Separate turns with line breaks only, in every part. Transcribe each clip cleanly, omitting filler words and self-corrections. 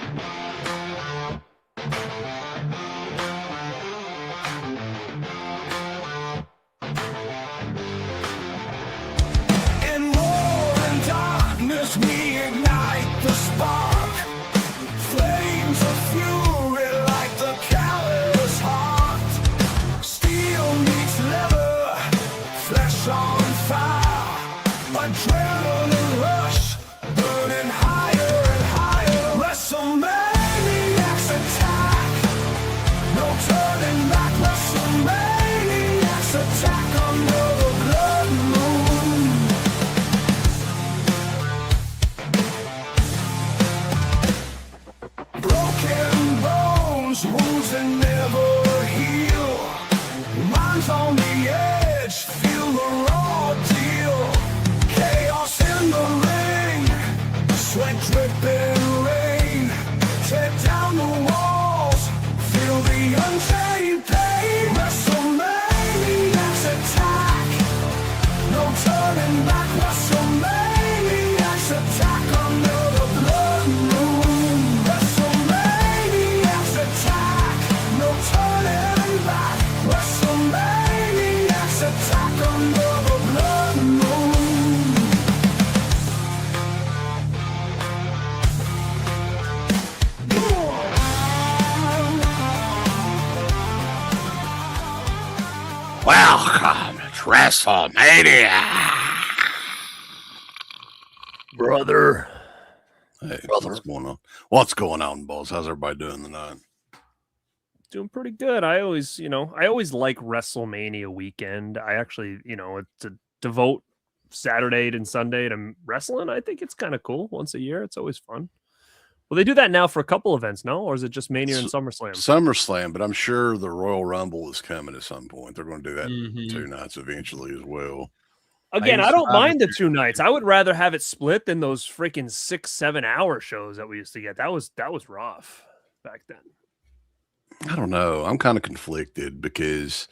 In war and darkness we ignite the spark. Flames of fury like the callous heart. Steel meets leather, flesh on fire. Adrenaline rush, burning higher and higher. WrestleManiacs attack, no turning back. WrestleManiacs attack under the blood moon. Broken bones, wounds that never heal. Minds on the edge, feel the raw deal. Chaos in the ring, sweat dripping rain. Tear down the walls, feel the unchained pain. WrestleManiacs attack, no turning back. WrestleManiacs attack under the blood moon. WrestleManiacs attack, no turning back. WrestleManiacs attack under the blood moon.
Welcome to WrestleMania.
Brother.
Hey, what's going on? What's going on, boss? How's everybody doing tonight?
Doing pretty good. I always like WrestleMania weekend. I actually, to devote Saturday and Sunday to wrestling, I think it's kind of cool. Once a year, it's always fun. Well, they do that now for a couple events, no? Or is it just Mania and SummerSlam?
SummerSlam, but I'm sure the Royal Rumble is coming at some point. They're going to do that 2 nights eventually as well.
Again, I don't mind the 2 nights. I would rather have it split than those freaking 6-7 hour shows that we used to get. That was rough back then.
I don't know. I'm kind of conflicted because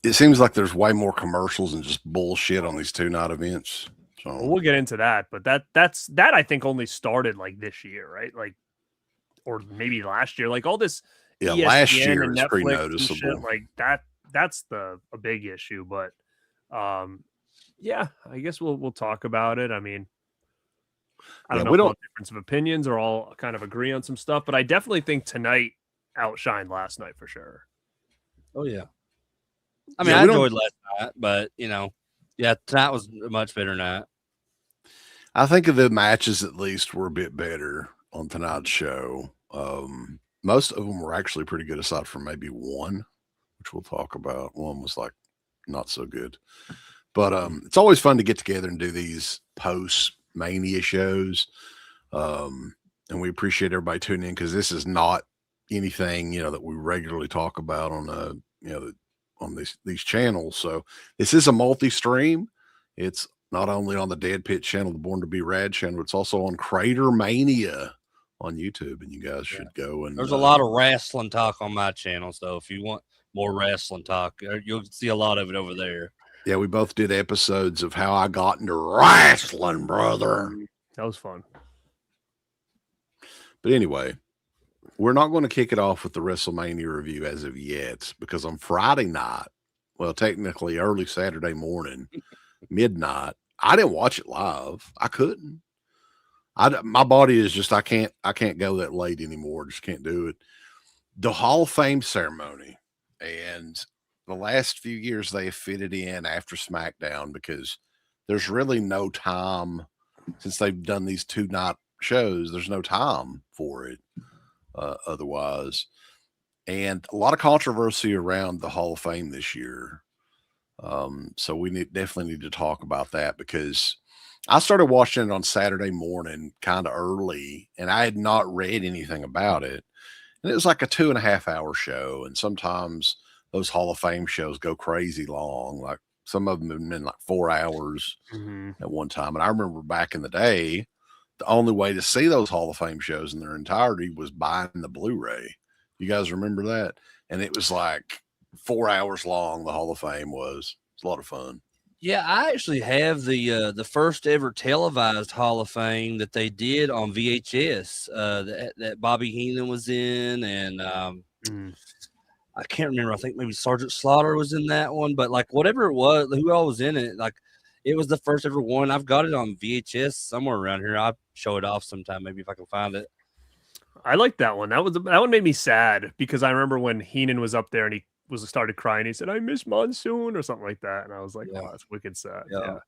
it seems like there's way more commercials and just bullshit on these 2-night events. So
Well, we'll get into that, but that I think only started like this year, right? Like, or maybe last year. Like all this,
yeah,
ESPN
last year
and
is pretty
Netflix and shit,
noticeable.
like that. That's a big issue, but yeah, I guess we'll talk about it. I mean, I don't know
we
if
don't-
we'll have difference of opinions or all kind of agree on some stuff, but I definitely think tonight outshined last night for sure.
Oh yeah. I mean,
Yeah,
I
we don't-
enjoyed last night, but yeah, tonight was a much better night.
I think of the matches at least were a bit better on tonight's show. Most of them were actually pretty good, aside from maybe one, which we'll talk about. One was like not so good, but it's always fun to get together and do these post-Mania shows. And we appreciate everybody tuning in because this is not anything that we regularly talk about on on these channels. So this is a multi-stream. It's not only on the Dead Pit channel, the Born to Be Rad channel, it's also on Crater Mania on YouTube, and you guys should go and
There's a lot of wrestling talk on my channel, so if you want more wrestling talk, you'll see a lot of it over there.
Yeah, we both did episodes of how I got into wrestling, brother.
That was fun.
But anyway, we're not going to kick it off with the WrestleMania review as of yet, because on Friday night, well, technically early Saturday morning, midnight, I didn't watch it live. I couldn't. My body is just I can't go that late anymore. Just can't do it. The Hall of Fame ceremony, and the last few years they have fitted in after SmackDown because there's really no time since they've done these 2-night shows. There's no time for it otherwise, and a lot of controversy around the Hall of Fame this year. So we definitely need to talk about that because I started watching it on Saturday morning kind of early, and I had not read anything about it. And it was like a 2.5 hour show. And sometimes those Hall of Fame shows go crazy long. Like some of them have been like 4 hours at one time. And I remember back in the day, the only way to see those Hall of Fame shows in their entirety was buying the Blu-ray. You guys remember that? And it was like 4 hours long. The Hall of Fame was. It's a lot of fun.
Yeah, I actually have the first ever televised Hall of Fame that they did on VHS. That Bobby Heenan was in, and I can't remember. I think maybe Sergeant Slaughter was in that one, but like whatever it was, who all was in it, like it was the first ever one. I've got it on VHS somewhere around here. I'll show it off sometime, maybe if I can find it.
I like that one. That one made me sad because I remember when Heenan was up there and he started crying. He said, "I miss Monsoon" or something like that, and I was like,
Yeah.
"Oh, that's wicked sad."
Yeah.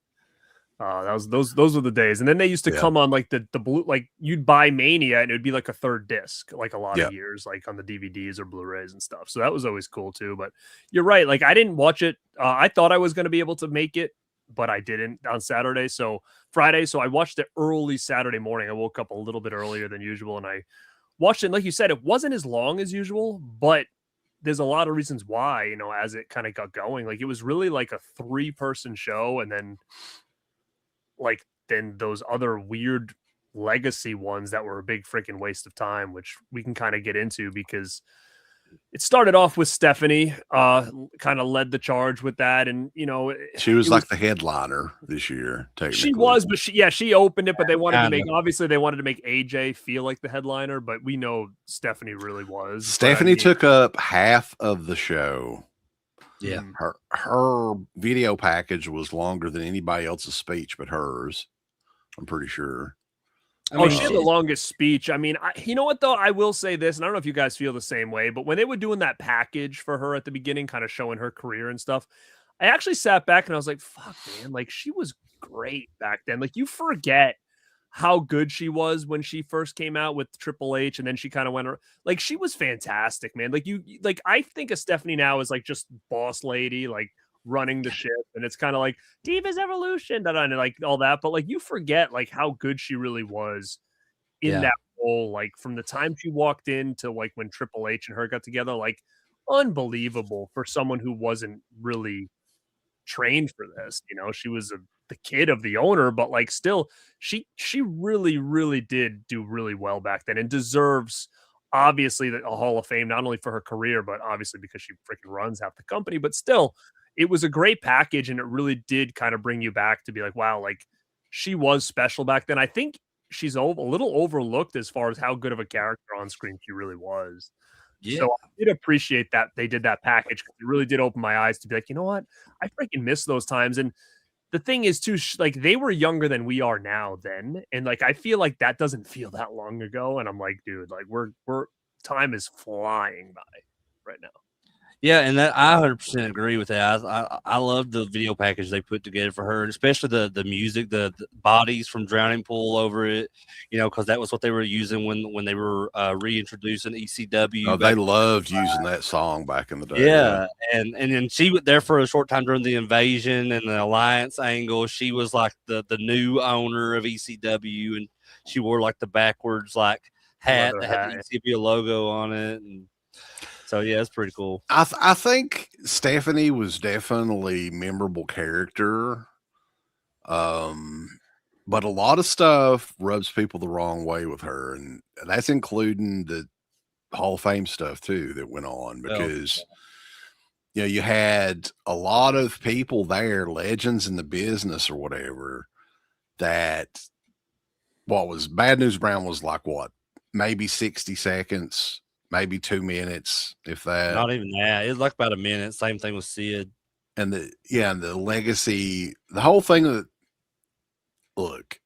Yeah. That was those were the days. And then they used to come on like the blue, like you'd buy Mania and it would be like a third disc, like a lot of years, like on the DVDs or Blu-rays and stuff. So that was always cool too. But you're right. Like I didn't watch it. I thought I was going to be able to make it, but I didn't on Saturday. So Friday. So I watched it early Saturday morning. I woke up a little bit earlier than usual and I watched it. And like you said, it wasn't as long as usual, but there's a lot of reasons why, you know, as it kind of got going. Like it was really like a 3-person show, and then those other weird legacy ones that were a big freaking waste of time, which we can kind of get into because it started off with Stephanie, kind of led the charge with that. And, you know,
she was like the headliner this year.
She was, but she opened it, but they wanted to make, obviously they wanted to make AJ feel like the headliner, but we know Stephanie really was.
Stephanie took up half of the show.
Yeah.
Her video package was longer than anybody else's speech but hers. I'm pretty sure.
I mean, she had the longest speech. I mean, you know what, though? I will say this, and I don't know if you guys feel the same way, but when they were doing that package for her at the beginning, kind of showing her career and stuff, I actually sat back and I was like, fuck, man, like she was great back then. Like you forget how good she was when she first came out with Triple H, and then she kind of went like she was fantastic, man. Like I think of Stephanie now as like just boss lady, like running the ship, and it's kind of like Divas Evolution, and like all that. But like you forget like how good she really was in that role, like from the time she walked in to like when Triple H and her got together, like unbelievable for someone who wasn't really trained for this. You know, she was the kid of the owner, but like still she really did do really well back then and deserves obviously a Hall of Fame, not only for her career, but obviously because she freaking runs half the company. But still, it was a great package, and it really did kind of bring you back to be like, wow, like she was special back then. I think she's a little overlooked as far as how good of a character on screen she really was.
Yeah.
So I did appreciate that they did that package. It really did open my eyes to be like, you know what? I freaking miss those times. And the thing is too, like they were younger than we are now then. And like, I feel like that doesn't feel that long ago. And I'm like, dude, like we're time is flying by right now.
Yeah, and that I 100% agree with that. I love the video package they put together for her, and especially the music, the bodies from Drowning Pool over it, you know, because that was what they were using when they were reintroducing ECW.
Oh, they loved using that song back in the day.
Yeah, and then she was there for a short time during the invasion and the alliance angle. She was like the new owner of ECW, and she wore like the backwards like hat that had the ECW logo on it, and so yeah, it's pretty cool.
I think Stephanie was definitely a memorable character. But a lot of stuff rubs people the wrong way with her, and that's including the Hall of Fame stuff too that went on, because you know, you had a lot of people there, legends in the business or whatever, that what was Bad News Brown was like what, maybe 60 seconds. Maybe 2 minutes, if that.
Not even that. It was like about a minute. Same thing with Sid.
And the legacy, the whole thing that, look,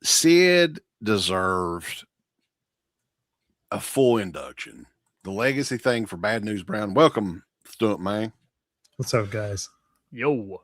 Sid deserved a full induction. The legacy thing for Bad News Brown. Welcome, Stunt Man.
What's up, guys?
Yo.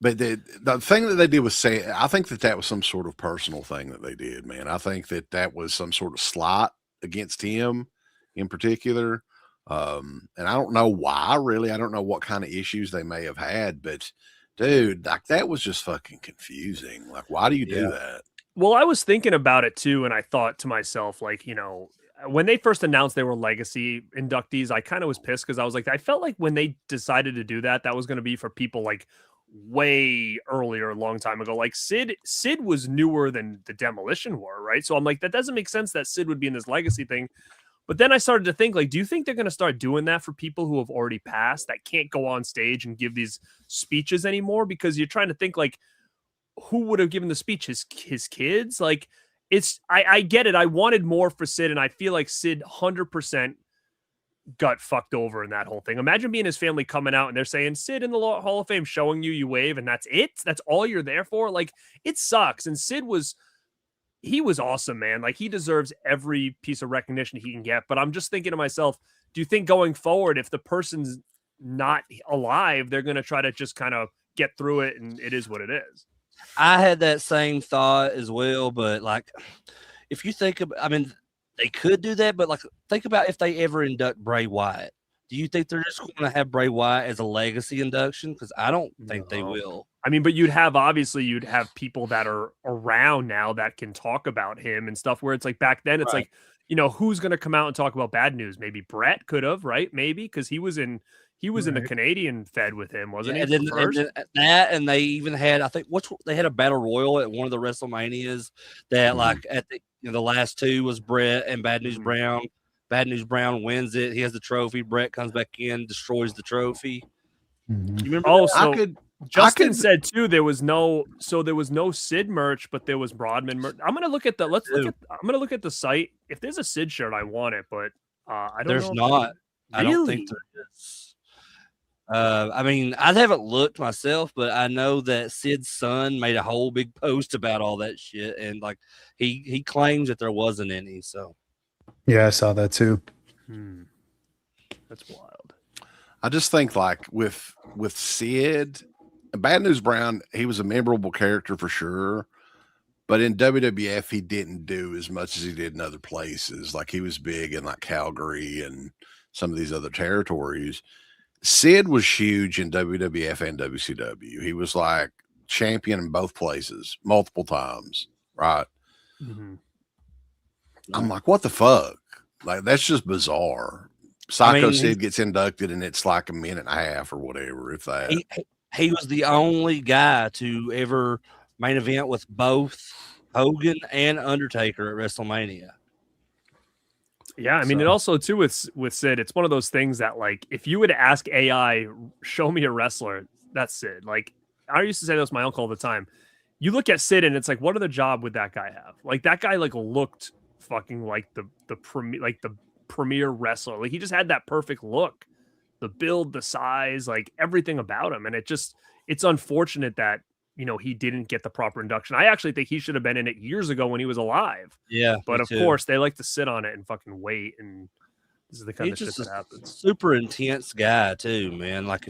But the thing that they did was say, I think that was some sort of personal thing that they did, man. I think that was some sort of slight against him in particular. And I don't know why, really. I don't know what kind of issues they may have had, but dude, like that was just fucking confusing. Like, why do you do that?
Well, I was thinking about it too, and I thought to myself, like, you know, when they first announced they were legacy inductees, I kind of was pissed because I was like, I felt like when they decided to do that, that was going to be for people like way earlier, a long time ago. Like Sid was newer than the Demolition were, right? So I'm like, that doesn't make sense that Sid would be in this legacy thing. But then I started to think, like, do you think they're going to start doing that for people who have already passed that can't go on stage and give these speeches anymore? Because you're trying to think, like, who would have given the speech? His kids? Like, I get it. I wanted more for Sid, and I feel like Sid 100% got fucked over in that whole thing. Imagine being his family coming out and they're saying, Sid in the Hall of Fame, showing you wave, and that's it? That's all you're there for? Like, it sucks. And Sid was awesome, man. Like, he deserves every piece of recognition he can get. But I'm just thinking to myself, do you think going forward, if the person's not alive, they're going to try to just kind of get through it and it is what it is?
I had that same thought as well, but like, if you think about, I mean, they could do that, but like, think about if they ever induct Bray Wyatt. Do you think they're just going to have Bray Wyatt as a legacy induction? Because I don't think they will.
I mean, but you'd have people that are around now that can talk about him and stuff, where it's like back then, it's like, you know, who's going to come out and talk about bad news? Maybe Brett could have, right? Maybe because he was in the Canadian Fed with him, wasn't he?
And they even had, I think, they had a battle royal at one of the WrestleManias that like at the last two was Brett and Bad News Brown. Bad News Brown wins it. He has the trophy. Brett comes back in, destroys the trophy. You remember?
Oh, so Justin said too there was no Sid merch, but there was Rodman merch. I'm gonna look at the site. If there's a Sid shirt, I want it, but I don't.
There's
know
not. I don't think there is. I mean, I haven't looked myself, but I know that Sid's son made a whole big post about all that shit, and like he claims that there wasn't any. So
yeah, I saw that too.
That's wild.
I just think like with Sid, Bad News Brown, he was a memorable character for sure. But in WWF, he didn't do as much as he did in other places. Like, he was big in like Calgary and some of these other territories. Sid was huge in WWF and WCW. He was like champion in both places multiple times, right? I'm like, what the fuck? Like, that's just bizarre. Psycho Sid gets inducted and it's like a minute and a half or whatever. If that
he was the only guy to ever main event with both Hogan and Undertaker at WrestleMania.
Yeah, I mean, it also too with Sid, it's one of those things that, like, if you would ask AI, show me a wrestler, that's Sid. Like, I used to say this to my uncle all the time. You look at Sid and it's like, what other job would that guy have? Like, that guy like looked fucking like the premier wrestler. Like, he just had that perfect look, the build, the size, like everything about him. And it's unfortunate that, you know, he didn't get the proper induction. I actually think he should have been in it years ago when he was alive.
Yeah.
But of course, they like to sit on it and fucking wait. And this is the kind of shit that happens.
Super intense guy too, man. Like,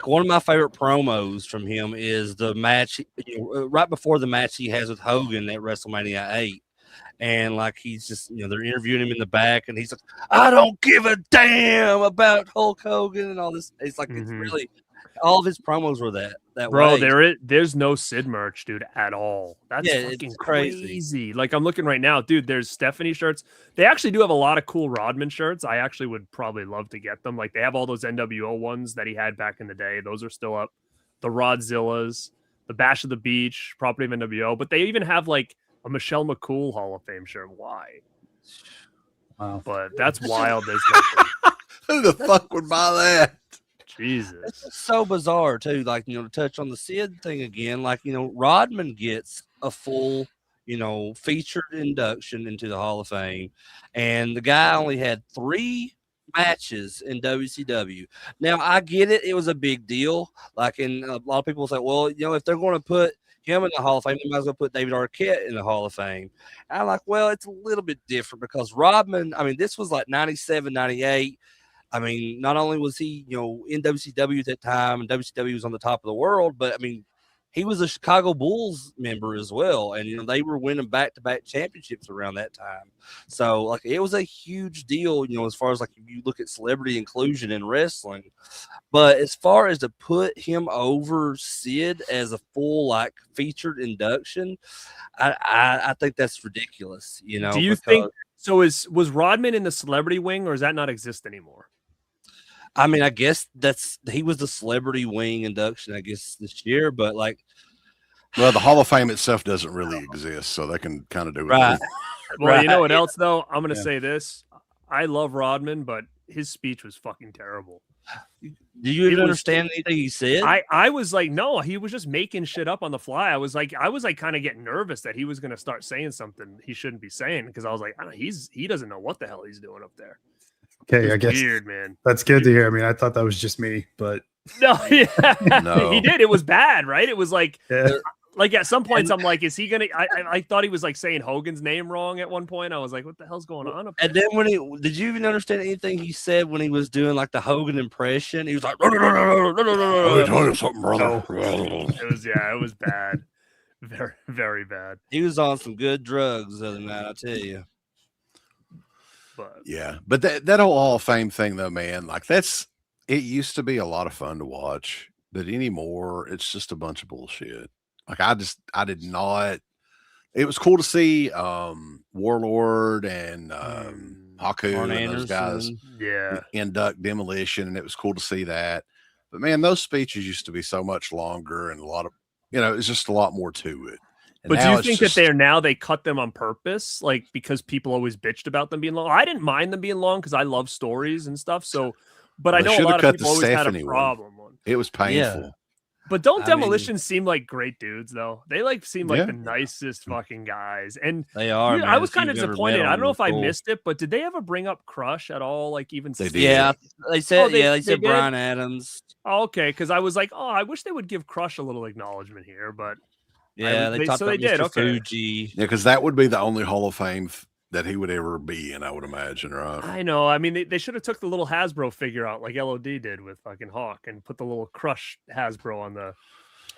one of my favorite promos from him is the match, right before the match he has with Hogan at WrestleMania 8. And like, he's just, they're interviewing him in the back and he's like, I don't give a damn about Hulk Hogan and all this. It's like, it's really, all of his promos were that
Bro,
way.
There's no Sid merch, dude, at all. That's fucking crazy. Like, I'm looking right now, dude. There's Stephanie shirts. They actually do have a lot of cool Rodman shirts. I actually would probably love to get them. Like, they have all those NWO ones that he had back in the day. Those are still up. The Rodzillas, the Bash of the Beach, property of NWO. But they even have like a Michelle McCool Hall of Fame shirt. Why?
Wow.
But that's wild. There's nothing.
Who the fuck would buy that?
Jesus.
It's so bizarre too. Like, to touch on the Sid thing again, like, Rodman gets a full, featured induction into the Hall of Fame. And the guy only had 3 matches in WCW. Now, I get it. It was a big deal. Like, and a lot of people say, well, if they're going to put him in the Hall of Fame, they might as well put David Arquette in the Hall of Fame. And I'm like, well, it's a little bit different because Rodman, I mean, this was like 97, 98. I mean, not only was he, in WCW at that time, and WCW was on the top of the world, but I mean, he was a Chicago Bulls member as well. And, they were winning back-to-back championships around that time. So, like, it was a huge deal, as far as, like, if you look at celebrity inclusion in wrestling. But as far as to put him over Sid as a full, like, featured induction, I think that's ridiculous,
Do you think so? Was Rodman in the celebrity wing, or does that not exist anymore?
I mean, I guess he was the celebrity wing induction, I guess, this year, but like,
well, the Hall of Fame itself doesn't really exist, so they can kind of do it.
Right.
Well, you know what else though? I'm going to say this. I love Rodman, but his speech was fucking terrible.
Do you even understand anything he said?
I was like, no, he was just making shit up on the fly. I was like kind of getting nervous that he was going to start saying something he shouldn't be saying, because I was like, he doesn't know what the hell he's doing up there.
Okay, I guess
Weird, man.
that's good to hear. I mean, I thought that was just me, but
No, yeah,
No.
he did. It was bad, right? It was like
yeah.
at some points, I'm like, is he gonna? I thought he was like saying Hogan's name wrong at one point. I was like, what the hell's going on up there?
And then did you even understand anything he said when he was doing like the Hogan impression? He was like,
Let me tell you something, brother.
It was bad, very, very bad.
he was on some good drugs the other night, I tell you.
But
Yeah, but that whole Hall of Fame thing, though, man, like it used to be a lot of fun to watch, but anymore, it's just a bunch of bullshit. Like I did not. It was cool to see Warlord and Haku
Arn
and those guys
Anderson.
yeah,
induct Demolition, and it was cool to see that. But man, those speeches used to be so much longer and a lot of, it's just a lot more to it. And
but do
now
you
it's
think
just-
that they cut them on purpose, like because people always bitched about them being long? I didn't mind them being long because I love stories and stuff. So, but I
They
know a
should have
lot
cut
of
the
people always had a
Stephanie one.
problem.
It was painful.
But don't
I mean-
Demolition seem like great dudes though? They like seem like
Yeah.
the nicest fucking guys. And
They are.
I
man.
was
If
kind of
you've ever met
disappointed. I
them,
don't know if
they're
I
cool.
missed it, but did they ever bring up Crush at all? Like even
They
since-
did.
Yeah, they said.
they
they said
did?
Brian Adams.
Oh, okay, because I was like, oh, I wish they would give Crush a little acknowledgement here, but
Yeah, they talked
so
about
they did,
Mr.
okay.
Fuji.
Yeah, because that would be the only Hall of Fame that he would ever be in, I would imagine, right?
I know. I mean, they should have took the little Hasbro figure out like LOD did with fucking Hawk and put the little Crush Hasbro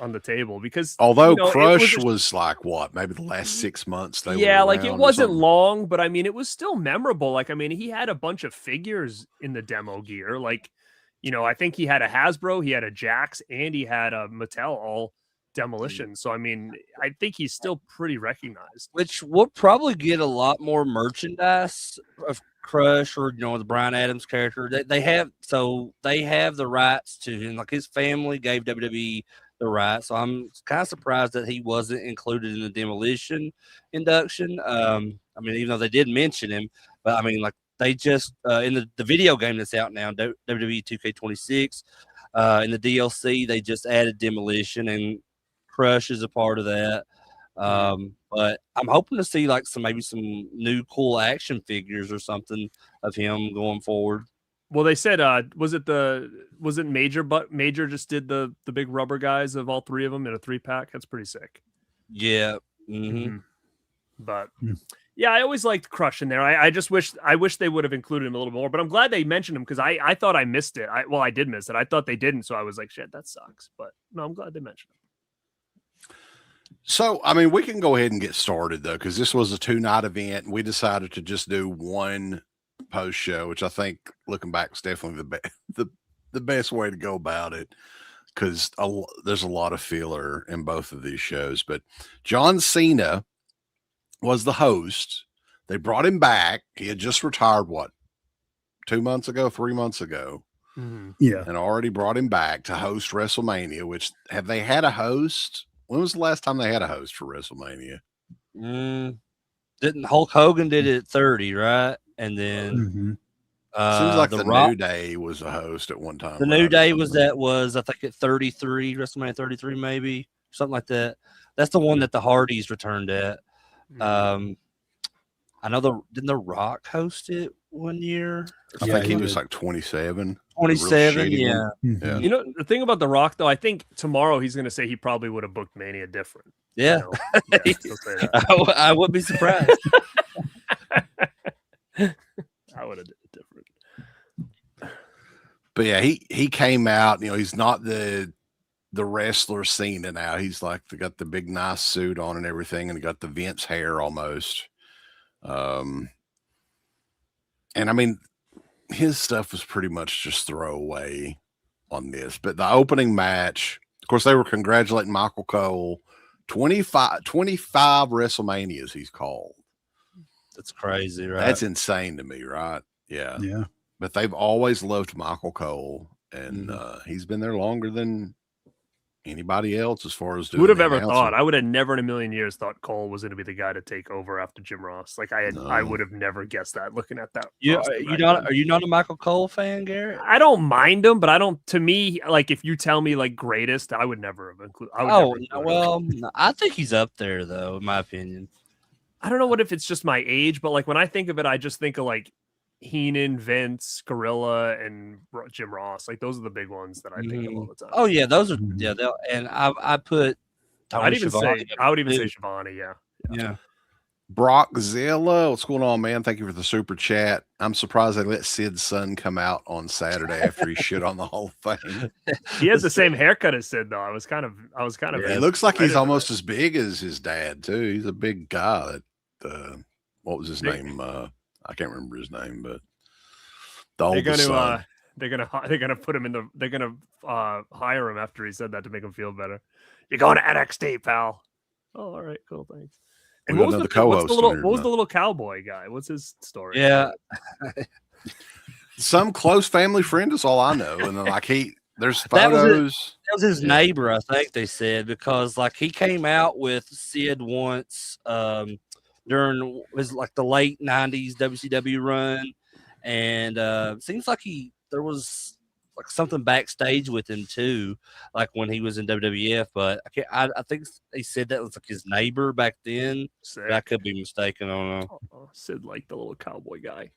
on the table, because
Although
it
Crush
was
was like what, maybe the last 6 months they
yeah,
were
like it
around or
wasn't
something.
long, but I mean, it was still memorable. Like, I mean, he had a bunch of figures in the demo gear. Like, I think he had a Hasbro, he had a Jax, and he had a Mattel all Demolition. So, I mean, I think he's still pretty recognized.
Which we'll probably get a lot more merchandise of Crush or the Brian Adams character. They have the rights to him. Like his family gave WWE the rights. So I'm kind of surprised that he wasn't included in the Demolition induction. I mean, even though they did mention him, but I mean, like they just in the video game that's out now, WWE 2K26, in the DLC, they just added Demolition and Crush is a part of that. But I'm hoping to see like maybe some new cool action figures or something of him going forward.
Well, they said, was it Major? But Major just did the big rubber guys of all three of them in a 3-pack. That's pretty sick.
Yeah.
But
Hmm.
yeah, I always liked Crush in there. I wish they would have included him a little more. But I'm glad they mentioned him because I thought I missed it. I did miss it. I thought they didn't, so I was like, shit, that sucks. But no, I'm glad they mentioned him.
So, I mean, we can go ahead and get started though, because this was a 2-night event, and we decided to just do one post show, which I think, looking back, is definitely the best way to go about it, because there's a lot of filler in both of these shows. But John Cena was the host. They brought him back. He had just retired, 3 months ago,
Yeah.
and already brought him back to host WrestleMania. Which, have they had a host? When was the last time they had a host for WrestleMania?
Didn't Hulk Hogan did it at 30, right? And then
Mhm.
Seems like
the
the
Rock,
New Day was a host at one time.
the
right,
New
or
Day
something.
was I think at 33, WrestleMania 33 maybe, something like that. That's the one that the Hardys returned at. I know didn't the Rock host it one year?
I
Yeah,
think he
he
was
did.
like 27.
27,
shady
yeah.
one.
Mhm.
Yeah.
The thing about The Rock, though, I think tomorrow he's going to say he probably would have booked Mania different.
Yeah.
He'll say that.
I wouldn't be surprised.
I would have did it different.
But yeah, he came out. He's not the wrestler Cena now. He's like got the big nice suit on and everything, and he got the Vince hair almost. And I mean, his stuff was pretty much just throwaway on this. But the opening match, of course, they were congratulating Michael Cole. 25 WrestleManias he's called.
That's crazy, right?
That's insane to me, right? Yeah.
Yeah.
But they've always loved Michael Cole, and he's been there longer than anybody else as far as
Who
doing
would have
the
ever thought?
announcing.
I would have never in a million years thought Cole was going to be the guy to take over after Jim Ross. Like I
No.
would have never guessed that looking at that.
You
roster
you
back
not
then.
are you not a Michael Cole fan, Garrett?
I don't mind him, but I don't. To me, like if you tell me like greatest, I would never have included.
Oh well, I think he's up there though, in my opinion.
I don't know what if it's just my age, but like when I think of it, I just think of like Heenan, Vince, Gorilla, and Jim Ross. Like those are the big ones that I think of all the time.
Oh yeah, those are
Mhm.
yeah. And I put. Tony
I'd even
Schiavone
say
up
I would even
too.
say Shivani. Yeah.
Yeah.
Brockzilla, what's going on, man? Thank you for the super chat. I'm surprised they let Sid's son come out on Saturday after he shit on the Hall of Fame.
He has the same haircut as Sid, though. I was kind of.
He looks like he's
excited
almost
about
as big as his dad too. He's a big guy. What was his name? I can't remember his name, but the oldest son.
They're gonna put him in the. They're gonna hire him after he said that to make him feel better. You're going to NXT, pal. Oh, all right, cool, thanks. And
We
what
got
was,
another
what's
co-host
the little
in here
what was the
tonight.
little cowboy guy? What's his story?
Yeah.
Some close family friend is all I know, and then like there's
That was it.
photos.
That was his neighbor, I think they said, because like he came out with Sid once during his like the late '90s WCW run, and seems like there was like something backstage with him too, like when he was in WWF. But I think they said that was like his neighbor back then.
Sick.
But I could be mistaken. I don't know.
Oh, Sid like the little cowboy guy.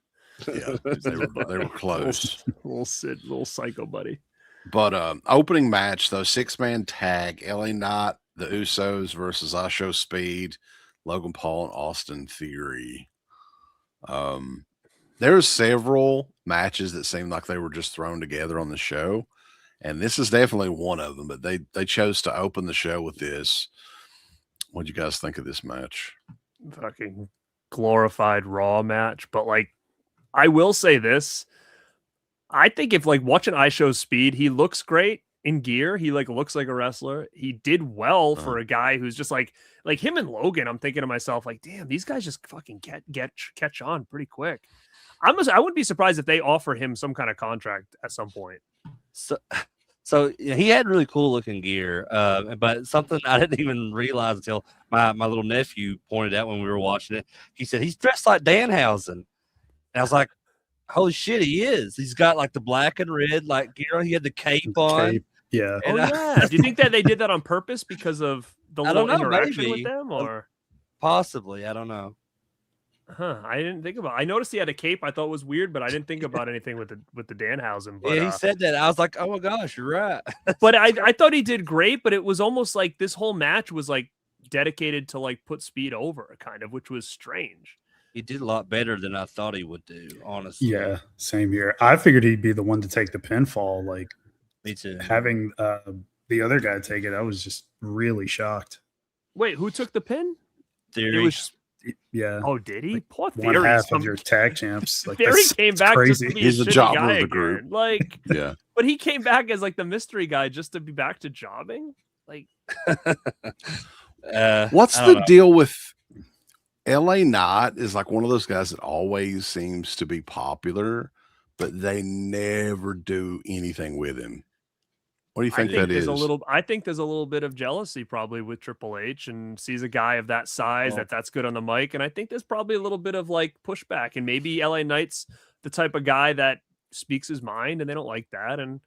Yeah, they were close.
Little Sid, little psycho buddy.
But opening match though, 6-man tag, LA Knight, the Usos versus Show Speed, Logan Paul, and Austin Theory. There's several matches that seemed like they were just thrown together on the show, and this is definitely one of them. But they chose to open the show with this. What'd you guys think of this match?
Fucking glorified Raw match, but like I will say this. I think if like watching Show Speed, he looks great in gear. He like looks like a wrestler. He did well for a guy who's just like him and Logan. I'm thinking to myself, like, damn, these guys just fucking catch on pretty quick. I wouldn't be surprised if they offer him some kind of contract at some point.
So yeah, he had really cool looking gear, but something I didn't even realize until my little nephew pointed out when we were watching it. He said he's dressed like Danhausen, and I was like, "Holy shit, he is!" He's got like the black and red like gear. He had the cape on.
Cape, yeah.
Oh yeah. Do you think that they did that on purpose because of the
I
little
don't know,
interaction
maybe.
with them, or?
Possibly, I don't know.
Huh? I didn't think about. I noticed he had a cape. I thought it was weird, but I didn't think about anything with the Danhausen. But,
Yeah, he said that. I was like, "Oh my gosh, you're right."
but I thought he did great. But it was almost like this whole match was like dedicated to like put Speed over, kind of, which was strange.
He did a lot better than I thought he would do. Honestly,
Yeah, same here. I figured he'd be the one to take the pinfall. Like
me too.
having the other guy take it, I was just really shocked.
Wait, who took the pin?
Theory.
It was.
Yeah.
Oh, did he? Poor
One
Theory.
half of your tag champs. Like,
Theory came
that's
back
crazy.
just to be
He's
a
the
shitty
jobber
guy
of the
again.
group.
Like,
Yeah.
but he came back as like the mystery guy just to be back to jobbing. Like,
What's
I don't
the
know.
deal with LA Knight? Is like one of those guys that always seems to be popular, but they never do anything with him. What do you think that is?
I think there's a little bit of jealousy probably with Triple H, and sees a guy of that size
Well-
that's good on the mic, and I think there's probably a little bit of like pushback, and maybe LA Knight's the type of guy that speaks his mind, and they don't like that, and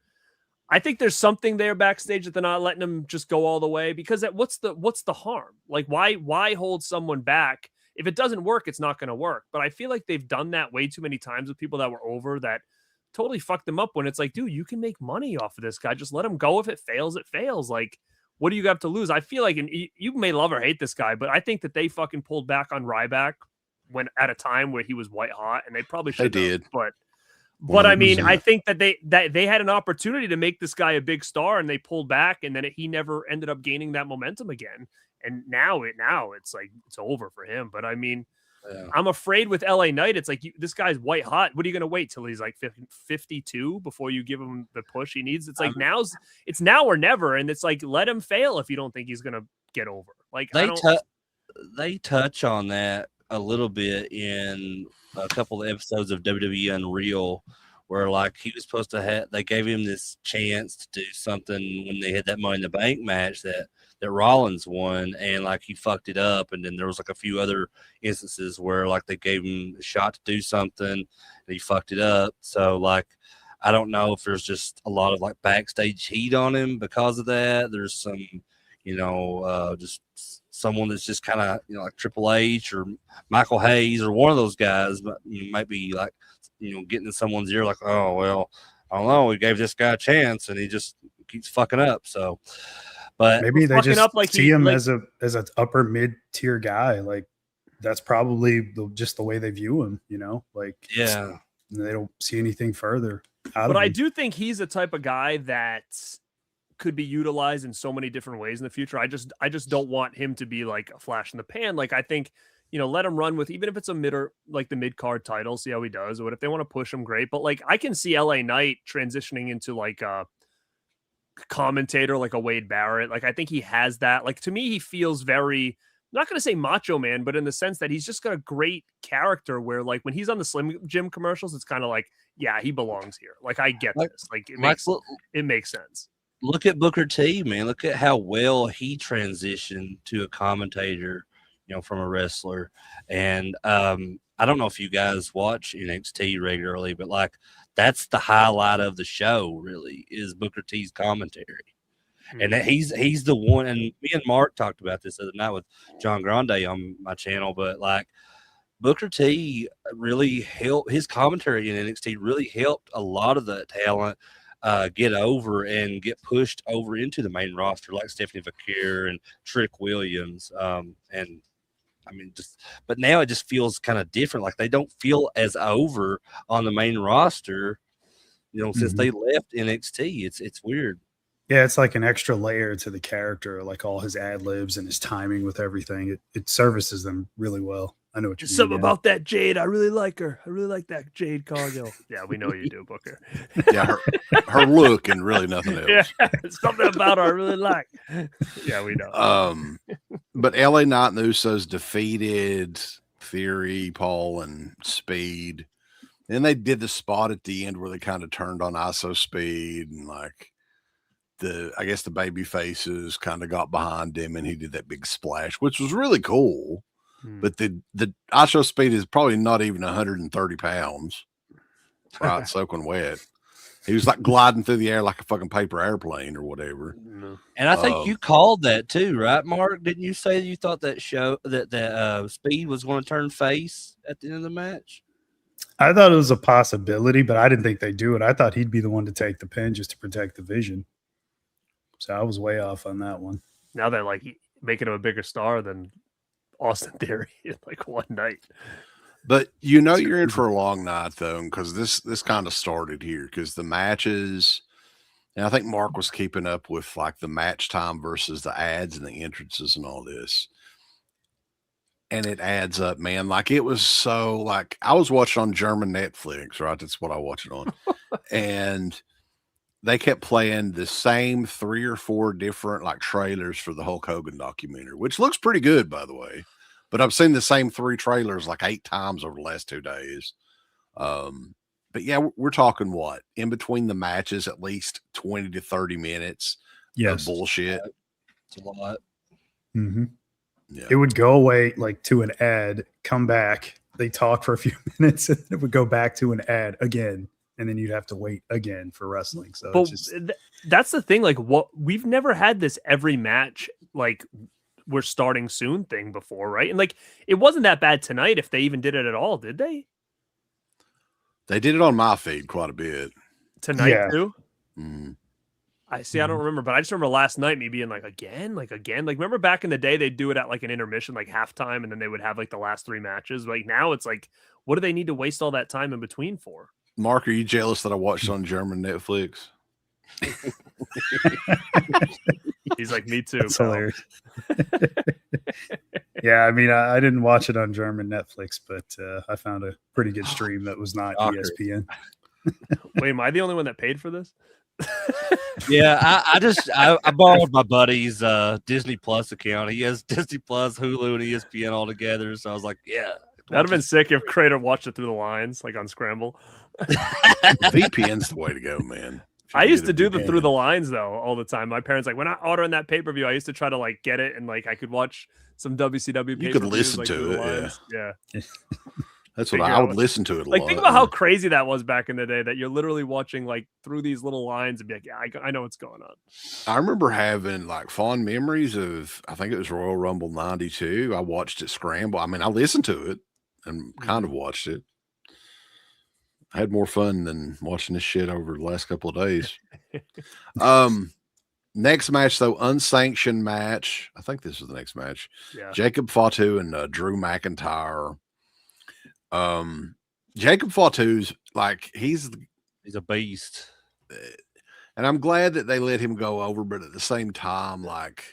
I think there's something there backstage that they're not letting him just go all the way, because what's the harm? Like why hold someone back? If it doesn't work, it's not going to work. But I feel like they've done that way too many times with people that were over that totally fucked them up, when it's like, dude, you can make money off of this guy. Just let him go. If it fails, it fails. Like, what do you have to lose? I feel like, and you may love or hate this guy, but I think that they fucking pulled back on Ryback when at a time where he was white hot, and they probably should.
They did.
But I mean,
100%.
I think that they had an opportunity to make this guy a big star, and they pulled back, and then he never ended up gaining that momentum again. And now it's like it's over for him. But I mean,
Yeah.
I'm afraid with LA Knight, it's like this guy's white hot. What are you going to wait till he's like 52 before you give him the push he needs? It's like it's now or never, and it's like let him fail if you don't think he's going to get over. Like
They touch on that a little bit in a couple of episodes of WWE Unreal, where like he was supposed to have, they gave him this chance to do something when they had that Money in the Bank match that Rollins won, and like he fucked it up. And then there was like a few other instances where like they gave him a shot to do something and he fucked it up. So like, I don't know if there's just a lot of like backstage heat on him because of that. There's some, just someone that's just kind of, like Triple H or Michael Hayes or one of those guys, but you might be like, getting in someone's ear like, oh, well, I don't know. We gave this guy a chance and he just keeps fucking up. So, but
maybe they
fucking
just
up like
see him as an upper mid tier guy. Like that's probably just the way they view him, like,
yeah,
they don't see anything further out
But
of
I
him.
do think he's the type of guy that could be utilized in so many different ways in the future. I just don't want him to be like a flash in the pan. Like I think, let him run with, even if it's a like the mid card title, see how he does. Or if they want to push him, great. But like I can see LA Knight transitioning into like a commentator, like a Wade Barrett. Like I think he has that. Like to me, he feels very, I'm not going to say macho man, but in the sense that he's just got a great character where like when he's on the Slim Jim commercials, it's kind of like, yeah, he belongs here. Like I get this. Like it makes sense.
Look at Booker T, man. Look at how well he transitioned to a commentator, from a wrestler. And I don't know if you guys watch NXT regularly, but like that's the highlight of the show, really, is Booker T's commentary. And that he's the one. And me and Mark talked about this the other night with John Grande on my channel, but like Booker T really helped, his commentary in NXT really helped a lot of the talent get over and get pushed over into the main roster, like Stephanie Vaquer and Trick Williams. And I mean, but now it just feels kind of different. Like they don't feel as over on the main roster, since they left NXT. It's weird.
Yeah, it's like an extra layer to the character, like all his ad libs and his timing with everything. It services them really well. I know what you mean.
Something about that Jade. I really like her. I really like that Jade Cargill. Yeah, we know you do, Booker.
Yeah, her look and really nothing else.
Yeah, something about her I really like. Yeah, we know.
But LA Knight and the Usos defeated Theory, Paul, and Speed. And they did the spot at the end where they kind of turned on ISO Speed and like I guess the baby faces kind of got behind him and he did that big splash, which was really cool. But the ISO Speed is probably not even 130 pounds, right? Soaking wet. He was like gliding through the air like a fucking paper airplane or whatever.
And I think you called that too, right, Mark? Didn't you say you thought that Speed was going to turn face at the end of the match?
I thought it was a possibility, but I didn't think they'd do it. I thought he'd be the one to take the pin just to protect the Vision. So I was way off on that one.
Now they're like making him a bigger star than Austin Theory in like one night.
But you're in for a long night though, because this kind of started here because the matches, and I think Mark was keeping up with like the match time versus the ads and the entrances and all this. And it adds up, man. Like it was so like I was watching on German Netflix, right? That's what I watch it on. And they kept playing the same 3 or 4 different like trailers for the Hulk Hogan documentary, which looks pretty good, by the way. But I've seen the same 3 trailers like 8 times over the last 2 days. But yeah, we're talking what in between the matches, at least 20 to 30 minutes of bullshit.
It's a lot.
Mm-hmm.
Yeah.
It would go away like to an ad, come back, they talk for a few minutes, and it would go back to an ad again. And then you'd have to wait again for wrestling. So
but that's the thing. Like we've never had this every match, like we're starting soon thing before, right? And like, it wasn't that bad tonight if they even did it at all, did they?
They did it on my feed quite a bit.
Tonight too?
Mm.
I see. I don't remember, but I just remember last night me being like, again. Like, remember back in the day, they'd do it at like an intermission, like halftime, and then they would have like the last 3 matches. Like now it's like, what do they need to waste all that time in between for?
Mark, are you jealous that I watched on German Netflix?
He's like, me too.
That's hilarious. Yeah, I mean, I didn't watch it on German Netflix, but I found a pretty good stream that was not ESPN.
Wait, am I the only one that paid for this?
Yeah, I borrowed my buddy's Disney Plus account. He has Disney Plus, Hulu, and ESPN all together. So I was like, yeah,
That'd have been sick if Crater watched it through the lines, like on Scramble.
VPN's the way to go, man. If you
I
can
used
get
to
a
do the
VPN.
through the lines though all the time. My parents like when I ordering that pay per view, I used to try to like get it and like I could watch some WCW.
You could
pay-per-views,
listen
like,
to
through the
it,
lines. Yeah.
That's what
Figure
I
out
would listen to it a
Like
lot.
think about how crazy that was back in the day. That you're literally watching like through these little lines and be like, yeah, I know what's going on.
I remember having like fond memories of, I think it was Royal Rumble 92. I watched it scramble. I mean, I listened to it and kind of watched it. I had more fun than watching this shit over the last couple of days. Next match, though, unsanctioned match. I think this is the next match.
Yeah.
Jacob Fatu and Drew McIntyre. Jacob Fatu's like, he's
a beast.
and I'm glad that they let him go over, but at the same time, like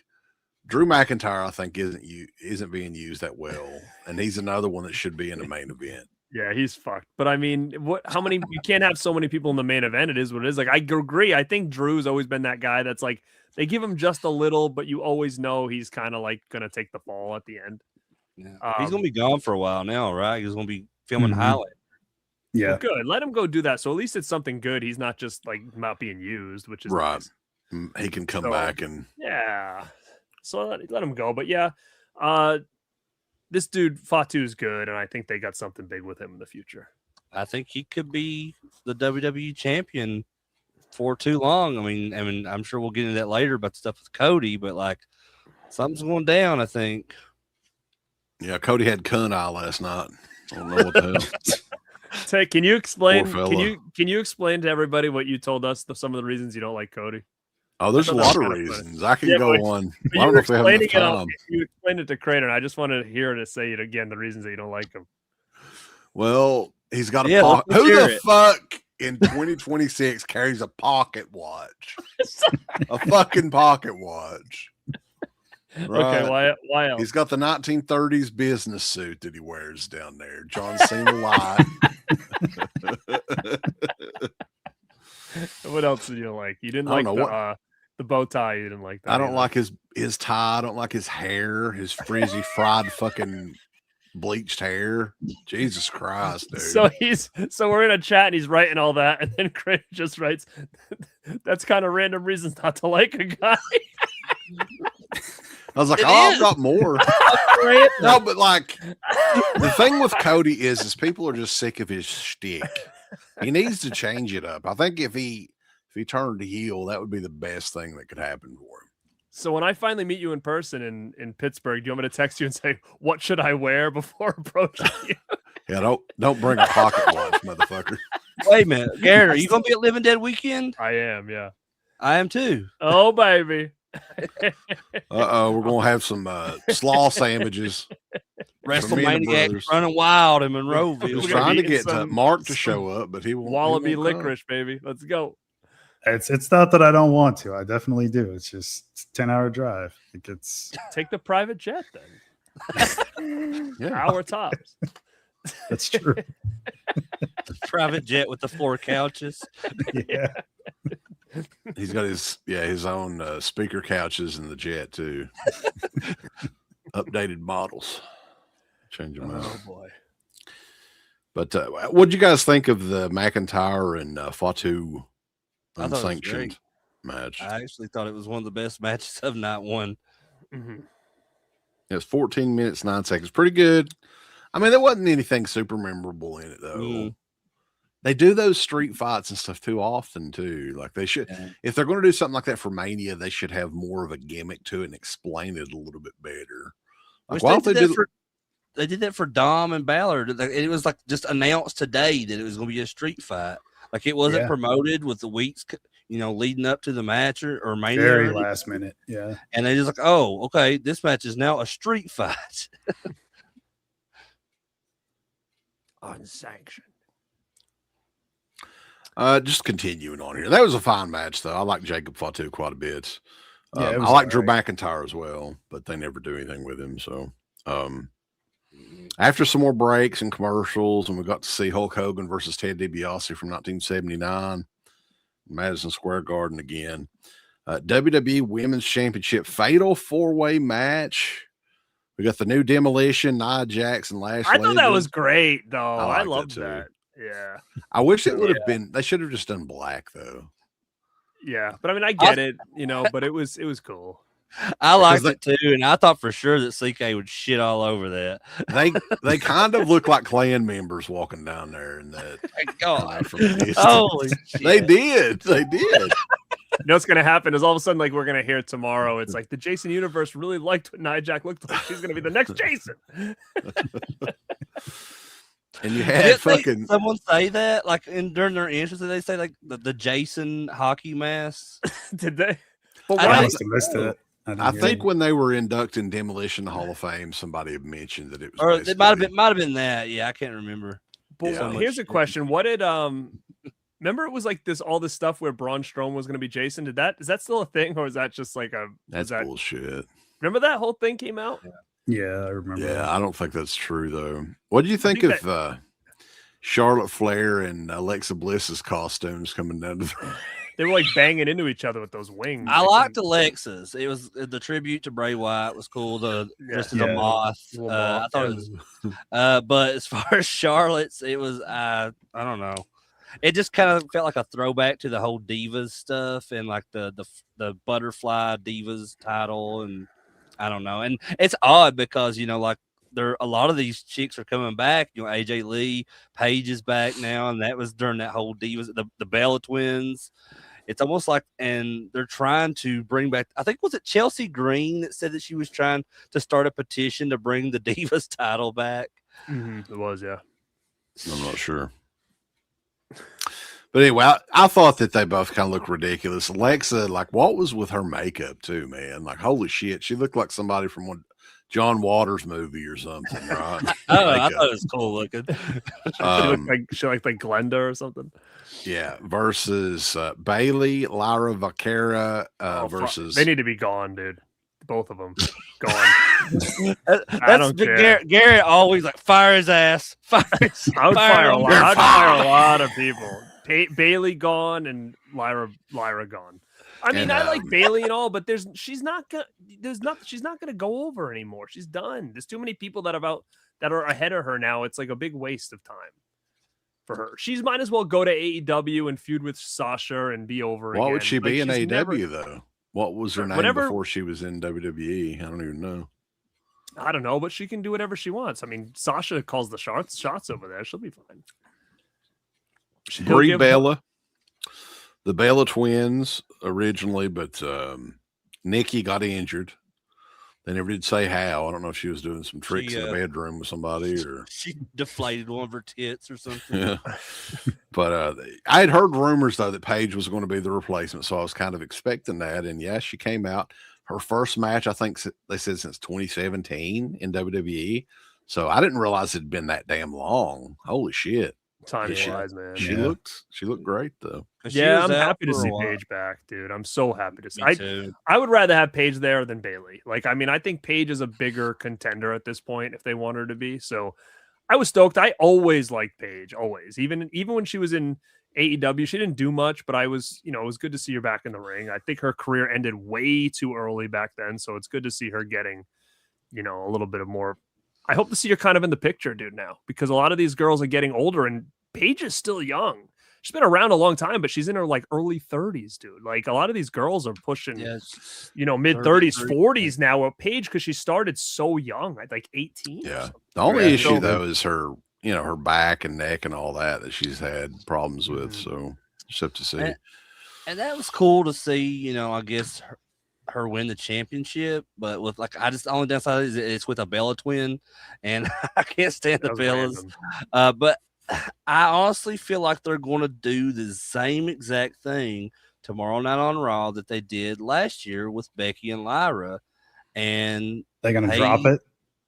Drew McIntyre, I think isn't being used that well, and he's another one that should be in the main event.
Yeah, he's fucked. But I mean, how many? You can't have so many people in the main event. It is what it is. Like I agree. I think Drew's always been that guy that's like they give him just a little, but you always know he's kind of like gonna take the fall at the end.
Yeah. He's gonna be gone for a while now, right? He's gonna be filming highlights.
Yeah.
Well, good. Let him go do that. So at least it's something good. He's not just like not being used, which is
Right.
nice.
He can come back and
Yeah. So let him go. But yeah, this dude Fatu's good, and I think they got something big with him in the future.
I think he could be the WWE champion for too long. I mean, I'm sure we'll get into that later about stuff with Cody, but like something's going down, I think.
yeah, Cody had cunt eye last night. I don't know what the hell.
Tay, can you explain?
Poor
Can you explain to everybody what you told us? Some of the reasons you don't like Cody.
Oh, there's a
thought that
lot
was
of
kinda funny.
reasons. I can
Yeah,
go
but-
on.
But
I don't know if we have enough
explaining it
time.
you explained it to Crater, and I just wanted to hear to say it again. The reasons that you don't like him.
Well, he's got a
Yeah,
pocket.
let's
Who
hear
the
it.
fuck in 2026 carries a pocket watch? A fucking pocket watch. Right.
Okay, why else?
He's got the 1930s business suit that he wears down there. John Cena light.
What else did you like? You didn't
I
like
don't know
the bow tie. You didn't like that.
I don't
either.
like his tie. I don't like his hair, his frizzy fried fucking bleached hair. Jesus Christ, dude.
So we're in a chat and he's writing all that, and then Crater just writes, "That's kind of random reasons not to like a guy."
I was like,
It
I've
is.
got more. No, but like the thing with Cody is people are just sick of his shtick. He needs to change it up. I think if he turned heel, that would be the best thing that could happen for him.
So when I finally meet you in person in Pittsburgh, do you want me to text you and say, "What should I wear before approaching you?"
Yeah, don't bring a pocket watch, motherfucker.
Wait a minute, Garrett, are you gonna be at Living Dead weekend?
I am, yeah.
I am too.
Oh baby.
We're gonna have some slaw sandwiches.
WrestleManiacs
brothers.
running wild in
I
Monroeville.
was
We're gonna
trying to
be
get
some-
Mark to show up, but he won't.
Wallaby
he won't come.
licorice, baby. Let's go.
It's not that I don't want to. I definitely do. It's just it's a 10-hour drive. Like it's
Take the private jet then.
Yeah.
Hour tops.
that's true.
Private jet with the 4 couches.
Yeah.
He's got his own speaker couches in the jet too. Updated models. Change them out.
Oh boy.
But what did you guys think of the McIntyre and Fatu
I thought it was
unsanctioned
great.
match?
I actually thought it was one of the best matches of night one.
Mhm.
It was 14 minutes, 9 seconds. Pretty good. I mean, there wasn't anything super memorable in it, though.
Mm.
They do those street fights and stuff too often, too. Like they should,
Yeah.
if they're going to do something like that for Mania, they should have more of a gimmick to it and explain it a little bit better. Like,
Which
why don't they do?
they did that for Dom and Balor. It was like just announced today that it was going to be a street fight. Like it wasn't
Yeah.
promoted with the weeks, leading up to the match or Mania.
Very last minute. Yeah.
And they just like, oh, okay, this match is now a street fight.
Unsanctioned.
Just continuing on here. That was a fine match, though. I like Jacob Fatu quite a bit.
Yeah, it
I
was
like Drew
alright.
McIntyre as well, but they never do anything with him. So, after some more breaks and commercials, and we got to see Hulk Hogan versus Ted DiBiase from 1979, Madison Square Garden again. WWE Women's Championship Fatal 4-Way match. We got the new Demolition, Nia Jax, and Lash.
I thought that
Legend.
was great, though. I
liked it
loved
too.
that. Yeah.
I wish it would have been. They should have just done black though.
Yeah. But I mean, I get it, but it was cool.
I liked it too, and I thought for sure that CK would shit all over that.
They kind of look like Klan members walking down there in that.
God.
From the distance.
Holy shit.
They did.
You know what's gonna happen is all of a sudden, like we're gonna hear tomorrow. It's like the Jason universe really liked what Nia Jax looked like. She's gonna be the next Jason.
And you had fucking
someone say that like during their entrance, did they say like the Jason hockey mask?
Did they?
But I must have missed it.
I think when they were inducting Demolition Hall of Fame, somebody had mentioned that it was.
Or it might have been that. Yeah, I can't remember.
But here's a question: what did remember it was like all this stuff where Braun Strowman was going to be Jason? Is that still a thing, or is that just like
that's bullshit?
Remember that whole thing came out?
Yeah, I remember.
Yeah, I don't think that's true though. What do you think of Charlotte Flair and Alexa Bliss's costumes coming down to the...
They were like banging into each other with those wings.
I liked Alexa's. It was the tribute to Bray Wyatt was cool. Just as a moth. I thought it was. But as far as Charlotte's, it was I don't know. It just kind of felt like a throwback to the whole Divas stuff and like the butterfly Divas title, and I don't know. And it's odd because like a lot of these chicks are coming back. AJ Lee, Paige is back now, and that was during that whole Divas, the Bella twins. It's almost like, and they're trying to bring back, I think, was it Chelsea Green that said that she was trying to start a petition to bring the Divas title back?
Mm-hmm. It was, yeah.
I'm not sure. But anyway, I thought that they both kind of looked ridiculous. Alexa, like, what was with her makeup too, man? Like, holy shit, she looked like somebody from one John Waters movie or something, right?
I thought it was cool looking.
She looked like Glenda or something.
Yeah, versus Bailey, Lyra Vaquera versus.
They need to be gone, dude. Both of them gone. I don't care.
Garrett always like fire his ass. I
would fire a lot of people. Bailey gone and Lyra gone. I mean, I like Bailey and all, but she's not gonna go over anymore. She's done. There's too many people that are ahead of her now. It's like a big waste of time for her. She's might as well go to AEW and feud with Sasha and be over.
What would she be in
AEW
though? What was her name before she was in WWE? I don't even know.
I don't know, but she can do whatever she wants. I mean, Sasha calls the shots over there. She'll be fine.
Brie Bella. The Bella twins originally, but Nikki got injured. They never did say how. I don't know if she was doing some tricks in the bedroom with somebody or
she deflated one of her tits or something.
Yeah. But I had heard rumors though that Paige was going to be the replacement, so I was kind of expecting that. And yeah, she came out. Her first match, I think they said since 2017 in WWE. So I didn't realize it had been that damn long. Holy shit.
Time flies, man.
She looked great though.
Yeah, I'm happy to see Paige back, dude. I'm so happy to see. I would rather have Paige there than Bailey. Like, I mean, I think Paige is a bigger contender at this point if they want her to be. So I was stoked. I always liked Paige, always. Even when she was in AEW, she didn't do much, but it was good to see her back in the ring. I think her career ended way too early back then, so it's good to see her getting, a little bit of more. I hope to see her kind of in the picture, dude, now, because a lot of these girls are getting older and Paige is still young. She's been around a long time, but she's in her like early 30s, dude. Like a lot of these girls are pushing, mid 30s, 40s now. With Paige, because she started so young, at like 18.
Yeah. The only issue though is her, her back and neck and all that she's had problems with. So just have to see.
And that was cool to see. I guess her win the championship, but with the only downside is it's with a Bella twin, and I can't stand the Bellas. But I honestly feel like they're going to do the same exact thing tomorrow night on Raw that they did last year with Becky and Lyra, and
they're going to drop it.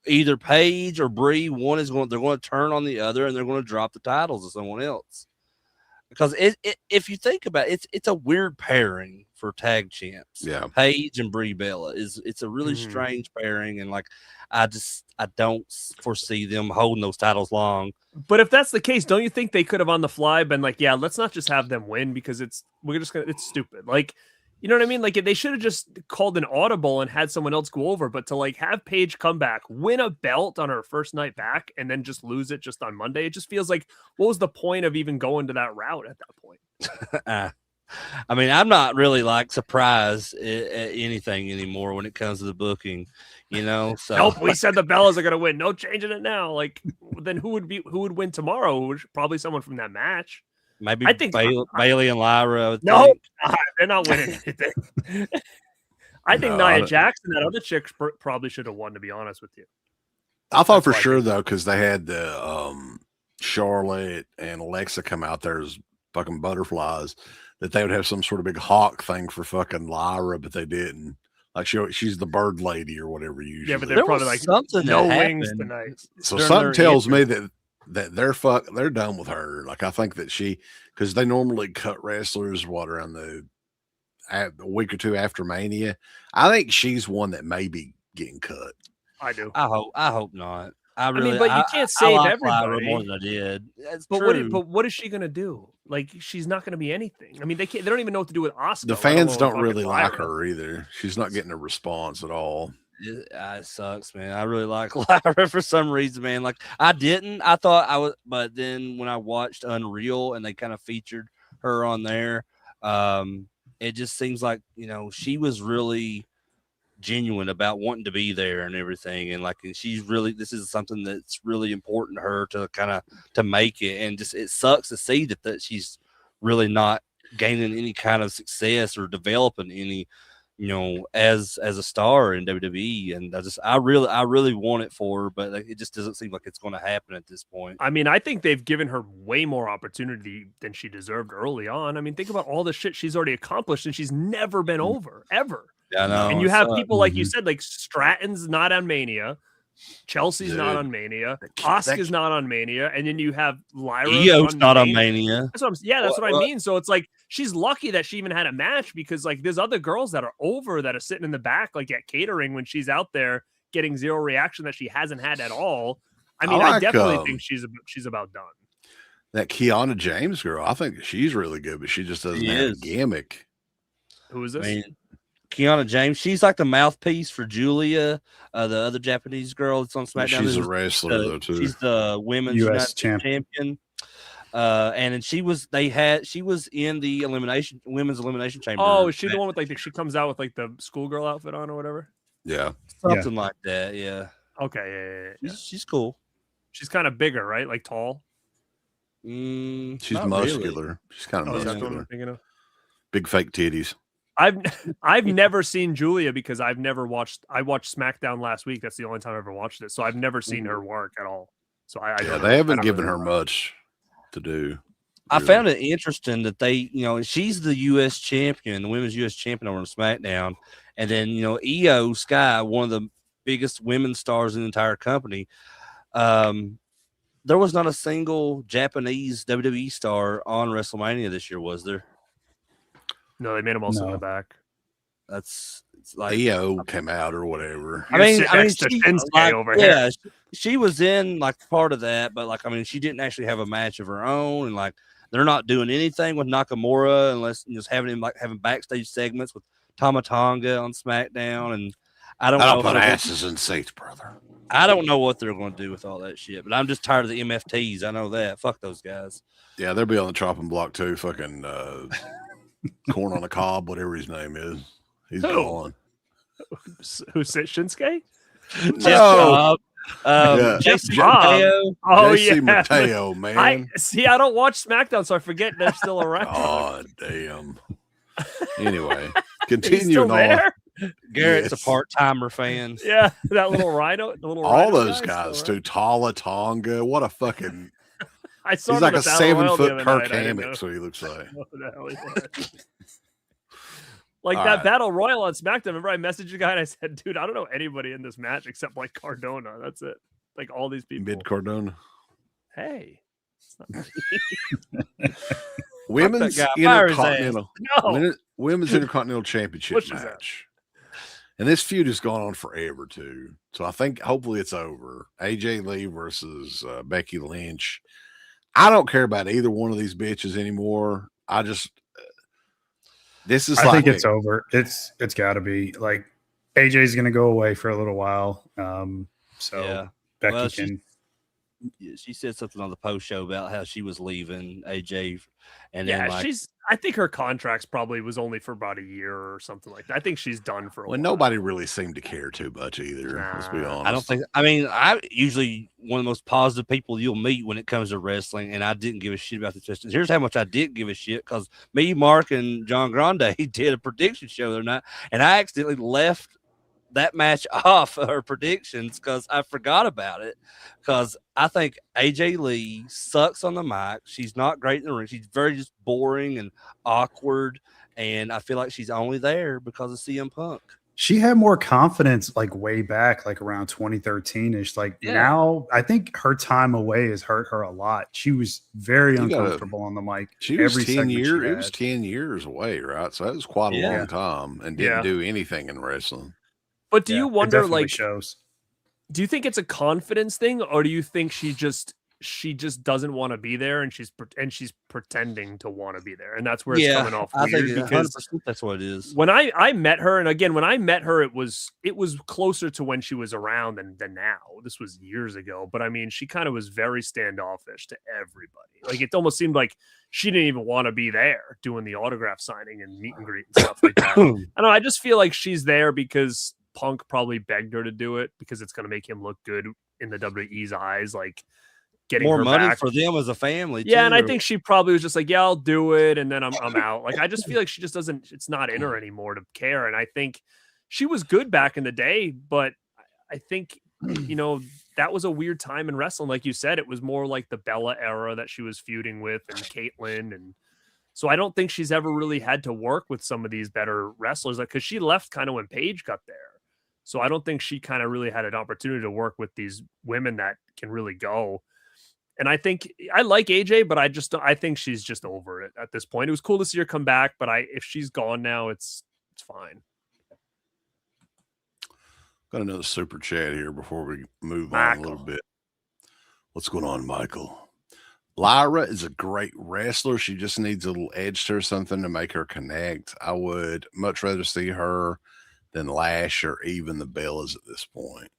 Either Paige or Brie, they're going to turn on the other, and they're going to drop the titles to someone else. Because if you think about it, it's a weird pairing for tag champs.
Yeah,
Paige and Brie Bella it's a really strange pairing, and I don't foresee them holding those titles long.
But if that's the case, don't you think they could have on the fly been like, yeah, let's not just have them win because it's stupid. Like, You know what I mean? Like they should have just called an audible and had someone else go over, but to like have Paige come back, win a belt on her first night back, and then just lose it just on Monday, it just feels like what was the point of even going to that route at that point?
I mean, I'm not really like surprised at anything anymore when it comes to the booking, you know. So
Nope, we said the Bellas are gonna win. No changing it now. Like then who would win tomorrow? Probably someone from that match.
maybe
I think
Bailey and Lyra. I would
No,
think.
they're not winning anything. I think Nia Jackson, that other chick, probably should have won. To be honest with you,
I thought for
why I
sure
think-
though, because they had the Charlotte and Alexa come out there as fucking butterflies, that they would have some sort of big hawk thing for fucking Lyra, but they didn't. Like she's the bird lady or whatever usually.
Yeah, but
There
they're probably
was
like
something
no
that
wings
happened.
tonight.
So
During
something
their
tells me
entrance.
that they're done with her. Like I think that because they normally cut wrestlers around the a week or two after Mania. I think she's one that may be getting cut.
I do.
I hope not. I
mean,
really,
but you can't save
like Lyra
everybody.
more than I did. That's
But
true.
what is she gonna do? Like she's not gonna be anything. I mean, they don't even know what to do with Oscar.
The fans don't really like her either. She's not getting a response at all.
It sucks, man. I really like Lyra for some reason, man. Like I thought I was, but then when I watched Unreal and they kind of featured her on there, it just seems like, you know, she was really genuine about wanting to be there and everything, and she's really, this is something that's really important to her to kind of to make it, and just it sucks to see that she's really not gaining any kind of success or developing any, you know, as a star in WWE. And I really want it for her, but it just doesn't seem like it's going to happen at this point.
I mean, I think they've given her way more opportunity than she deserved early on. I mean, think about all the shit she's already accomplished, and she's never been over, ever.
Yeah, I know.
And you have people like you
Mhm.
said, like Stratton's not on Mania, Chelsea's not
Dude.
on Mania,
That-
Asuka's not on Mania, and then you have Lyra.
Io's not on Mania.
That's what that's what I
Well,
mean. So it's like she's lucky that she even had a match, because like there's other girls that are over that are sitting in the back, like at catering, when she's out there getting zero reaction that she hasn't had at all. I mean, I
like,
definitely think she's about done.
That Kiana James girl, I think she's really good, but she just doesn't
She
have a
is.
gimmick.
Who is
I
this?
mean, Kiana James, she's like the mouthpiece for Julia, the other Japanese girl that's on SmackDown.
She's a
who's
wrestler though too.
She's the women's
US
United States
champion.
champion. And then she was in the women's elimination chamber.
Oh, is she the one with like she comes out with like the schoolgirl outfit on or whatever?
Yeah.
something like that. Yeah,
Okay, yeah.
she's cool.
She's kind of bigger, right? Like tall.
She's
not really.
muscular. She's kind of
Oh, is that what
muscular.
I'm thinking of?
Big fake titties.
I've never seen Julia because I watched SmackDown last week. That's the only time I ever watched it. So I've never seen her work at all. So I
Yeah,
don't know.
they
I
haven't
don't
given
really
her
know.
much to do.
I
really.
found it interesting that they, you know, she's the U.S. champion, the women's U.S. champion over on SmackDown, and then, you know, Io Sky, one of the biggest women's stars in the entire company. There was not a single Japanese WWE star on WrestleMania this year, was there?
No, they made them all sit in
No.
the back.
It's like
EO came out or whatever.
You're sitting next to Shinsuke over here.
yeah, she was in like part of that, but like, I mean, she didn't actually have a match of her own, and like, they're not doing anything with Nakamura unless just having him like having backstage segments with Tama Tonga on SmackDown, and I don't know.
put
if they're-
asses in seats, brother.
I don't know what they're going to do with all that shit, but I'm just tired of the MFTs. I know that. Fuck those guys.
Yeah, they'll be on the chopping block too. Fucking corn on the cob, whatever his name is. He's
Who?
gone.
Who said Shinsuke?
No. Yeah.
Jason
Bob.
Mateo.
Oh
JC
yeah.
Mateo, man.
I don't watch SmackDown, so I forget they're still around.
Oh damn. Anyway,
Is he
continuing
still
on.
there?
Garrett's
Yes.
a part-timer fan.
Yeah, that little rhino, the little
All
rhino
those
guy
guys
is still
too. Tala Tonga. What a fucking.
I saw
He's
him
like
at
a
the Battle Royal the
7-foot
other
Kirk
night. I didn't know
Hammett. So he looks like.
what the hell he was. Like
All
that
right.
Battle Royal on SmackDown. Remember, I messaged a guy and I said, "Dude, I don't know anybody in this match except like Cardona. That's it. Like all these people."
Mid Cardona.
Hey, it's not
Women's
guy. Fire his
Intercontinental.
no.
Women's Intercontinental Championship
Which is that?
match. And this feud has gone on forever too. So I think hopefully it's over. AJ Lee versus Becky Lynch. I don't care about either one of these bitches anymore. I just This is
I
like
think it's over. It's got to be like AJ's going to go away for a little while. So
Yeah.
Becky
Well,
can.
she said something on the post show about how she was leaving AJ, and then
Yeah,
like
I think her contract's probably was only for about a year or something like that. I think she's done for a
when
while.
nobody really seemed to care too much either. Let's be
Nah.
honest.
I don't think. I mean, I usually one of the most positive people you'll meet when it comes to wrestling, and I didn't give a shit about the contestants. Here's how much I didn't give a shit because me, Mark, and John Grande did a prediction show the other night, and I accidentally left that match off her predictions because I forgot about it. Because I think AJ Lee sucks on the mic. She's not great in the ring. She's very just boring and awkward, and I feel like she's only there because of CM Punk.
She had more confidence like way back, like around 2013-ish. Like
Yeah.
now, I think her time away has hurt her a lot. She was very
You gotta-
uncomfortable on the mic.
She was
every
10
segment she
years. It was
had.
10 years away, right? So that was quite a
Yeah.
long time, and didn't
Yeah.
do anything in wrestling.
But do
Yeah,
you
it
wonder,
definitely
like,
shows.
do you think it's a confidence thing, or do you think she just doesn't want to be there and she's pretending to want to be there, and that's where it's coming off
I
weird?
think
Because
100% that's what it is.
when I met her, and again, when I met her, it was closer to when she was around than now. This was years ago, but I mean, she kind of was very standoffish to everybody. Like it almost seemed like she didn't even want to be there doing the autograph signing and meet and greet and stuff like that. I don't know. I just feel like she's there because Punk probably begged her to do it because it's going to make him look good in the WWE's eyes, like getting
More
her
money
back
for them as a family.
yeah, and I
too.
think she probably was just like, yeah, I'll do it, and then I'm out. Like I just feel like she just doesn't. It's not in her anymore to care. And I think she was good back in the day, but I think that was a weird time in wrestling. Like you said, it was more like the Bella era that she was feuding with and Caitlyn, and so I don't think she's ever really had to work with some of these better wrestlers. Like because she left kind of when Paige got there, so I don't think she kind of really had an opportunity to work with these women that can really go. And I think I like AJ, but I think she's just over it at this point. It was cool to see her come back, but if she's gone now, it's fine.
Got another super chat here before we move on a little bit. What's going on, Michael? Lyra is a great wrestler. She just needs a little edge to her, something to make her connect. I would much rather see her than Lash or even the Bellas at this point.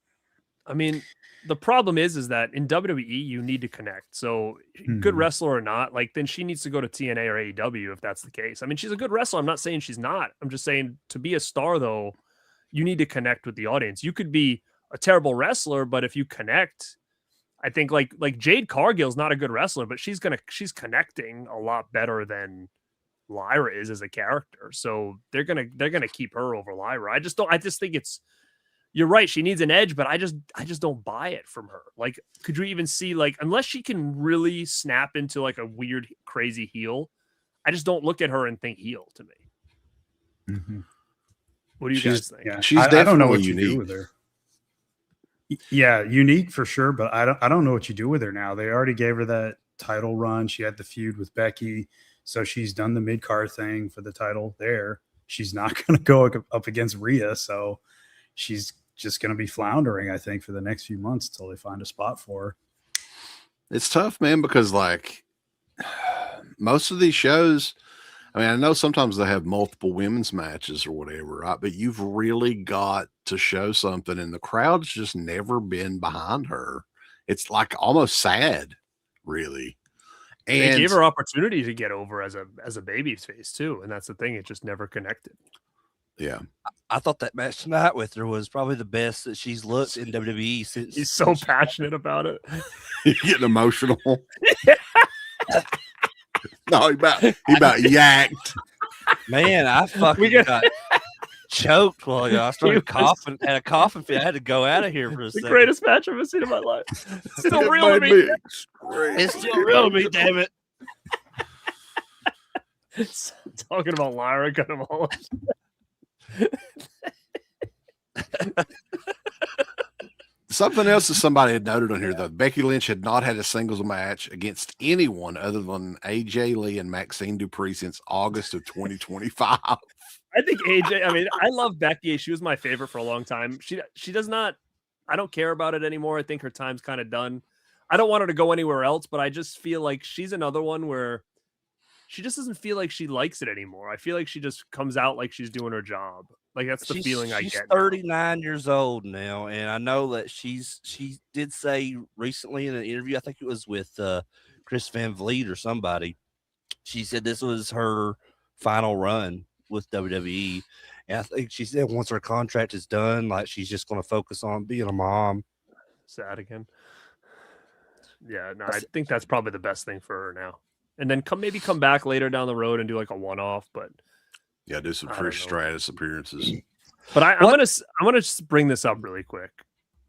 I mean, the problem is that in WWE you need to connect. So good wrestler or not, like then she needs to go to TNA or AEW if that's the case. I mean, she's a good wrestler. I'm not saying she's not. I'm just saying to be a star though, you need to connect with the audience. You could be a terrible wrestler, but if you connect, I think like Jade Cargill's not a good wrestler, but she's connecting a lot better than Lyra is as a character. So they're gonna keep her over Lyra. I just think it's. You're right. She needs an edge, but I just don't buy it from her. Like, could you even see unless she can really snap into like a weird, crazy heel, I just don't look at her and think heel to me.
Mm-hmm.
What do you guys think?
Yeah,
She's
I don't know what
definitely
you do with her. Yeah, unique for sure, but I don't know what you do with her now. They already gave her that title run. She had the feud with Becky, so she's done the mid-card thing for the title there. She's not going to go up against Rhea, so she's just going to be floundering, I think, for the next few months until they find a spot for her.
It's tough, man, because like most of these shows, I mean, I know sometimes they have multiple women's matches or whatever, right? But you've really got to show something, and the crowd's just never been behind her. It's like almost sad, really. And
they gave her opportunity to get over as a baby face too, and that's the thing; it just never connected.
yeah,
I thought that match tonight with her was probably the best that she's looked in WWE since.
He's so passionate about it.
you're getting emotional. No, he about yacked.
Man, I fucking got choked while I started coughing. Had a coughing fit. I had to go out of here for a
The
second.
greatest match I've ever seen in my life. It's still
It
real to
made
me.
It's still real to me, damn it.
Talking about Lyra, kind of all.
Something else that somebody had noted on here, though. Becky Lynch had not had a singles match against anyone other than AJ Lee and Maxine Dupree since August of 2025.
I think AJ, I mean, I love Becky. She was my favorite for a long time. She does not, I don't care about it anymore. I think her time's kind of done. I don't want her to go anywhere else, but I just feel like she's another one where she just doesn't feel like she likes it anymore. I feel like she just comes out like she's doing her job. Like that's the feeling I
She's
get. Now.
39 years old now, and I know that she did say recently in an interview, I think it was with Chris Van Vliet or somebody, she said this was her final run with WWE. And I think she said once her contract is done, like she's just going to focus on being a mom.
Sad again. Yeah, no, I think that's probably the best thing for her now. And then maybe come back later down the road and do like a one-off, but
Yeah, do some
I don't
Trish
know.
Stratus appearances.
But I'm gonna just bring this up really quick.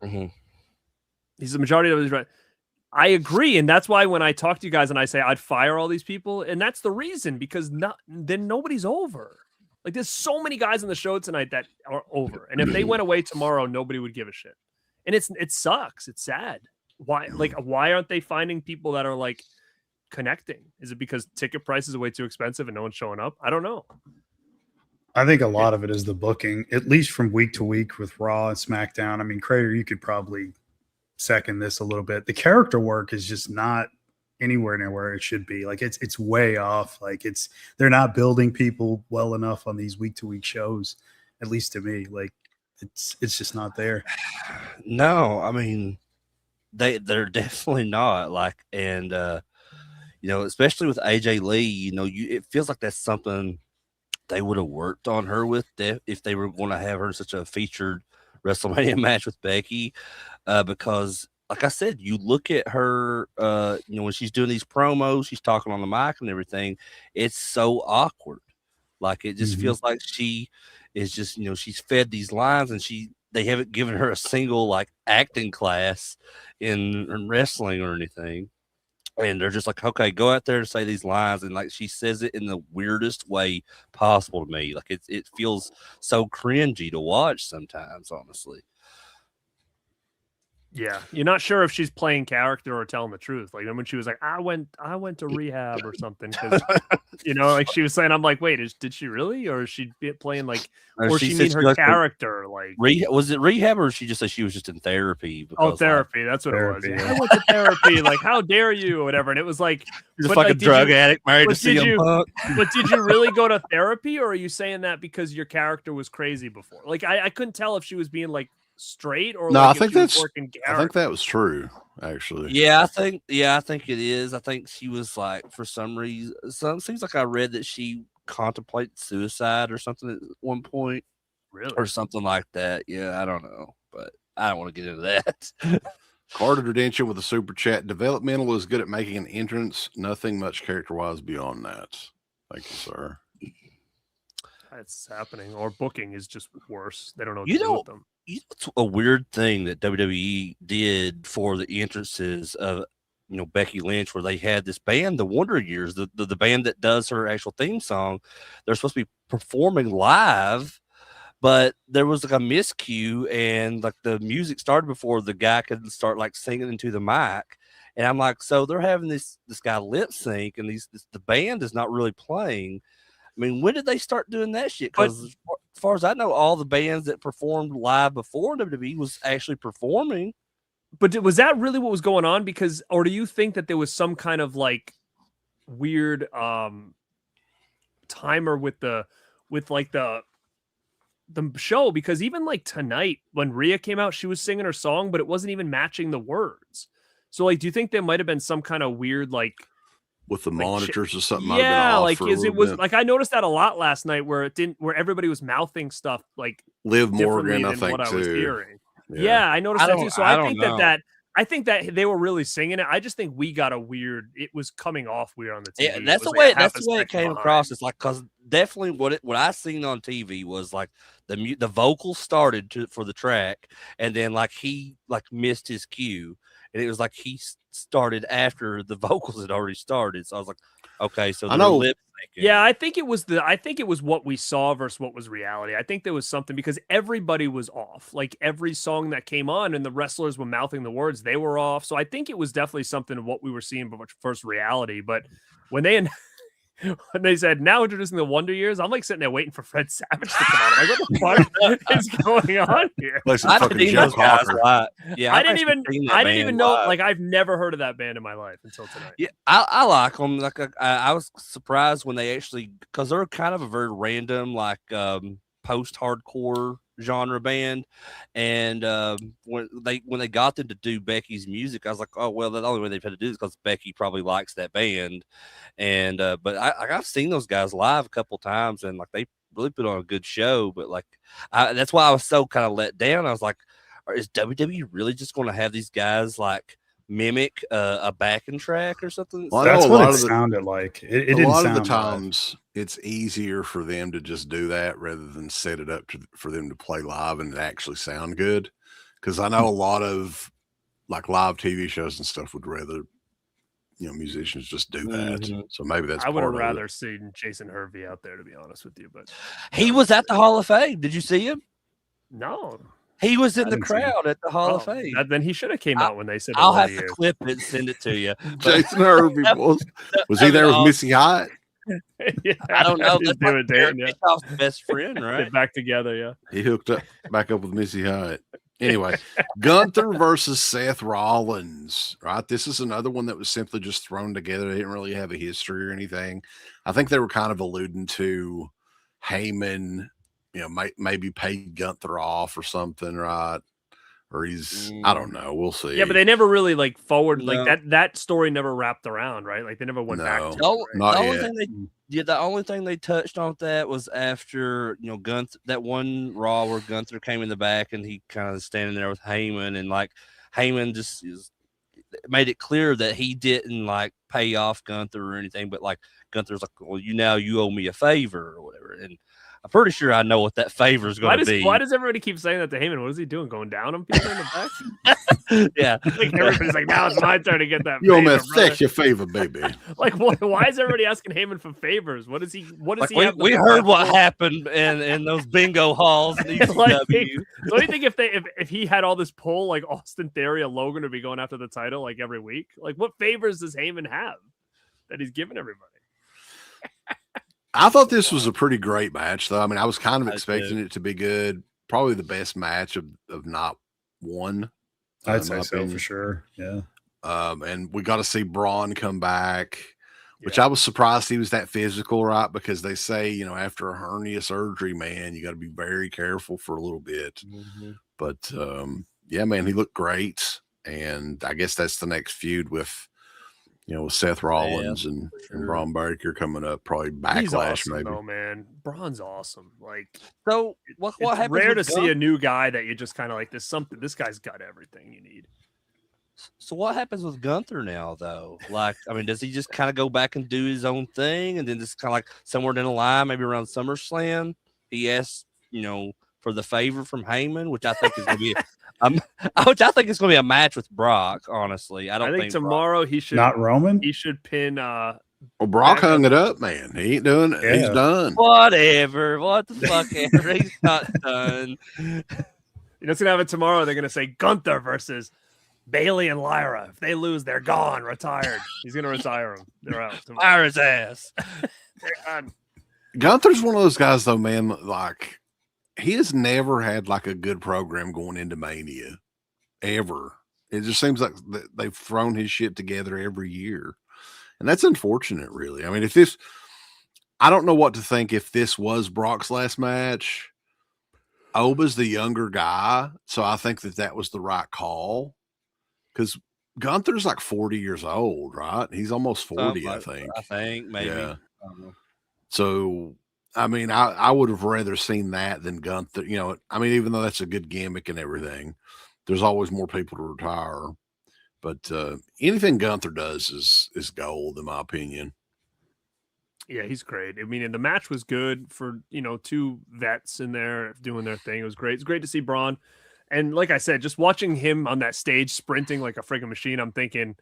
Mhm.
He's the majority of his right. I agree, and that's why when I talk to you guys and I say I'd fire all these people, and that's the reason because then nobody's over. Like there's so many guys on the show tonight that are over, and if they went away tomorrow, nobody would give a shit. And it sucks. It's sad. Why aren't they finding people that are like connecting? Is it because ticket prices are way too expensive and no one's showing up? I don't know.
I think a lot of it is the booking, at least from week to week with Raw and SmackDown. I mean, Crater, you could probably second this a little bit. The character work is just not anywhere near where it should be. Like it's way off. Like they're not building people well enough on these week to week shows, at least to me. Like it's just not there.
No, I mean they're definitely not like, and especially with AJ Lee, it feels like that's something they would have worked on her with if they were going to have her in such a featured WrestleMania match with Becky, because like I said, you look at her, when she's doing these promos, she's talking on the mic and everything, it's so awkward. Like it just feels like she is just, she's fed these lines and they haven't given her a single like acting class in wrestling or anything. And they're just like, okay, go out there and say these lines. And like she says it in the weirdest way possible to me. Like it feels so cringy to watch sometimes, honestly.
Yeah, you're not sure if she's playing character or telling the truth. Like when she was like, I went to rehab or something, because like she was saying, I'm like, wait, did she really, or is she playing like, or she mean her character? Like,
was it rehab, or she just said she was just in therapy?
Because, therapy. That's what it was. Yeah. I went to therapy. Like, how dare you, or whatever. And it was like,
she's a fucking drug addict married to CM Punk.
But did you really go to therapy, or are you saying that because your character was crazy before? Like, I couldn't tell if she was being like straight or
no,
like
I think that was true, actually.
Yeah, I think it is. I think she was like, for some reason, seems like I read that she contemplated suicide or something at one point.
Really?
Or something like that. Yeah, I don't know, but I don't want to get into that.
Carter Redemption with a super chat. Developmental is good at making an entrance. Nothing much character-wise beyond that. Thank you, sir.
That's happening. Or booking is just worse. They don't know what to do with them.
It's a weird thing that WWE did for the entrances of Becky Lynch, where they had this band, the Wonder Years, the band that does her actual theme song. They're supposed to be performing live, but there was like a miscue, and like the music started before the guy could start like singing into the mic. And I'm like, so they're having this guy lip sync, and the band is not really playing. I mean, when did they start doing that shit? Because as far as I know, all the bands that performed live before WWE was actually performing.
But was that really what was going on? Because, or do you think that there was some kind of like weird timer with the show? Because even like tonight when Rhea came out, she was singing her song, but it wasn't even matching the words. So like, do you think there might have been some kind of weird like
with the monitors or something?
Yeah, like it was like I noticed that a lot last night where everybody was mouthing stuff like
Liv Morgan, I think,
what
too.
I was hearing. Yeah, I noticed that too. So I think that they were really singing it. I just think we got a weird. It was coming off weird on the TV.
Yeah, that's the way. That's the way it came across. It's like, because definitely what I seen on TV was like the vocals started for the track, and then like he like missed his cue, and it was like he started after the vocals had already started. So I was like, okay, so
I know.
Lip syncing.
Yeah, I think it was what we saw versus what was reality. I think there was something because everybody was off. Like every song that came on and the wrestlers were mouthing the words, they were off. So I think it was definitely something of what we were seeing versus reality. But when they when they said now introducing the Wonder Years, I'm like sitting there waiting for Fred Savage to come on. I'm like, what the fuck is going on here?
Play some
I
fucking
didn't
Joe
those guys
Cocker.
live. Yeah,
I
I've
didn't
actually seen that
even
band
know.
live.
Like, I've never heard of that band in my life until tonight.
Yeah, I like them. Like I was surprised when they actually, because they're kind of a very random, like post-hardcore genre band, and when they got them to do Becky's music, I was like, oh well, the only way they've had to do this because Becky probably likes that band, and but I've seen those guys live a couple times, and like they really put on a good show, but like that's why I was so kind of let down. I was like, is WWE really just going to have these guys like mimic a backing track or something?
Well, I know
That's
a
what
lot
it
of the-
sounded like. It
a
didn't
lot of
sound
the
live.
times it's easier for them to just do that rather than set it up for them to play live and actually sound good. Because I know a lot of like live TV shows and stuff would rather, musicians just do that.
Mhm.
So maybe that's
I would have
part of it.
rather seen Jason Hervey out there, to be honest with you. But
He was at the Hall of Fame. Did you see him?
no,
He was in
I
the
didn't see him.
crowd at the Hall of
Oh,
Fame.
then he should have came out when they said.
I'll
the
have
Wonder
to
Years.
clip it and send it to you. But
Jason Hervey was he
I
there
mean,
with Missy Hyatt?
Yeah,
I don't know.
Just
That's
do
like
it,
Eric
Dan, yeah.
Bischoff's best friend, right?
Get back together, yeah.
He hooked back up with Missy Hyatt. Anyway, Gunther versus Seth Rollins, right? This is another one that was simply just thrown together. They didn't really have a history or anything. I think they were kind of alluding to Heyman, maybe paid Gunther off or something, right? Or I don't know. We'll see.
Yeah, but they never really like forward
No.
like that story never wrapped around, right? Like they never went back to
No.
it,
The,
right?
Not
the only
yet.
thing the only thing they touched on that was after Gunther, that one Raw where Gunther came in the back and he kind of standing there with Heyman, and like Heyman just made it clear that he didn't like pay off Gunther or anything, but like Gunther's like, well, you owe me a favor or whatever, and I'm pretty sure I know what that favor is going to be.
Why does everybody keep saying that to Heyman? What is he doing? Going down on people in the back?
Yeah,
Like everybody's like, now it's my turn to get that.
You owe me a
favor, brother."
sexy favor, baby.
Like, why is everybody asking Heyman for favors? What is he? What does
like
he? have
we
the-
heard what happened in those bingo halls in
Like,
ECW.
so do you think if he had all this pull, like Austin Theory or Logan would be going after the title like every week? Like, what favors does Heyman have that he's giving everybody?
I thought this was a pretty great match, though. I mean, I was kind of
I
expecting it to be good. Probably the best match of not one.
I'd
in
say
my
so
opinion.
for sure. Yeah.
And we got to see Braun come back, which
Yeah.
I was surprised he was that physical, right? Because they say, after a hernia surgery, man, you got to be very careful for a little bit.
Mhm.
But yeah, man, he looked great. And I guess that's the next feud with Seth Rollins and Braun Breaker coming up, probably Backlash,
He's awesome,
maybe.
though, man. Braun's awesome. Like,
So what
it's
happens?
rare to
with
see a new guy that you just kind of like. This guy's got everything you need.
So what happens with Gunther now, though? Like, I mean, does he just kind of go back and do his own thing, and then just kind of like somewhere down the line, maybe around SummerSlam, he asks, for the favor from Heyman, which I think is going to be, which I think is going to be a match with Brock. Honestly, I don't
think
think
tomorrow he should
Not Roman?
he should pin.
Well, Brock hung it up, man. He ain't doing it. He's
Yeah.
done.
Whatever. What the fuck ever. He's not done.
It's gonna happen tomorrow. They're gonna say Gunther versus Bailey and Lyra. If they lose, they're gone, retired. He's gonna retire them. They're out. Tomorrow.
Fire his ass.
They're gone.
Gunther's one of those guys, though, man. Like, he has never had like a good program going into Mania, ever. It just seems like they've thrown his shit together every year, and that's unfortunate, really. I mean, I don't know what to think if this was Brock's last match. Oba's the younger guy, so I think that was the right call, because Gunther's like 40 years old, right? He's almost 40, I think.
I think maybe.
Yeah.
I don't know.
So, I mean, I would have rather seen that than Gunther. I mean, even though that's a good gimmick and everything, there's always more people to retire. But anything Gunther does is gold, in my opinion.
Yeah, he's great. I mean, and the match was good for two vets in there doing their thing. It was great. It's great to see Braun, and like I said, just watching him on that stage sprinting like a friggin' machine. I'm thinking,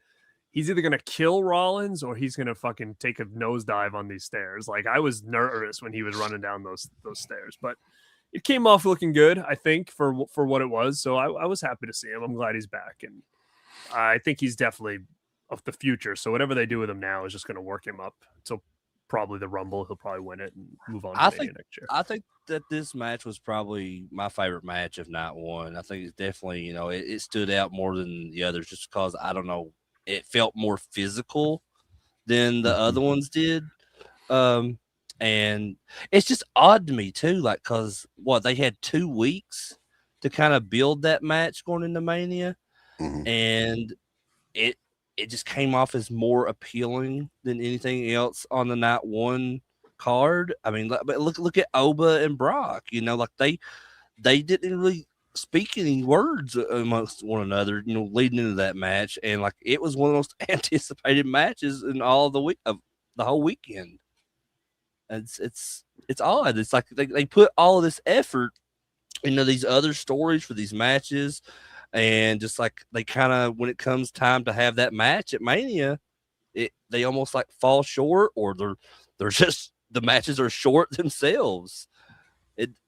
he's either going to kill Rollins or he's going to fucking take a nosedive on these stairs. Like, I was nervous when he was running down those stairs, but it came off looking good, I think, for what it was. So I was happy to see him. I'm glad he's back. And I think he's definitely of the future. So whatever they do with him now is just going to work him up. So probably the Rumble. He'll probably win it and move on to
I
Mania
think
next year.
I think that this match was probably my favorite match of night one. I think it's definitely, it stood out more than the others just because I don't know, it felt more physical than the other ones did. And it's just odd to me too, like because they had 2 weeks to kind of build that match going into Mania, and it just came off as more appealing than anything else on the night one card. I mean, but look at Oba and Brock. Like they didn't really speak any words amongst one another. Leading into that match, and like it was one of the most anticipated matches in all the week of the whole weekend. It's odd. It's like they put all of this effort into these other stories for these matches, and just like they kind of, when it comes time to have that match at Mania, they almost like fall short, or they're just, the matches are short themselves.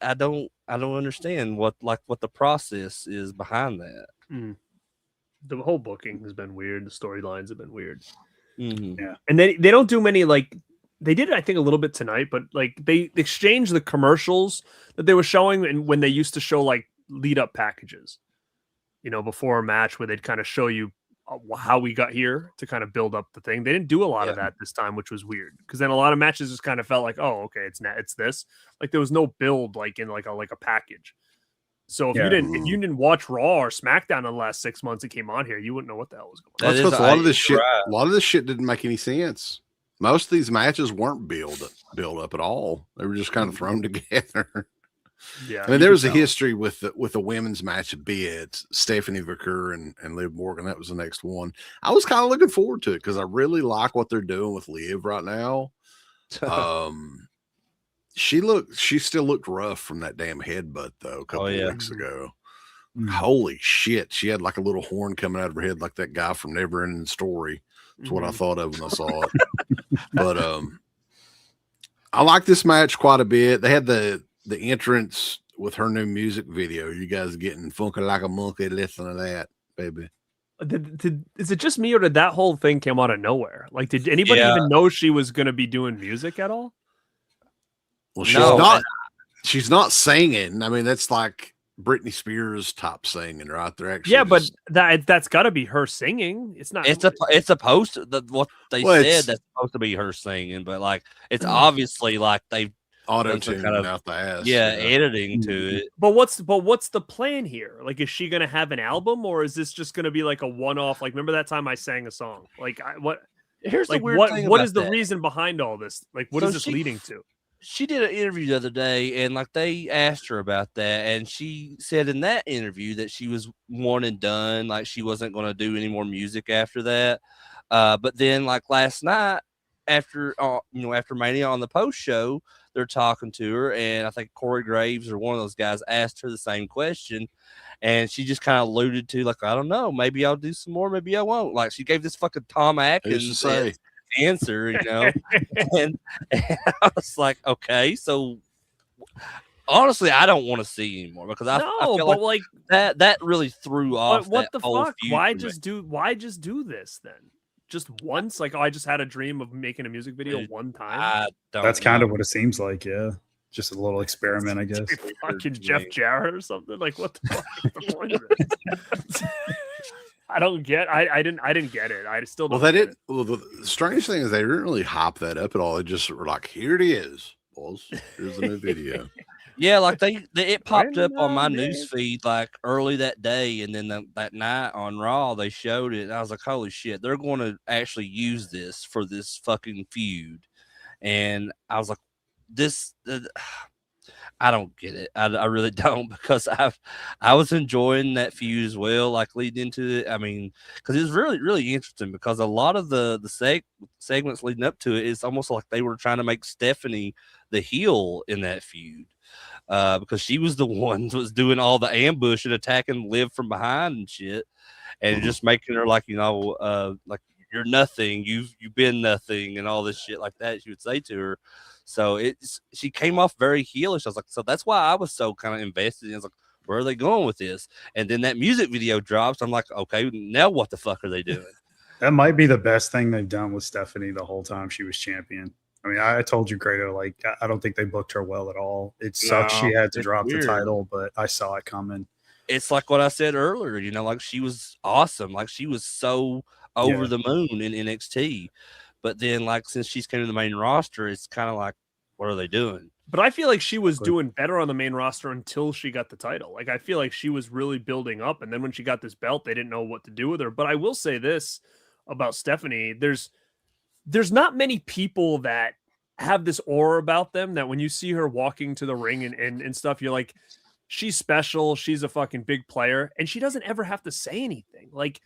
I don't understand what the process is behind that.
The whole booking has been weird. The storylines have been weird.
Yeah,
and they don't do many, like they did it, I think, a little bit tonight, but like they exchanged the commercials that they were showing, and when they used to show like lead up packages, before a match, where they'd kind of show you how we got here to kind of build up the thing. They didn't do a lot of that this time, which was weird, because then a lot of matches just kind of felt like, oh, okay, it's this. Like there was no build, like in like a package. So if you didn't watch Raw or SmackDown in the last 6 months it came on here, you wouldn't know what the hell was going on.
That's because a lot of this shit didn't make any sense. Most of these matches weren't built up at all. They were just kind of thrown together.
Yeah,
I mean, there was a history with the women's match a bit. Stephanie Vicker and Liv Morgan. That was the next one. I was kind of looking forward to it because I really like what they're doing with Liv right now. She still looked rough from that damn headbutt though a couple of weeks ago. Holy shit. She had like a little horn coming out of her head, like that guy from Never Ending Story. That's what I thought of when I saw it. But I like this match quite a bit. They had the entrance with her new music video. You guys getting funky like a monkey. Listen to that, baby.
Is it just me, or did that whole thing come out of nowhere? Like, did anybody even know she was going to be doing music at all?
Well, she's not singing. I mean, that's like Britney Spears type singing, right? They're actually
but that's got to be her singing. It's not.
It's supposed to, what they said, that's supposed to be her singing, but like it's obviously like they've
auto-tuned out the ass.
Editing to it.
But what's the plan here? Like, is she gonna have an album, or is this just gonna be like a one-off? Like, remember that time I sang a song? Like,
here's
like
the weird thing.
What is the reason behind all this? Like, what is this leading to?
She did an interview the other day, and like they asked her about that, and she said in that interview that she was one and done, like she wasn't going to do any more music after that. But then, like last night, after Mania on the post show, they're talking to her, and I think Corey Graves or one of those guys asked her the same question, and she just kind of alluded to, like, I don't know, maybe I'll do some more, maybe I won't. Like she gave this fucking Tom Atkins answer, and I was like, okay, so honestly, I don't want to see anymore because I feel like that really threw off.
What the fuck? Why just do this then? Just once? Like, I just had a dream of making a music video one time.
That's kind of what it seems like. Yeah, just a little experiment, I guess.
Fucking Jeff Jarrett or something. Like, what the fuck is the point of this? I don't get. I didn't get it. I still don't.
Well, the strange thing is they didn't really hype that up at all. They just were like, "Here it is, boys. Here's the new video."
Yeah, like it popped up on my news feed like early that day, and then that night on Raw they showed it, and I was like, "Holy shit! They're going to actually use this for this fucking feud," and I was like, "This." I don't get it. I really don't, because I was enjoying that feud as well, like leading into it. I mean, because it was really, really interesting, because a lot of the segments leading up to it is almost like they were trying to make Stephanie the heel in that feud, because she was the one that was doing all the ambush and attacking Liv from behind and shit, and just making her like, like, you're nothing, you've been nothing, and all this shit like that she would say to her. So she came off very heelish. I was like, so that's why I was so kind of invested in. I was like, where are they going with this? And then that music video drops. I'm like, okay, now what the fuck are they doing?
That might be the best thing they've done with Stephanie the whole time she was champion. I mean, I told you, Grado, like, I don't think they booked her well at all. It sucks she
No,
had to
it's
drop
weird.
the title, but I saw it coming.
It's like what I said earlier, you know, like she was awesome. Like she was so over
Yeah.
the moon in NXT. But then, like, since she's came to the main roster, it's kind of like, what are they doing?
But I feel like she was
Exactly.
doing better on the main roster until she got the title. Like I feel like she was really building up, and then when she got this belt, they didn't know what to do with her. But I will say this about Stephanie: there's not many people that have this aura about them that when you see her walking to the ring and stuff, you're like, she's special, she's a fucking big player, and she doesn't ever have to say anything. Like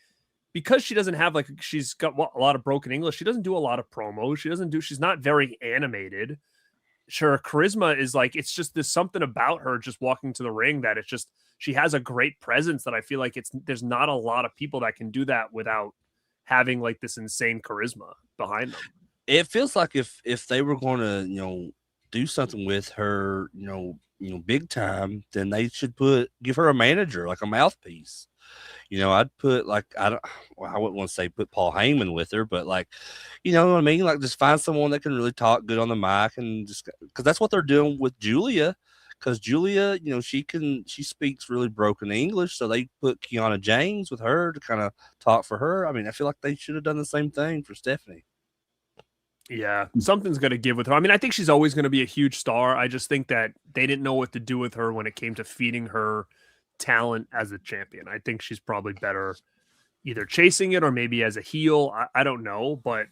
because she doesn't have she's got a lot of broken English, she doesn't do a lot of promos. She's not very animated. Her charisma is like, it's just there's something about her just walking to the ring that it's just, she has a great presence that I feel like there's not a lot of people that can do that without having like this insane charisma behind them.
It feels like if they were going to, you know, do something with her, you know, big time, then they should give her a manager, like a mouthpiece. You know, I'd put like, I wouldn't want to say put Paul Heyman with her, but like, you know what I mean? Like just find someone that can really talk good on the mic, and just because that's what they're doing with Julia. Because Julia, you know, she speaks really broken English, so they put Kiana James with her to kind of talk for her. I mean, I feel like they should have done the same thing for Stephanie.
Yeah, something's going to give with her. I mean, I think she's always going to be a huge star. I just think that they didn't know what to do with her when it came to feeding her talent as a champion. I think she's probably better either chasing it or maybe as a heel. I don't know, but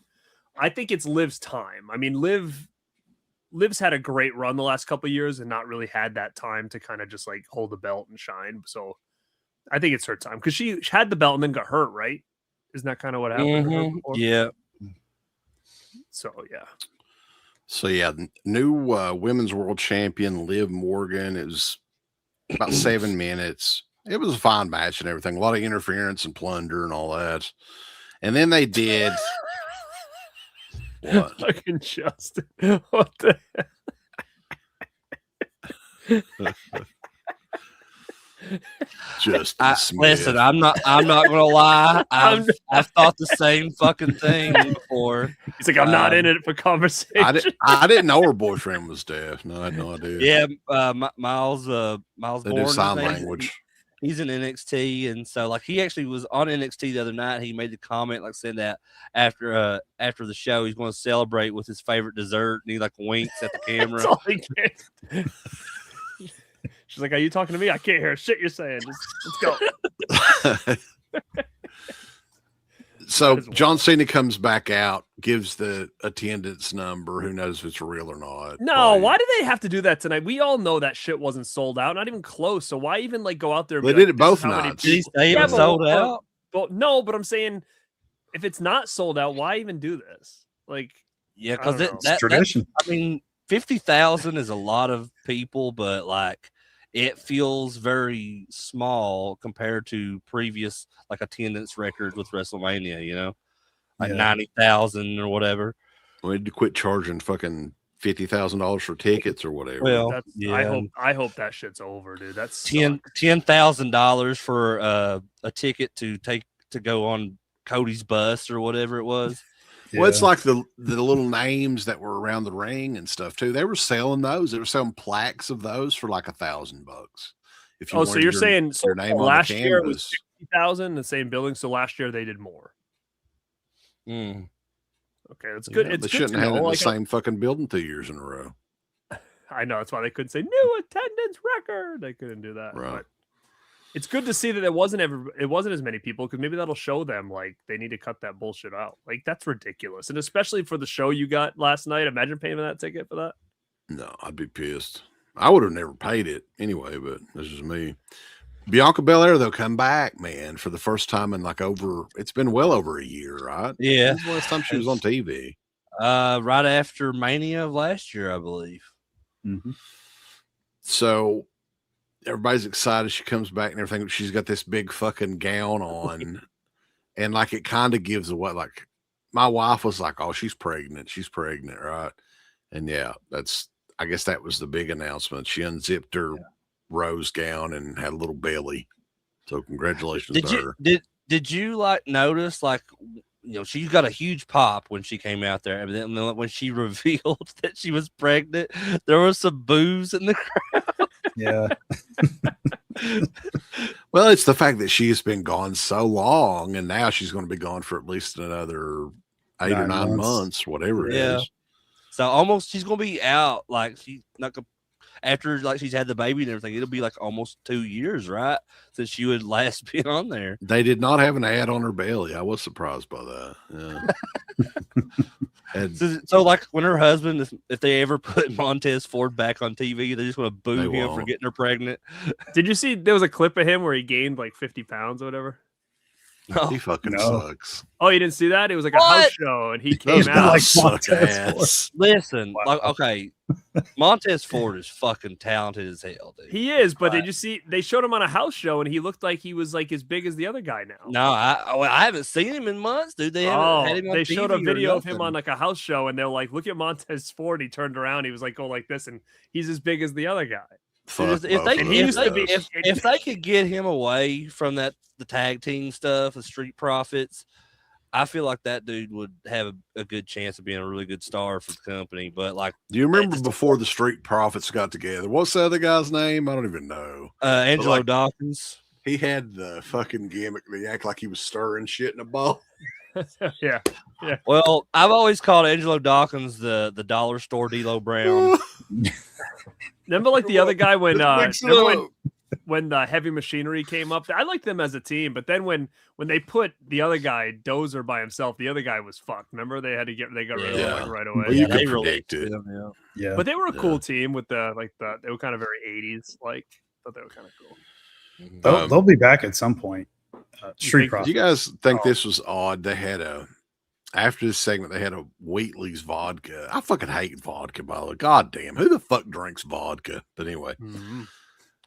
I think it's Liv's time. I mean, Liv's had a great run the last couple of years and not really had that time to kind of just like hold the belt and shine. So I think it's her time because she had the belt and then got hurt, right? Isn't that kind of what happened? To her before?
Yeah.
So yeah.
So yeah, new women's world champion Liv Morgan. It was about 7 minutes. It was a fine match and everything. A lot of interference and plunder and all that. And then they did what?
Fucking Justin. What the
Just
listen, I'm not gonna lie. I've thought the same fucking thing before.
He's like, I'm not in it for conversation.
I didn't know her boyfriend was deaf. No, I had no idea.
Yeah, Miles
They
Bourne,
do sign
his name.
language.
He's in NXT, and so like he actually was on NXT the other night. He made the comment, like saying that after the show, he's going to celebrate with his favorite dessert, and he like winks at the camera.
That's all he gets. She's like, are you talking to me? I can't hear shit you're saying. Let's go.
So John Cena comes back out, gives the attendance number. Who knows if it's real or not?
No, why do they have to do that tonight? We all know that shit wasn't sold out, not even close. So why even like go out there? And
They
be
did
like,
it both
"This is how many
nights."
Did he say it was
but-
sold out?
But no, but I'm saying if it's not sold out, why even do this? Like,
Yeah,
I
because
don't know.
It's tradition.
I mean, 50,000 is a lot of people, but like it feels very small compared to previous like attendance records with WrestleMania. You know, like
Yeah.
90,000 or whatever.
We need to quit charging fucking $50,000 for tickets or whatever.
Well,
that's,
yeah.
I hope that shit's over, dude. That's
$10,000 for a ticket to go on Cody's bus or whatever it was.
Well, it's
Yeah.
like the little names that were around the ring and stuff too. They were selling those. They were selling plaques of those for like $1,000. If you
Oh, so
wanted
you're
your-
saying
your name on
last
the
year it
canvas.
was 60,000, the same building. So last year they did more.
Mm.
Okay, that's good.
Yeah,
It's
they
good
shouldn't
to
have had
know.
it in the
Like,
same fucking building 2 years in a row.
I know that's why they couldn't say new attendance record. They couldn't do that.
Right.
But it's good to see that it wasn't as many people because maybe that'll show them like they need to cut that bullshit out. Like that's ridiculous, and especially for the show you got last night. Imagine paying that ticket for that.
No, I'd be pissed. I would have never paid it anyway, but this is me. Bianca Belair, though, come back, man, for the first time in it's been well over a year, right?
Yeah.
When's the last time she was on TV?
Right after Mania of last year, I believe.
Mhm.
So everybody's excited she comes back and everything. She's got this big fucking gown on, and like it kind of gives away. Like my wife was like, "Oh, she's pregnant, right?" And yeah, I guess that was the big announcement. She unzipped her rose gown and had a little belly. So congratulations to her.
Did you like notice like she got a huge pop when she came out there. And then when she revealed that she was pregnant, there was some boos in the crowd.
Yeah.
Well, it's the fact that she has been gone so long, and now she's going to be gone for at least another 8 or 9 months, whatever it
Yeah.
is.
So she's gonna be out. Like she's not gonna, after like she's had the baby and everything. It'll be like almost 2 years, right, since she would last be on there.
They did not have an ad on her belly. I was surprised by that. Yeah. And
So like when her husband, if they ever put Montez Ford back on TV, they just want to boo
They
him for
won't.
getting her pregnant.
Did you see there was a clip of him where he gained like 50 pounds or whatever?
he fucking
No.
sucks.
Oh, you didn't see that? It was like a
What?
house show, and he
Those
came out.
like
guys suck
Montez
ass.
Listen,
Wow.
like okay, Montez Ford is fucking talented as hell, dude.
He is, but
Right.
did you see? They showed him on a house show, and he looked like he was like as big as the other guy now.
No, I haven't seen him in months, dude. They haven't had him on
they
TV
showed a
or
video of him
nothing.
on like a house show, and they're like, "Look at Montez Ford." He turned around, he was like, "Go like this," and he's as big as the other guy.
Fuck
If
both
they
of
And
those
he used to
guys.
be-
if they could get him away from the tag team stuff, the Street Profits, I feel like that dude would have a good chance of being a really good star for the company. But like
Do you remember
just-
before the Street Profits got together? What's the other guy's name? I don't even know.
Angelo
like-
Dawkins,
He had the fucking gimmick that he act like he was stirring shit in a bowl.
Yeah,
well, I've always called Angelo Dawkins the dollar store D'Lo Brown.
remember like the other guy when
Mix it
remember
up.
when the Heavy Machinery came up? I liked them as a team, but then when they put the other guy Dozer by himself, the other guy was fucked. Remember they got rid of him
Yeah.
like right away.
Well, you
they
could predict
released
it.
him, yeah.
Yeah.
But they were a
Yeah.
cool team with the they were kind of very 80s like, but they were kind of cool.
They'll be back at some point. Street
think-
Do you
Profits.
guys think
Oh.
this was odd? They had after this segment, they had a Wheatley's vodka. I fucking hate vodka, by the way. God damn, who the fuck drinks vodka? But anyway,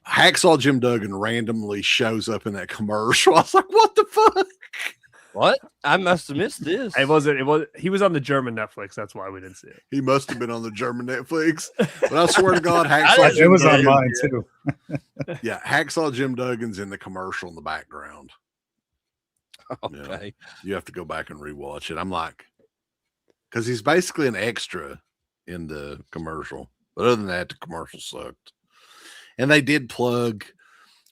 Hacksaw Jim Duggan randomly shows up in that commercial. I was like, what the fuck?
What? I must have missed this.
He was on the German Netflix, that's why we didn't see it.
He must have been on the German Netflix. But I swear to God,
I
Hacksaw
didn't-
Jim
It was on
Duggan.
mine too.
Yeah, Hacksaw Jim Duggan's in the commercial in the background.
Okay.
You have to go back and rewatch it. I'm like, because he's basically an extra in the commercial. But other than that, the commercial sucked. And they did plug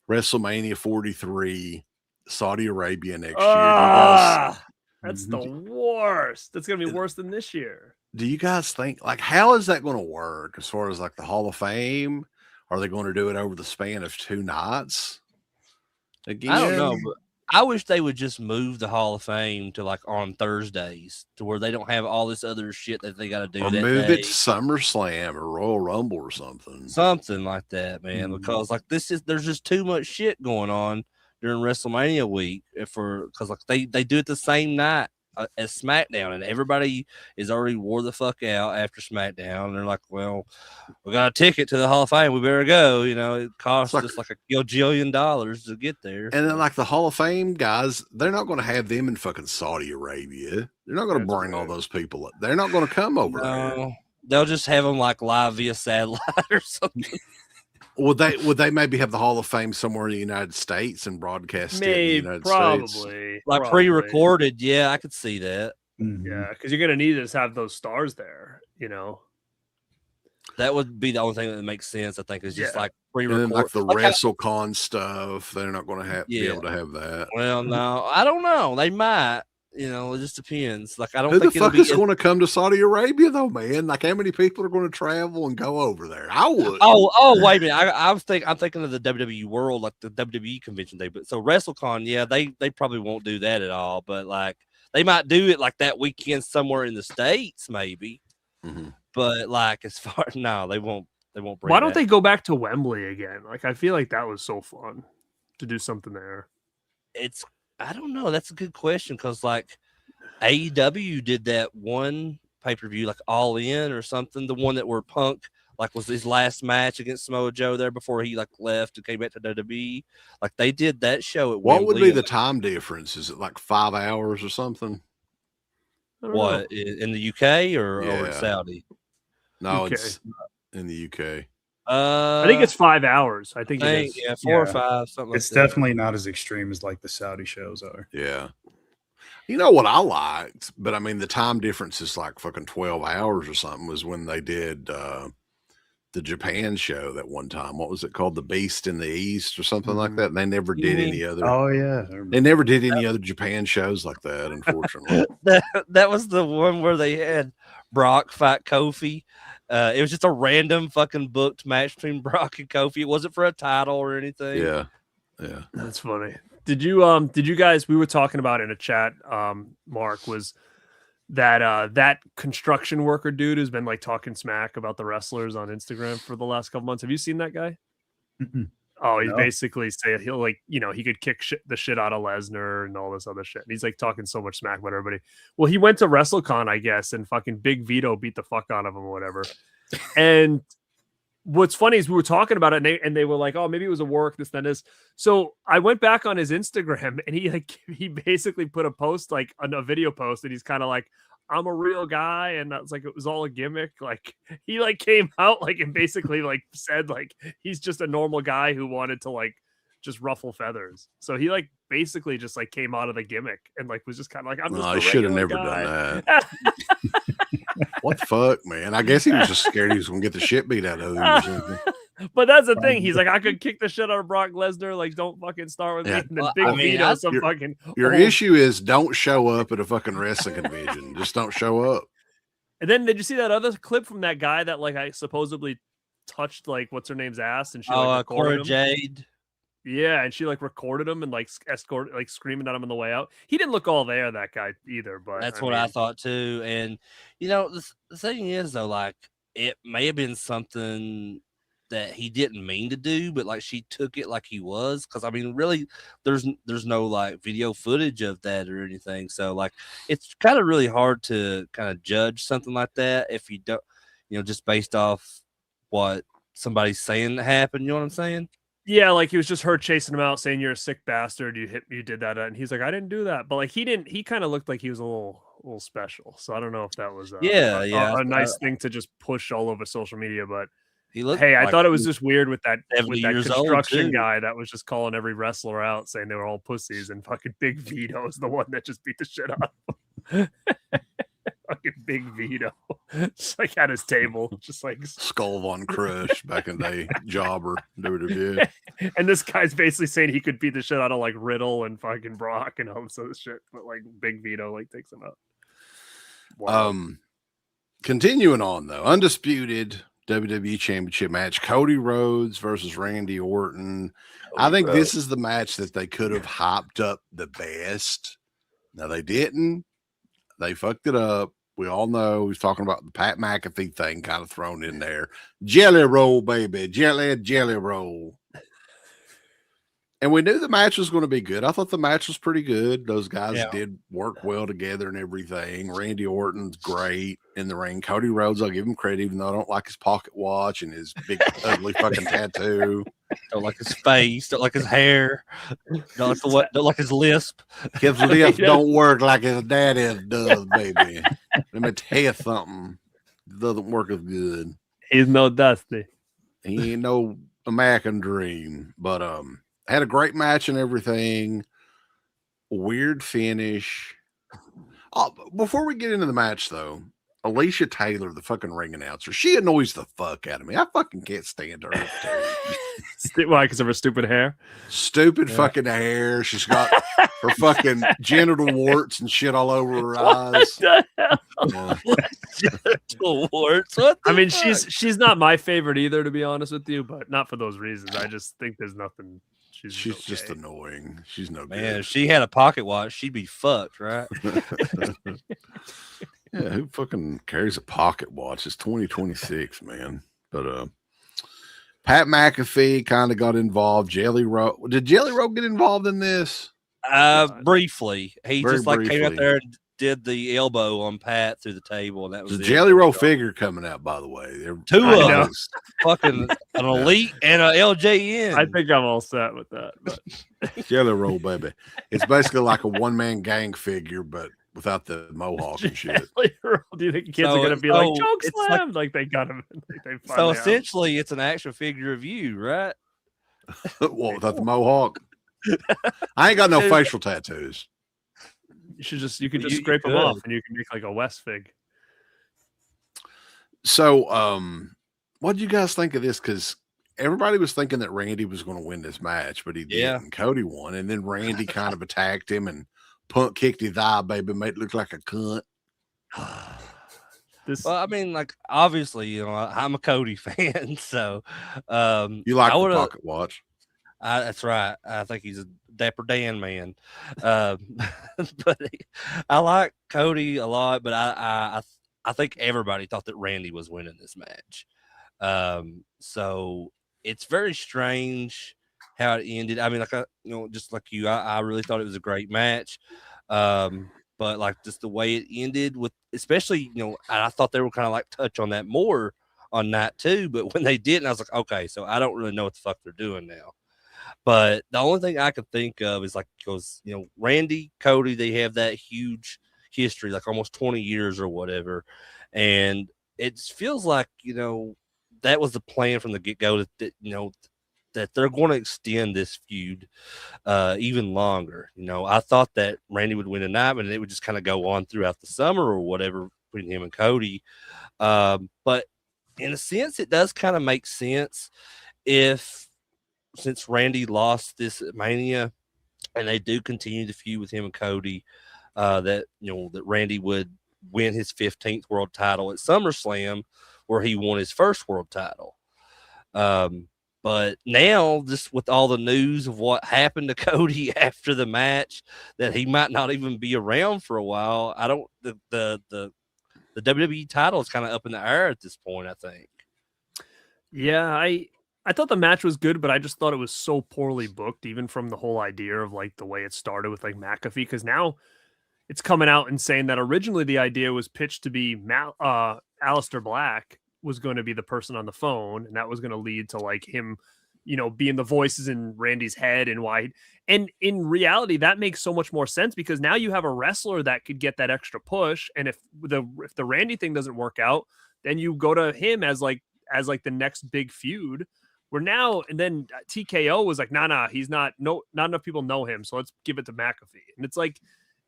WrestleMania 43, Saudi Arabia next year.
Ah, that's the
Mm-hmm.
worst. That's gonna be worse than this year.
Do you guys think, like, how is that going to work as far as like the Hall of Fame? Are they going to do it over the span of 2 nights? Again,
I don't know, but I wish they would just move the Hall of Fame to like on Thursdays to where they don't have all this other shit that they got to do
or
that
move
day.
it to SummerSlam or Royal Rumble or something.
Something like that, man.
Mhm.
Because like there's just too much shit going on during WrestleMania week because like they do it the same night as SmackDown, and everybody is already wore the fuck out after SmackDown. And they're like, well, we got a ticket to the Hall of Fame, we better go. It costs
like-
us like $1 gajillion to get there.
And then, like the Hall of Fame guys, they're not going to have them in fucking Saudi Arabia. They're not going to
That's
bring all
right.
those people up. They're not going to come over there.
No, they'll just have them like live via satellite or something.
Would they maybe have the Hall of Fame somewhere in the United States and broadcast it in the
Maybe,
United States?
probably.
Like
probably.
pre-recorded. Yeah, I could see that.
Mhm.
Yeah, because you're gonna need to have those stars there.
That would be the only thing that makes sense. I think is just
Yeah.
like
And then
pre-recorded.
like the
Like how-
WrestleCon stuff, they're not going to be
Yeah.
able to have that.
Well, no, I don't know. They might. It just depends. Like I don't
Who the
think it'll
fuck
be.
is going to come to Saudi Arabia though, man? Like how many people are going to travel and go over there? I would.
Oh, wait a minute. I'm thinking of the WWE World, like the WWE convention day. But so WrestleCon, yeah, they probably won't do that at all. But like they might do it like that weekend somewhere in the States, maybe.
Mhm.
But like as far no, they won't. They won't bring.
Why don't
that.
they go back to Wembley again? Like I feel like that was so fun to do something there.
I don't know. That's a good question because like AEW did that one pay-per-view, like All In or something, the one that where Punk like was his last match against Samoa Joe there before he like left and came back to WWE. Like they did that show at
What would
Wembley.
be the time difference? Is it like 5 hours or something?
I don't know.
what in the UK or over in
Yeah.
Saudi?
No,
UK.
it's in the UK.
I think it's 5 hours. I think it is.
yeah, 4 or
Yeah.
5, something
It's
like that.
definitely not as extreme as like the Saudi shows are.
Yeah. You know what I liked, but I mean the time difference is like fucking 12 hours or something, was when they did the Japan show that one time. What was it called? The Beast in the East or something like that. And they never did any other.
Oh yeah,
They never did any other Japan shows like that, unfortunately.
that was the one where they had Brock fight Kofi. It was just a random fucking booked match between Brock and Kofi. It wasn't for a title or anything.
Yeah.
That's funny. Did you guys, we were talking about in a chat, Mark, was that that construction worker dude who's been like talking smack about the wrestlers on Instagram for the last couple months. Have you seen that guy?
Mm-mm.
Oh, he's
No.
basically saying he'll like, he could kick the shit out of Lesnar and all this other shit. And he's like talking so much smack about everybody. Well, he went to WrestleCon, I guess, and fucking Big Vito beat the fuck out of him or whatever. And what's funny is we were talking about it and they were like, oh, maybe it was a work, this, then this. So I went back on his Instagram and he basically put a post, like a video post, and he's kind of like, I'm a real guy, and that's like it was all a gimmick. Like he like came out like and basically like said like he's just a normal guy who wanted to like just ruffle feathers. So he like basically just like came out of the gimmick and like was just kind of like, I'm just
I
a
should have
regular
never
guy.
done that. What the fuck, man? I guess he was just scared he was gonna get the shit beat out of him or something.
But that's the thing. He's like, I could kick the shit out of Brock Lesnar. Like, don't fucking start with
Yeah.
me. And then
Well,
Big
I mean,
Vito,
I-
some fucking
Your
old-
issue is don't show up at a fucking wrestling convention. Just don't show up.
And then did you see that other clip from that guy that like I supposedly touched like what's her name's ass and she like
Cora
recorded him?
Jade.
Yeah, and she like recorded him and like escorted, like screaming at him on the way out. He didn't look all there, that guy either. But
That's
I
what I
mean,
thought too. And the thing is though, like it may have been something that he didn't mean to do, but like she took it like he was. Because I mean, really, there's no like video footage of that or anything. So like, it's kind of really hard to kind of judge something like that if you don't, just based off what somebody's saying that happened. You know what I'm saying?
yeah, like he was just her chasing him out, saying you're a sick bastard. You did that, and he's like, I didn't do that. But like he didn't. He kind of looked like he was a little special. So I don't know if that was a nice thing to just push all over social media. But
He looked.
hey, I
like
thought it was
he
just weird with that
70 years old,
construction
too.
guy that was just calling every wrestler out, saying they were all pussies, and fucking Big Vito is the one that just beat the shit out of him. Fucking Big Vito, just like at his table, just like
Skull Von Crush back in the day, jobber, WWE.
And this guy's basically saying he could beat the shit out of like Riddle and fucking Brock and all this other shit, but like Big Vito like takes him out. Wow.
Continuing on though, undisputed WWE Championship match: Cody Rhodes versus Randy Orton. I think this is the match that they could have hyped up the best. Now they didn't. They fucked it up. We all know he's talking about the Pat McAfee thing kind of thrown in there. Jelly roll, baby. Jelly roll. And we knew the match was going to be good. I thought the match was pretty good. Those guys did work well together and everything. Randy Orton's great in the ring. Cody Rhodes, I'll give him credit, even though I don't like his pocket watch and his big, ugly fucking tattoo.
Don't like his face. Don't like his hair. Don't like his lisp.
His lips don't work like his daddy does, baby. Let me tell you something. It doesn't work as good.
He's no Dusty.
He ain't no American Dream, but had a great match and everything. Weird finish. Oh, before we get into the match, though, Alicia Taylor, the fucking ring announcer, she annoys the fuck out of me. I fucking can't stand her.
Why? Because of her stupid hair.
Stupid fucking hair. She's got her fucking genital warts and shit all over her eyes.
What the hell?
Yeah.
Warts. What the
I mean,
fuck?
she's not my favorite either, to be honest with you, but not for those reasons. I just think there's nothing.
She's just annoying. She's no
Man,
good.
if she had a pocket watch, she'd be fucked, right?
Yeah, who fucking carries a pocket watch? It's 2026, man. But Pat McAfee kind of got involved. Jelly Roll. Did Jelly Roll get involved in this?
Briefly. He
Very
just like came out
briefly.
there and did the elbow on Pat through the table, and that was
The
it.
Jelly Roll figure coming out, by the way. They're
Two
I
of
know.
them. Fucking an elite and a LJN.
I think I'm all set with that. But
Jelly Roll, baby. It's basically like a one-man gang figure, but without the mohawk and shit.
Do you think kids
So
are gonna be like
it's
choke
like-
slam? Like they got him. Like they
So
finally have him.
essentially, it's an action figure of you, right?
Well, without the mohawk. I ain't got no facial tattoos.
You could just
You
scrape them off
could.
and you can make like a West Fig.
So, what did you guys think of this? Because everybody was thinking that Randy was going to win this match, but he
Yeah.
didn't. Cody won, and then Randy kind of attacked him and Punk kicked his eye, baby, made it look like a cunt.
This
Well, I mean, like obviously, you know, I'm a Cody fan, so
You like
I
the
would've-
pocket watch?
that's right. I think he's a Dapper Dan man. But I like Cody a lot, but I think everybody thought that Randy was winning this match. So it's very strange how it ended. I mean, like just like you, I really thought it was a great match. But like just the way it ended with, especially, I thought they were kind of like touch on that more on night 2, but when they didn't, I was like, okay, so I don't really know what the fuck they're doing now. But the only thing I could think of is like, because, Randy, Cody, they have that huge history, like almost 20 years or whatever. And it feels like, that was the plan from the get-go that they're going to extend this feud even longer. I thought that Randy would win tonight, and it would just kind of go on throughout the summer or whatever between him and Cody. But in a sense, it does kind of make sense since Randy lost this at Mania and they do continue the feud with him and Cody, that Randy would win his 15th world title at SummerSlam, where he won his first world title. But now, just with all the news of what happened to Cody after the match, that he might not even be around for a while, the WWE title is kind of up in the air at this point, I think.
Yeah, I thought the match was good, but I just thought it was so poorly booked, even from the whole idea of like the way it started with like McAfee, because now it's coming out and saying that originally the idea was pitched to be Aleister Black was going to be the person on the phone, and that was going to lead to like him, being the voices in Randy's head and why. And in reality, that makes so much more sense, because now you have a wrestler that could get that extra push, and if the Randy thing doesn't work out, then you go to him as the next big feud. Where now, and then TKO was like, nah, he's not enough people know him, so let's give it to McAfee. And it's like,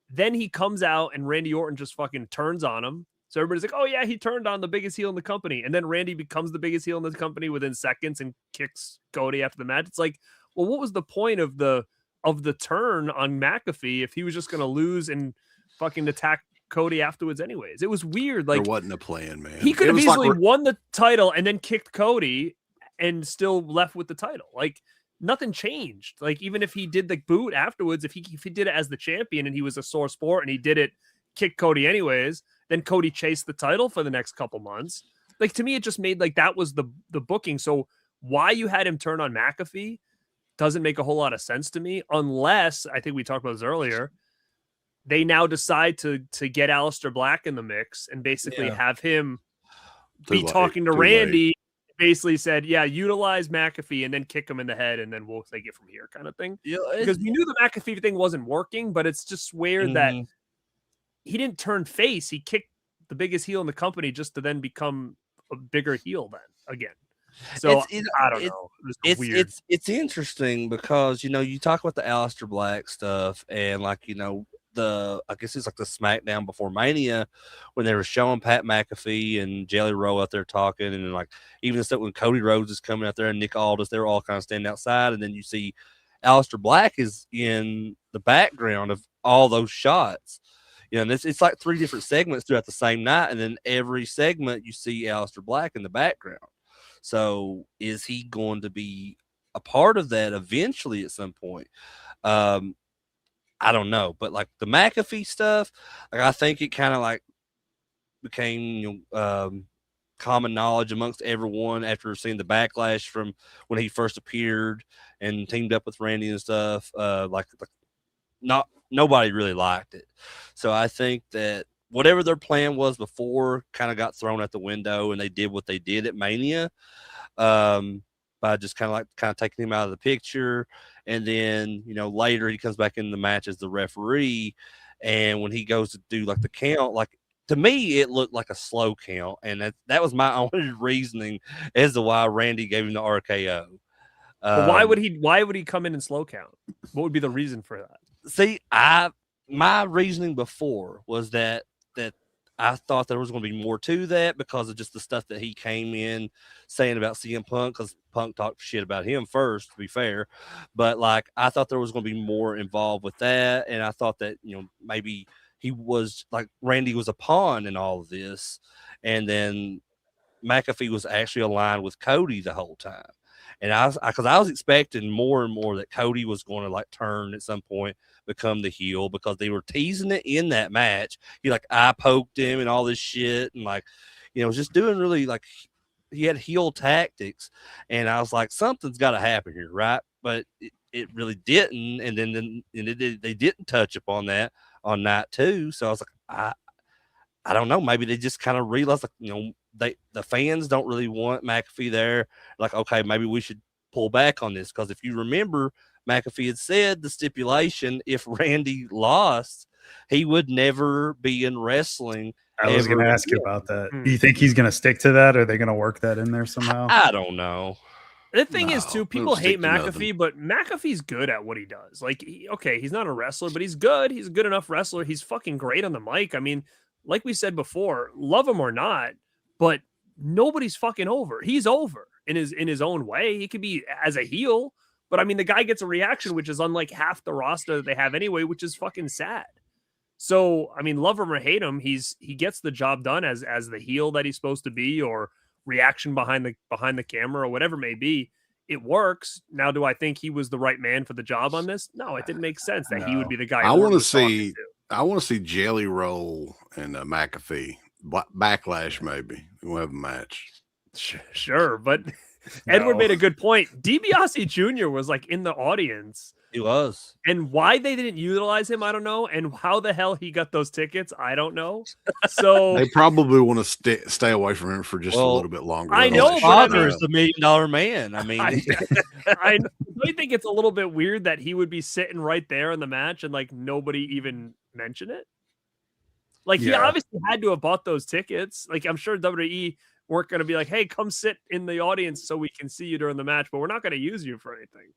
then he comes out and Randy Orton just fucking turns on him. So everybody's like, oh yeah, he turned on the biggest heel in the company. And then Randy becomes the biggest heel in the company within seconds and kicks Cody after the match. It's like, well, what was the point of the turn on McAfee if he was just going to lose and fucking attack Cody afterwards anyways? It was weird. Like,
there wasn't a plan, man.
He could have
was like
easily won the title and then kicked Cody and still left with the title. Like, nothing changed. Like, even if he did the boot afterwards, if he did it as the champion and he was a sore sport and he did it, kick Cody anyways, then Cody chased the title for the next couple months. Like, to me, it just made like that was the booking. So why you had him turn on McAfee doesn't make a whole lot of sense to me, unless, I think we talked about this earlier, they now decide to get Aleister Black in the mix and basically have him be talking to Randy. Basically said, yeah, utilize McAfee and then kick him in the head, and then we'll take it from here, kind of thing.
Yeah,
because we knew the McAfee thing wasn't working, but it's just weird that he didn't turn face. He kicked the biggest heel in the company just to then become a bigger heel then again. So I don't know. It's weird.
It's interesting because you talk about the Aleister Black stuff, and like I guess it's like the SmackDown before Mania when they were showing Pat McAfee and Jelly Roll out there talking, and then like even stuff when Cody Rhodes is coming out there and Nick Aldis, they're all kind of standing outside, and then you see Aleister Black is in the background of all those shots. And it's like 3 different segments throughout the same night, and then every segment you see Aleister Black in the background. So is he going to be a part of that eventually at some point? I don't know, but like the McAfee stuff, like I think it kind of like became common knowledge amongst everyone after seeing the backlash from when he first appeared and teamed up with Randy and stuff. Nobody really liked it, so I think that whatever their plan was before kind of got thrown out the window, and they did what they did at Mania. By just kind of taking him out of the picture. And then, later he comes back in the match as the referee. And when he goes to do like the count, like to me, it looked like a slow count. And that was my only reasoning as to why Randy gave him the RKO.
Why would he come in slow count? What would be the reason for that?
See, I my reasoning before was that I thought there was going to be more to that because of just the stuff that he came in saying about CM Punk, because Punk talked shit about him first, to be fair. But like, I thought there was going to be more involved with that. And I thought that, maybe he was like Randy was a pawn in all of this. And then McAfee was actually aligned with Cody the whole time. And because I was expecting more and more that Cody was going to like turn at some point, become the heel, because they were teasing it in that match. He like eye poked him and all this shit, and like, just doing really like he had heel tactics. And I was like, something's got to happen here, right? But it really didn't. And then they didn't touch upon that on night 2. So I was like, I don't know. Maybe they just kind of realized, like, the fans don't really want McAfee there. Like, okay, maybe we should pull back on this, because if you remember, McAfee had said the stipulation: if Randy lost, he would never be in wrestling.
I was going to ask you about that. Do you think he's going to stick to that? Or are they going to work that in there somehow?
I don't know.
The thing is, too, people hate McAfee,
nothing.
but McAfee's good at what he does. Like, he's not a wrestler, but he's good. He's a good enough wrestler. He's fucking great on the mic. I mean, like we said before, love him or not, but nobody's fucking over. He's over in his own way. He could be as a heel, but I mean, the guy gets a reaction, which is unlike half the roster that they have anyway, which is fucking sad. So, I mean, love him or hate him, he gets the job done as the heel that he's supposed to be, or reaction behind the camera, or whatever it may be. It works. Now, do I think he was the right man for the job on this? No, it didn't make sense that he would be the guy.
I want to see Jelly Roll and McAfee backlash. Maybe we'll have a match.
Sure, but Edward made a good point. DiBiase Jr. was like in the audience.
He was.
And why they didn't utilize him, I don't know. And how the hell he got those tickets, I don't know. So
they probably want to stay away from him for just a little bit longer.
I know,
his father is the $1 million man. I mean,
I really think it's a little bit weird that he would be sitting right there in the match and like nobody even mention it. Like, he obviously had to have bought those tickets. Like, I'm sure WWE weren't going to be like, hey, come sit in the audience so we can see you during the match, but we're not going to use you for anything.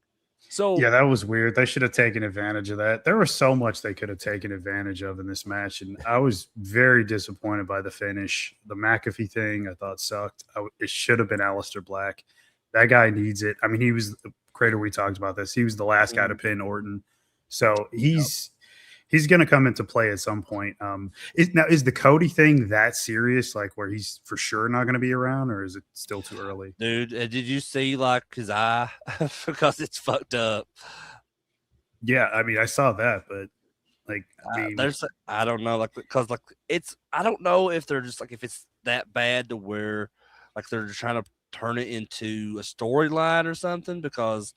So
yeah, that was weird. They should have taken advantage of that. There was so much they could have taken advantage of in this match, and I was very disappointed by the finish. The McAfee thing I thought sucked. It should have been Aleister Black. That guy needs it. I mean, he was the creator. We talked about this. He was the last guy to pin Orton, so he's going to come into play at some point. Is the Cody thing that serious? Like, where he's for sure not going to be around, or is it still too early?
Dude, did you see like his eye? Because it's fucked up.
Yeah, I mean, I saw that, but like,
I don't know, like, because like I don't know if they're just like, if it's that bad to where like they're just trying to turn it into a storyline or something, because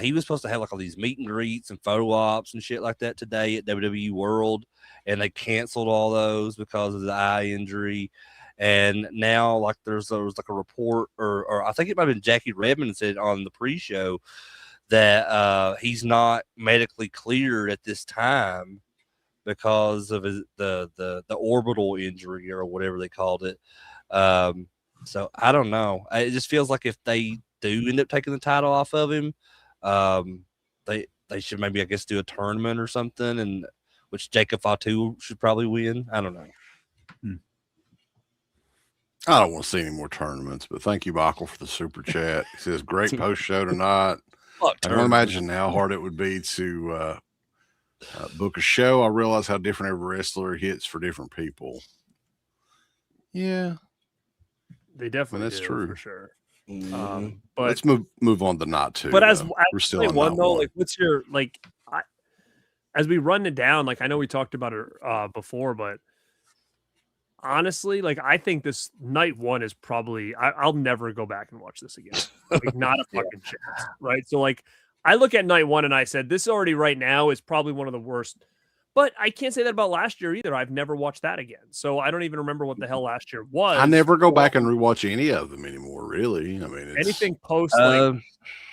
he was supposed to have like all these meet and greets and photo ops and shit like that today at WWE World, and they canceled all those because of the eye injury. And now like there was like a report, or I think it might have been Jackie Redmond said on the pre-show that he's not medically cleared at this time because of the orbital injury or whatever they called it. So I don't know. It just feels like if they do end up taking the title off of him, they should maybe, I guess, do a tournament or something, and which Jacob Fatu should probably win. I don't know.
I don't want to see any more tournaments, but thank you, Michael, for the super chat. He says, great post show tonight. I can imagine how hard it would be to book a show. I realize how different every wrestler hits for different people. Yeah.
they definitely
that's
do,
true
for sure.
But
But
let's move on to not two.
But as
we're still
night
on
one
night
though,
one.
like what's your as we run it down, like I know we talked about it before, but honestly, like I think this night one is probably I'll never go back and watch this again. Like not a fucking chance. Right. So like I look at night one and I said this already right now is probably one of the worst. But I can't say that about last year either. I've never watched that again. So I don't even remember what the hell last year was.
I never go back and rewatch any of them anymore, really. I mean, it's,
anything post like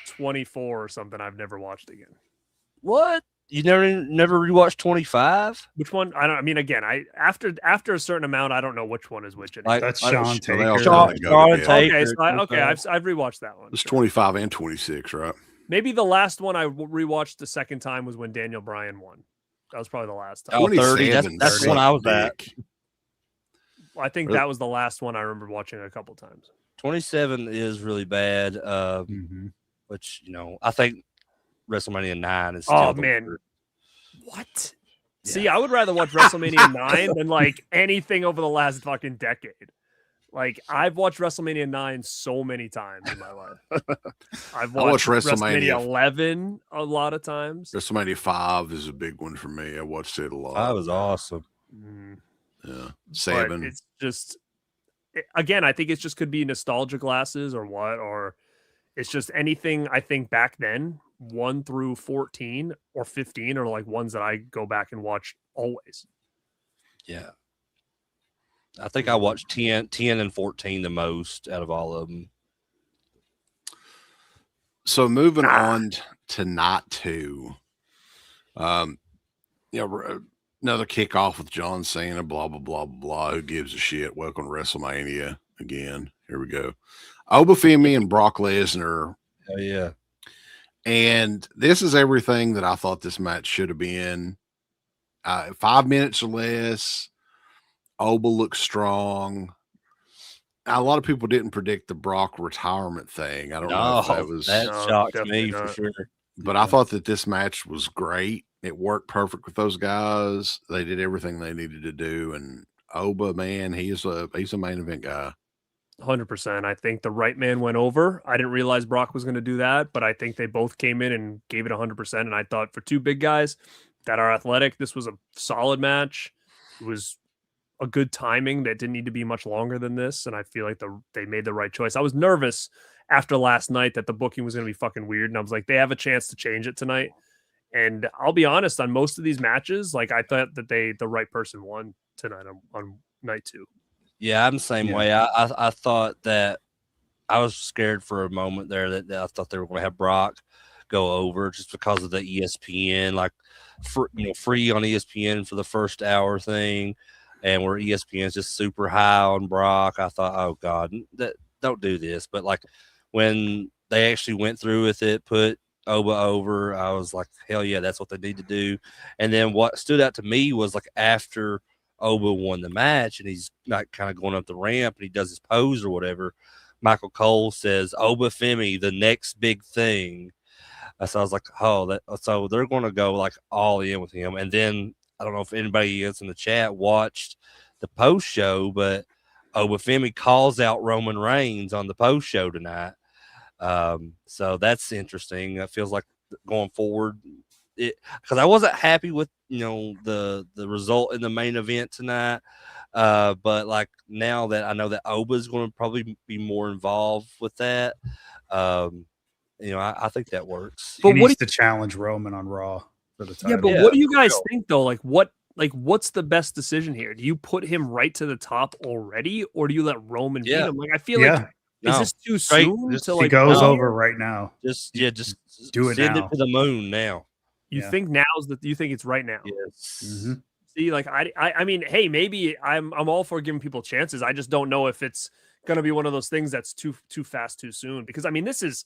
24 or something I've never watched again.
What? You never rewatched 25?
Which one? I mean, again, after a certain amount, I don't know which one is which.
Like,
That's
I-
Sean
they all
Taker.
kinda go
Sean
together.
Taker.
Okay, I've rewatched that one.
It's 25 and 26, right?
Maybe the last one I rewatched the second time was when Daniel Bryan won. That was probably the last time.
Oh, 30.
27
That's the one I was
sucked
at.
dick.
I think that was the last one I remember watching a couple times.
27 is really bad.
Mhm.
Which I think WrestleMania 9 is still.
Oh man, what? See, I would rather watch WrestleMania 9 than like anything over the last fucking decade. Like I've watched WrestleMania 9 so many times in my life. I've watched WrestleMania 11 a lot of times.
WrestleMania 5 is a big one for me. I watched it a lot.
That was awesome.
Yeah, 7.
But it's just again, I think it just could be nostalgia glasses or what, or it's just anything. I think back then 1 through 14 or 15 are like ones that I go back and watch always.
Yeah. I think I watched 10 and 14 the most out of all of them.
So moving on to night 2. Another kickoff with John Cena, blah, blah, blah, blah. Who gives a shit? Welcome to WrestleMania again. Here we go. Obafemi and Brock Lesnar.
Oh, yeah.
And this is everything that I thought this match should have been. 5 minutes or less. Oba looks strong. A lot of people didn't predict the Brock retirement thing. I don't know if that was
shocked me for sure.
But I thought that this match was great. It worked perfect with those guys. They did everything they needed to do. And Oba, man, he's a main event guy.
100%. I think the right man went over. I didn't realize Brock was going to do that, but I think they both came in and gave it 100%. And I thought for two big guys that are athletic, this was a solid match. It was a good timing that didn't need to be much longer than this. And I feel like they made the right choice. I was nervous after last night that the booking was going to be fucking weird. And I was like, they have a chance to change it tonight. And I'll be honest, on most of these matches, like I thought that the right person won tonight on night 2.
Yeah, I'm the same way. I thought that I was scared for a moment there that I thought they were going to have Brock go over just because of the ESPN, like free on ESPN for the first hour thing, and where ESPN is just super high on Brock. I thought, oh God, don't do this. But like when they actually went through with it, put Oba over, I was like, hell yeah, that's what they need to do. And then what stood out to me was like after Oba won the match and he's not kind of going up the ramp and he does his pose or whatever, Michael Cole says, Obafemi, the next big thing. So I was like, so they're going to go like all in with him. And then I don't know if anybody else in the chat watched the post show, but Obafemi calls out Roman Reigns on the post show tonight. So that's interesting. It feels like going forward, because I wasn't happy with the result in the main event tonight. But like now that I know that Oba is going to probably be more involved with that, I think that works.
But he needs to challenge Roman on Raw for the title.
Yeah, but what do you guys think though? What's the best decision here? Do you put him right to the top already, or do you let Roman beat him? Like I feel like is this too soon?
He goes over right now.
Just
do it
send
now.
it to the moon now.
You think you think it's right now?
Yes.
Mm-hmm.
See, like I mean, hey, maybe I'm all for giving people chances. I just don't know if it's gonna be one of those things that's too fast too soon. Because I mean, this is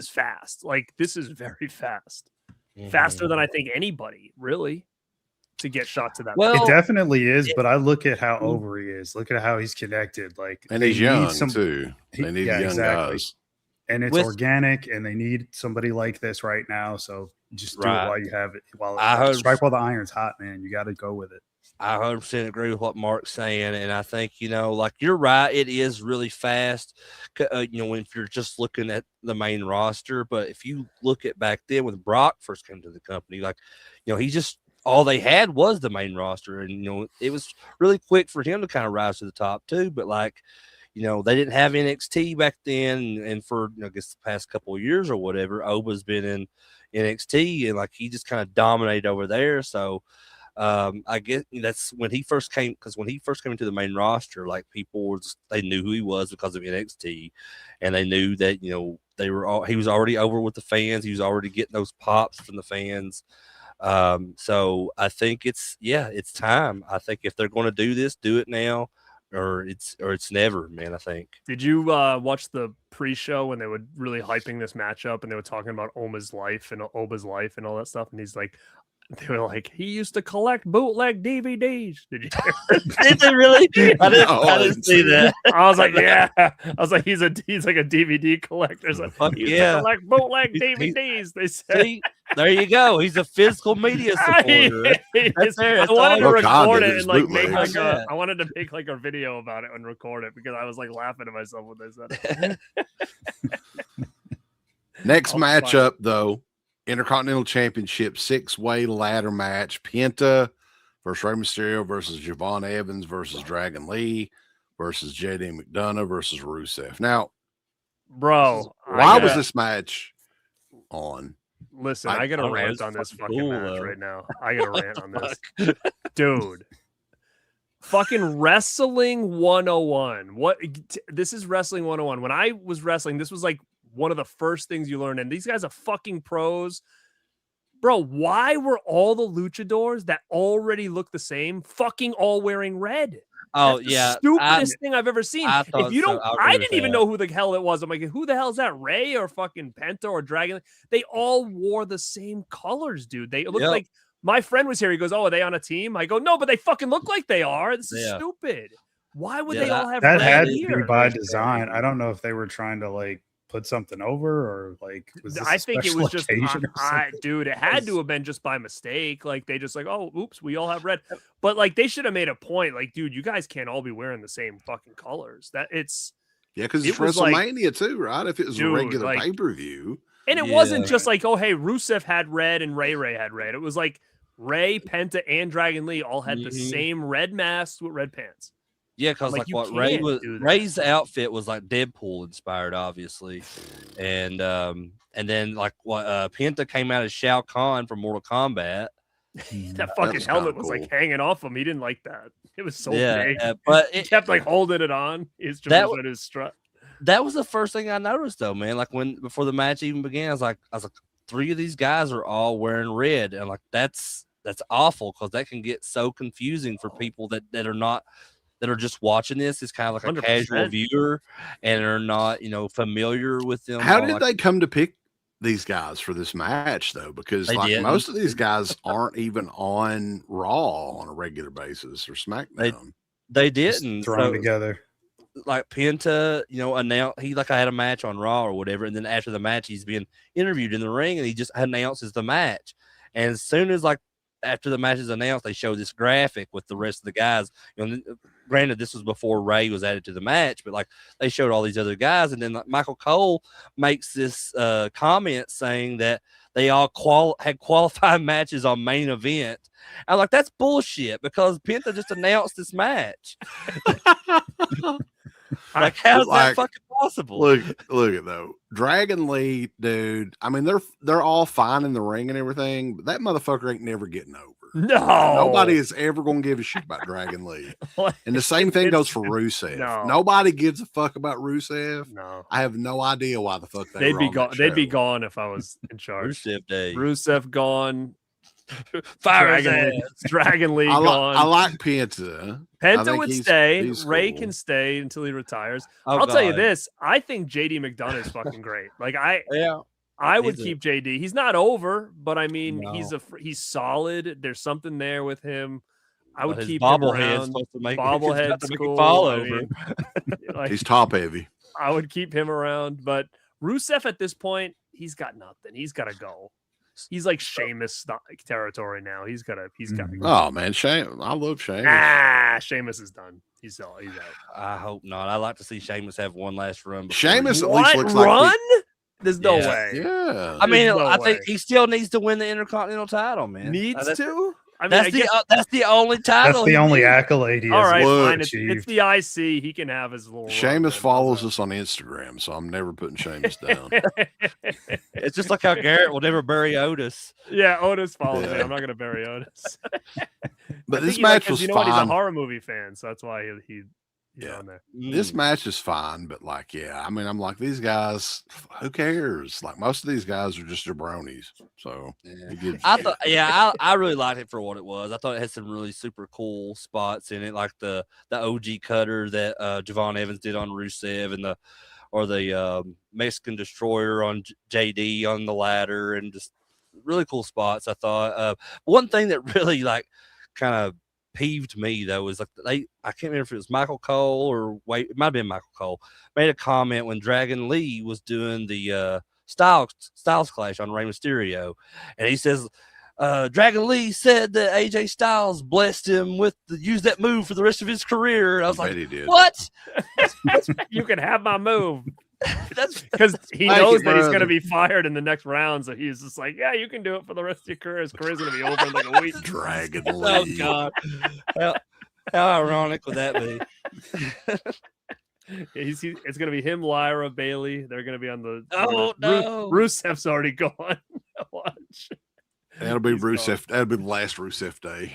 fast. Like this is very fast, faster than I think anybody really to get shot to that.
Well, it definitely is. But I look at how over he is. Look at how he's connected. Like,
and he's young too. They need young guys.
And it's organic, and they need somebody like this right now. So just do it while you have it. Strike while the iron's hot, man. You got to go with it.
I 100% agree with what Mark's saying, and I think like you're right. It is really fast. If you're just looking at the main roster, but if you look at back then when Brock first came to the company, like he just all they had was the main roster, and it was really quick for him to kind of rise to the top too. But like. They didn't have NXT back then, and for I guess the past couple of years or whatever, Oba's been in NXT, and like he just kind of dominated over there. So I guess that's when he first came, because when he first came into the main roster, like they knew who he was because of NXT, and they knew that he was already over with the fans. He was already getting those pops from the fans. So I think it's time. I think if they're going to do this, do it now. Or it's never, man. I think.
Did you watch the pre-show when they were really hyping this matchup and they were talking about Oba's life and all that stuff? And he's like, They were like, he used to collect bootleg DVDs. Did you hear?
Did they really? I didn't see that.
I was like, yeah. I was like, he's like a DVD collector. So
Fuck
he used
yeah.
to collect bootleg
He-
DVDs. They said.
See, there you go. He's a physical media supporter. That's there.
I
That's
wanted to
all.
Well, God
record
did
it
his
and like make
bootlegs.
like
Yeah.
I wanted to make like a video about it and record it because I was like laughing to myself when they said it.
Next
I'll find
matchup, though, Intercontinental Championship 6-way ladder match. Penta versus Rey Mysterio versus Javon Evans versus Dragon Lee versus JD McDonough versus Rusev. Now,
Bro,
why was this match on?
Listen,
I
I gotta
don't know,
rant
it's
on this
fucking
fucking
cool,
match
though.
right now. I gotta rant on this. Dude. Fucking wrestling 101. This is wrestling 101. When I was wrestling, this was like one of the first things you learn. And these guys are fucking pros. Bro, why were all the luchadors that already look the same fucking all wearing red?
Oh
That's the
yeah,
stupidest thing I've ever seen.
I
If
thought
you
so.
don't,
I agree
I
with
didn't even
that.
know who the hell it was. I'm like, who the hell is that? Ray or fucking Penta or Dragon? They all wore the same colors, dude. They look
Yep.
like my friend was here. He goes, "Oh, are they on a team?" I go, "No, but they fucking look like they are. This is
Yeah.
stupid. Why would
Yeah,
they all have
That
red
had to
here?"
be by
That's
design.
crazy.
I don't know if they were trying to like put something over or like was this
I
a
think it
special
was just,
occasion or something?
dude, it had to have been just by mistake. Like they just like, oh, oops, we all have red. But like they should have made a point. Like, dude, you guys can't all be wearing the same fucking colors. That it's,
Yeah, because
It
it's
was like-
WrestleMania too, right? If it was
Dude,
a regular
like-
pay-per-view.
and it
Yeah.
wasn't just like, oh, hey, Rusev had red and Ray had red. It was like Ray, Penta, and Dragon Lee all had the
Mhm.
same red masks with red pants.
Yeah, because
Like,
like
you
what Ray
can't
was,
do that.
Ray's outfit was like Deadpool inspired, obviously, and then like what Penta came out as Shao Kahn from Mortal Kombat.
That fucking
was
helmet
kinda
was
cool.
like hanging off him. He didn't like that. It was so
Yeah,
big.
but
He
it,
kept like holding it on. His
That
at his strut.
that was the first thing I noticed though, man. Like before the match even began, I was like, three of these guys are all wearing red, and like that's awful because that can get so confusing for people that are not. That are just watching this is kind of like a
100%.
casual viewer and are not, familiar with them.
How
or,
did
like,
they come to pick these guys for this match, though? Because
They
like
didn't.
most of these guys aren't even on Raw on a regular basis or SmackDown.
They
Just
didn't.
thrown
So,
together.
like Penta, announced he like I had a match on Raw or whatever, and then after the match, he's being interviewed in the ring, and he just announces the match. And as soon as like after the match is announced, they show this graphic with the rest of the guys. Granted, this was before Ray was added to the match, but like they showed all these other guys, and then like, Michael Cole makes this comment saying that they all had qualifying matches on main event. I'm like, that's bullshit because Penta just announced this match. Like, how's
Like,
that fucking possible?
Look at though. Dragon Lee, dude. I mean, they're all fine in the ring and everything, but that motherfucker ain't never getting over.
No,
Nobody is ever gonna give a shit about Dragon Lee. And the same thing goes for Rusev.
No.
Nobody gives a fuck about Rusev.
No,
I have no idea why the fuck
they'd
were
be
on
gone.
that
They'd be
show.
gone if I was in charge.
Rusev Day.
Rusev gone.
Fire his
Dragon Lee,
ass.
Dragon Lee
I
gone.
like Penta. I
Penta
think
would
he's-
stay.
he's
Ray
cool.
can stay until he retires.
Oh,
I'll tell you
God.
this: I think JD McDonough is fucking great. Like I
Yeah.
would
He's a-
keep JD. He's not over, but I mean,
No.
he's solid. There's something there with him. I would
But his
keep him
bobblehead's
around.
supposed to make
Bobblehead's
make
cool.
it fall
I
over.
mean, like,
He's top heavy.
I would keep him around, but Rusev at this point, he's got nothing. He's got to go. He's like Sheamus territory now. He's got to
Mhm.
go.
Oh man, Shane. I love Shane.
Sheamus is done. He's out.
I hope not. I like to see Sheamus have one last run. before
Sheamus
he-
at least
What
looks
run?
like
There's no
Yeah.
way.
yeah.
I mean,
There's no
I think
way.
he still needs to win the Intercontinental title, man.
Needs
That's-
to. I mean, I
That's
guess,
that's the only title.
That's the
he
only
needs.
accolade he
all
has
right,
Look,
fine. It's
achieved.
the IC. He can have his little. run
Sheamus
then.
follows us on Instagram, so I'm never putting Sheamus down.
It's just like how Garrett will never bury Otis.
Yeah, Otis follows me.
Yeah.
I'm not gonna bury Otis.
But
I
this
think he like-
match
'cause
was
you know what? He's a
fine.
horror movie fan, so that's why he's
Yeah.
on there.
This
Mm.
match is fine, but like, yeah, I mean, I'm like, these guys, who cares? Like, most of these guys are just jabronis. So,
Yeah.
who gives a
I
shit?
thought, yeah, I really liked it for what it was. I thought it had some really super cool spots in it, like the OG cutter that Javon Evans did on Rusev, and the Mexican Destroyer on JD on the ladder, and just really cool spots. I thought. One thing that really like kind of peeved me though was like I can't remember if it was Michael Cole or it might have been Michael Cole made a comment when Dragon Lee was doing the Styles Clash on Rey Mysterio, and he says Dragon Lee said that AJ Styles blessed him with use that move for the rest of his career. And I was like, what?
You can have my move.
That's
because he
Thank
knows
you,
that he's
brother.
going to be fired in the next round. So he's just like, yeah, you can do it for the rest of your career. His career's going to be over in like a week.
Dragon
oh
Lee.
god, how ironic would that be?
It's going to be him, Lyra, Bailey. They're going to be on the.
Oh, no.
Rusev's already gone. Watch.
That'll be
He's
Rusev. That'll be the last Rusev day.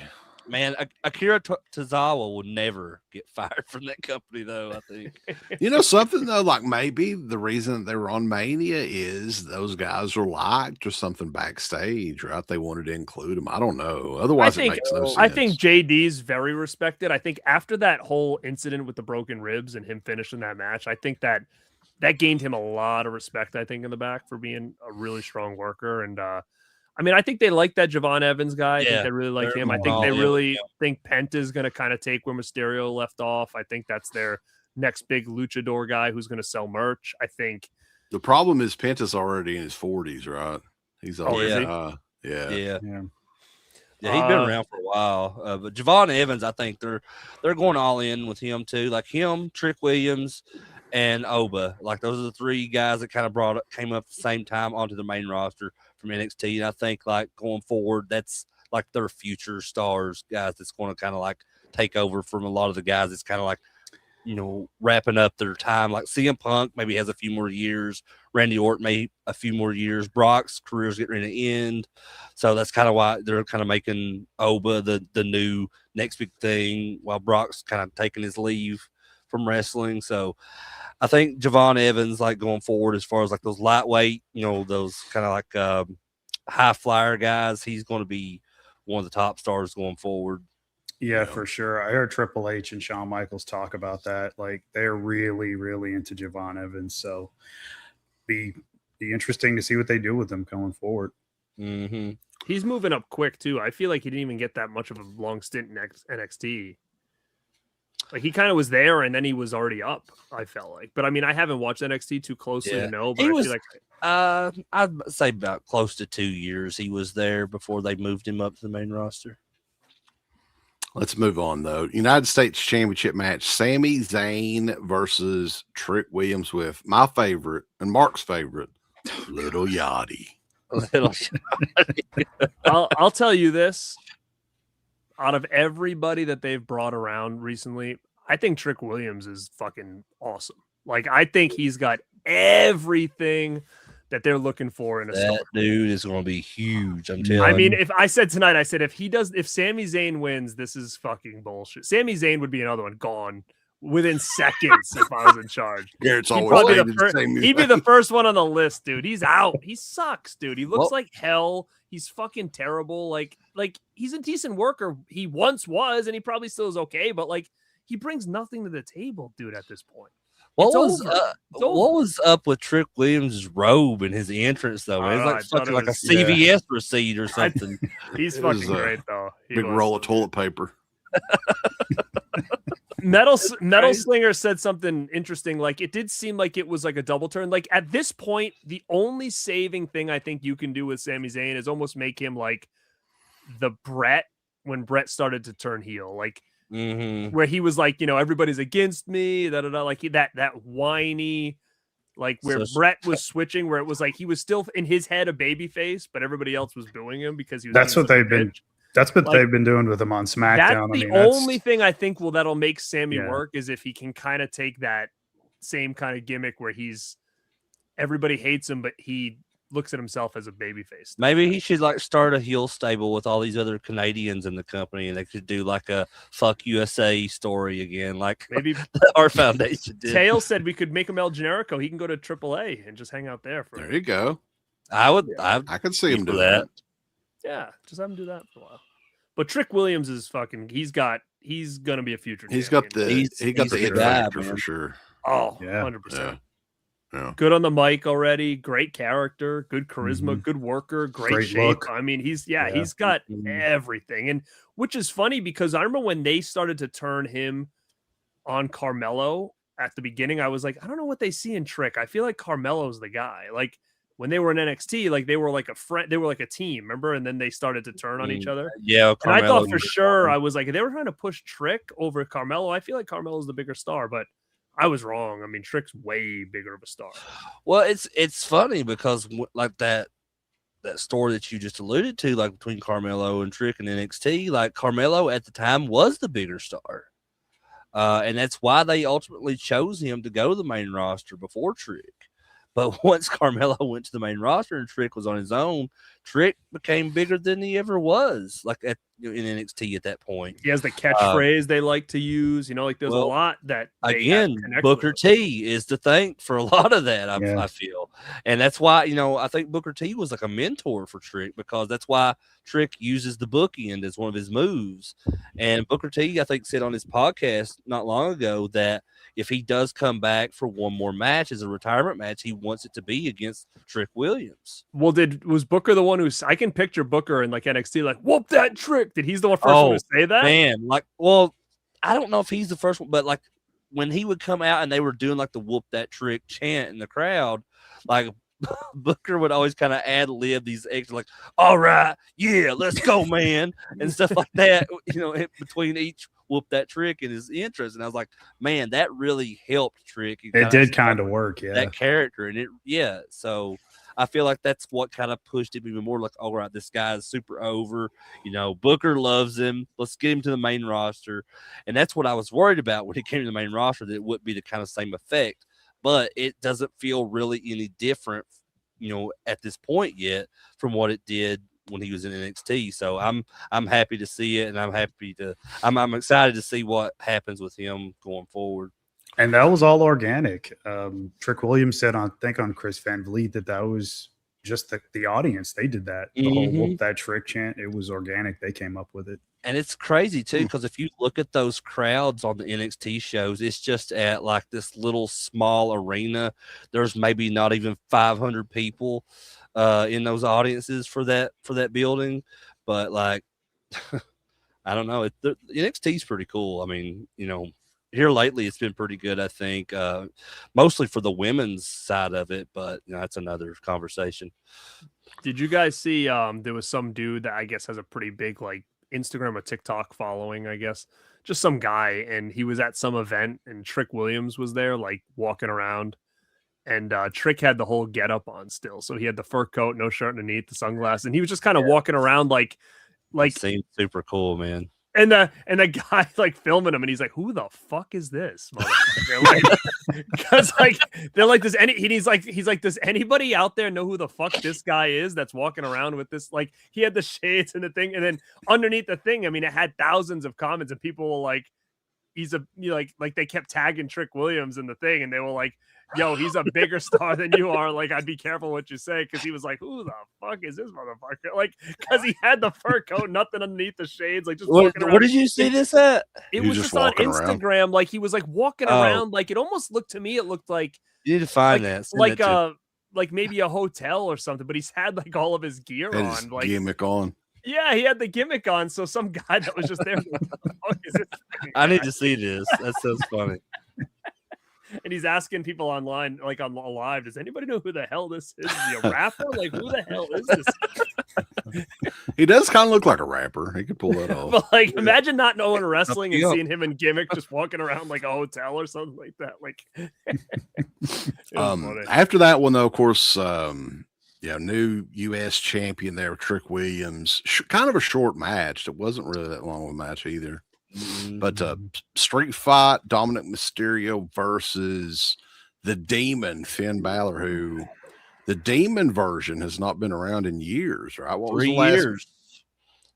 Man, Akira Tozawa will never get fired from that company, though. I think.
You know something though, like maybe the reason they were on Mania is those guys were liked or something backstage, right? They wanted to include them. I don't know. Otherwise, it makes no sense.
I think JD's very respected. I think after that whole incident with the broken ribs and him finishing that match, I think that gained him a lot of respect. I think in the back for being a really strong worker. And I mean, I think they like that Javon Evans guy. I think they really like him. I think they really think Penta's going to kind of take where Mysterio left off. I think that's their next big luchador guy who's going to sell merch. I think
the problem is Penta's already in his 40s, right? He's already,
yeah.
Yeah,
he's been around for a while. But Javon Evans, I think they're going all in with him too. Like him, Trick Williams, and Oba. Like those are the three guys that kind of came up at the same time onto the main roster from NXT. And I think like going forward, that's like their future stars, guys that's going to kind of like take over from a lot of the guys that's kind of like, you know, wrapping up their time. Like CM Punk maybe has a few more years. Randy Orton may a few more years. Brock's career's getting ready to end. So that's kind of why they're kind of making Oba the new next big thing while Brock's kind of taking his leave from wrestling. So I think Javon Evans, like going forward, as far as like those lightweight, you know, those kind of like high flyer guys, he's going to be one of the top stars going forward.
Yeah, for sure. I heard Triple H and Shawn Michaels talk about that. Like they're really, really into Javon Evans. So be interesting to see what they do with him going forward.
Mm-hmm.
He's moving up quick too. I feel like he didn't even get that much of a long stint in NXT. Like he kind of was there and then he was already up, I felt like. But I mean, I haven't watched NXT too closely to know, but I feel like
I'd say about close to 2 years he was there before they moved him up to the main roster.
Let's move on though. United States Championship match: Sami Zayn versus Trick Williams with my favorite and Mark's favorite, Little Yachty.
I'll tell you this. Out of everybody that they've brought around recently, I think Trick Williams is fucking awesome. Like, I think he's got everything that they're looking for in a star.
That dude is going to be huge. I'm telling you.
I mean, if I said tonight, I said if Sami Zayn wins, this is fucking bullshit. Sami Zayn would be another one gone within seconds if I was in charge.
Garrett's
He'd
always
be the first one on the list, dude. He's out. He sucks, dude. He looks like hell. He's fucking terrible. Like he's a decent worker. He once was, and he probably still is okay. But like, he brings nothing to the table, dude. At this point,
what was up with Trick Williams' robe and his entrance though? It's like fucking like a CVS receipt or something.
He's fucking great though.
Big roll of toilet paper.
Metal Slinger said something interesting. Like, it did seem like it was like a double turn. Like, at this point, the only saving thing I think you can do with Sami Zayn is almost make him like the Brett when Brett started to turn heel. Like, where he was like, you know, everybody's against me. Like that whiny, like where Brett was switching, where it was like he was still in his head a baby face, but everybody else was booing him because he was.
That's what they've been. That's what they've been doing with him on SmackDown.
That's the only thing I think that'll make Sammy work is if he can kind of take that same kind of gimmick where everybody hates him, but he looks at himself as a babyface.
Maybe he should like start a heel stable with all these other Canadians in the company, and they could do like a "fuck USA" story again, like
maybe
our foundation did.
Tail said we could make him El Generico. He can go to AAA and just hang out there.
There you go.
I
could see him do that.
Yeah, just have him do that for a while. But Trick Williams is fucking. He's gonna be a future.
He's got the
he's
it
guy,
factor for sure.
Oh, yeah. 100%. Good on the mic already. Great character. Good charisma.
Mhm.
Good worker. Great
Great
shape.
look.
I mean, he's
Yeah.
got
Mhm.
everything. And which is funny because I remember when they started to turn him on Carmelo at the beginning, I was like, I don't know what they see in Trick. I feel like Carmelo's the guy. Like when they were in NXT, like they were like a friend, they were like a team, remember? And then they started to turn on each other.
Yeah,
And I
Carmelo
thought for
was
sure,
awesome.
I was like, they were trying to push Trick over Carmelo. I feel like Carmelo's the bigger star, but I was wrong. I mean, Trick's way bigger of a star.
Well, it's funny because like that story that you just alluded to, like between Carmelo and Trick and NXT, like Carmelo at the time was the bigger star. And that's why they ultimately chose him to go to the main roster before Trick. But once Carmelo went to the main roster and Trick was on his own, Trick became bigger than he ever was, like in NXT at that point.
He has the catchphrase they like to use. You know, like there's a
well,
lot that they
Again,
connect
Booker
with.
T is to thank for a lot of that.
Yeah.
I feel, and that's why I think Booker T was like a mentor for Trick, because that's why Trick uses the bookend as one of his moves. And Booker T, I think, said on his podcast not long ago that if he does come back for one more match as a retirement match, he wants it to be against Trick Williams.
Well, was Booker the one who's? I can picture Booker in like NXT, like whoop that Trick. Did he's the one first one to say that?
Man, like, well, I don't know if he's the first one, but like when he would come out and they were doing like the whoop that Trick chant in the crowd, like Booker would always kind of ad lib these extra, like, all right, yeah, let's go, man, and stuff like that, between each whoop that Trick and his entrance. And I was like, man, that really helped Trick.
It did kind of work, yeah.
That character, and so I feel like that's what kind of pushed him even more, like, all right, this guy is super over. Booker loves him. Let's get him to the main roster. And that's what I was worried about when he came to the main roster, that it wouldn't be the kind of same effect. But it doesn't feel really any different, at this point yet from what it did when he was in NXT. So I'm happy to see it, and I'm excited to see what happens with him going forward.
And that was all organic. Trick Williams said on Chris Van Vliet that was just the audience. They did that. The whole whoop that Trick chant. It was organic. They came up with it.
And it's crazy too, because if you look at those crowds on the NXT shows, it's just at like this little small arena. There's maybe not even 500 people in those audiences for that building. But like, I don't know. The NXT is pretty cool. I mean, here lately it's been pretty good, I think, mostly for the women's side of it, but that's another conversation.
Did you guys see there was some dude that I guess has a pretty big like Instagram or TikTok following, I guess, just some guy, and he was at some event and Trick Williams was there like walking around, and Trick had the whole get up on still, so he had the fur coat, no shirt underneath, the sunglasses, and he was just kind of walking around like
It seemed super cool, man.
And the guy like filming him, and he's like, "Who the fuck is this motherfucker?" Because like they're like, he's like, does anybody out there know who the fuck this guy is that's walking around with this? Like, he had the shades and the thing, and then underneath the thing, I mean, it had thousands of comments, and people were like, like they kept tagging Trick Williams in the thing, and they were like, yo, he's a bigger star than you are. Like, I'd be careful what you say, because he was like, who the fuck is this motherfucker? Like, because he had the fur coat, nothing underneath the shades, like just walking around.
Where did you see this at?
It was just on Instagram. Around. Like, he was like walking around. Like, it almost looked to me, it looked like
you need to find
like, that. Like maybe a hotel or something, but he's had like all of his gear on, like
gimmick on.
Yeah, he had the gimmick on. So some guy that was just there. Like, what the fuck is this thing?
I need to see this. That sounds funny.
And he's asking people online, like on live, does anybody know who the hell this is? Is he a rapper? Like, who the hell is this?
He does kind of look like a rapper. He could pull that off.
But like, imagine not knowing wrestling and seeing him in gimmick, just walking around like a hotel or something like that. Like,
after that one, though, of course, new U.S. champion there, Trick Williams. Kind of a short match. It wasn't really that long of a match either. But street fight, Dominic Mysterio versus the Demon, Finn Balor, who the Demon version has not been around in years, right? What was
3
the last?
years.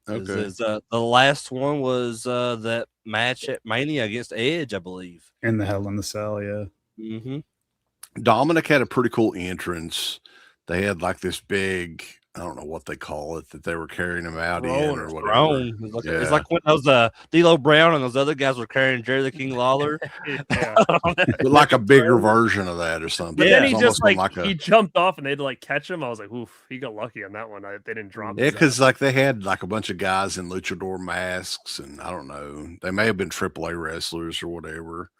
Okay. The last one was that match at Mania against Edge, I believe.
In the Hell in the Cell, yeah.
Mm-hmm.
Dominic had a pretty cool entrance. They had like this big I don't know what they call it that they were carrying him out in
Throne
or
or
whatever.
Throne. It's like,
Yeah.
it's like when those D'Lo Brown and those other guys were carrying Jerry the King Lawler.
Yeah.
But like a bigger version of that or something.
But
Yeah.
then
It's
he
almost
just
been
like, he jumped off and they'd like catch him. I was like, oof, he got lucky on that one. They didn't drop
yeah,
his
because
ass.
like they had like a bunch of guys in luchador masks, and I don't know, they may have been AAA wrestlers or whatever.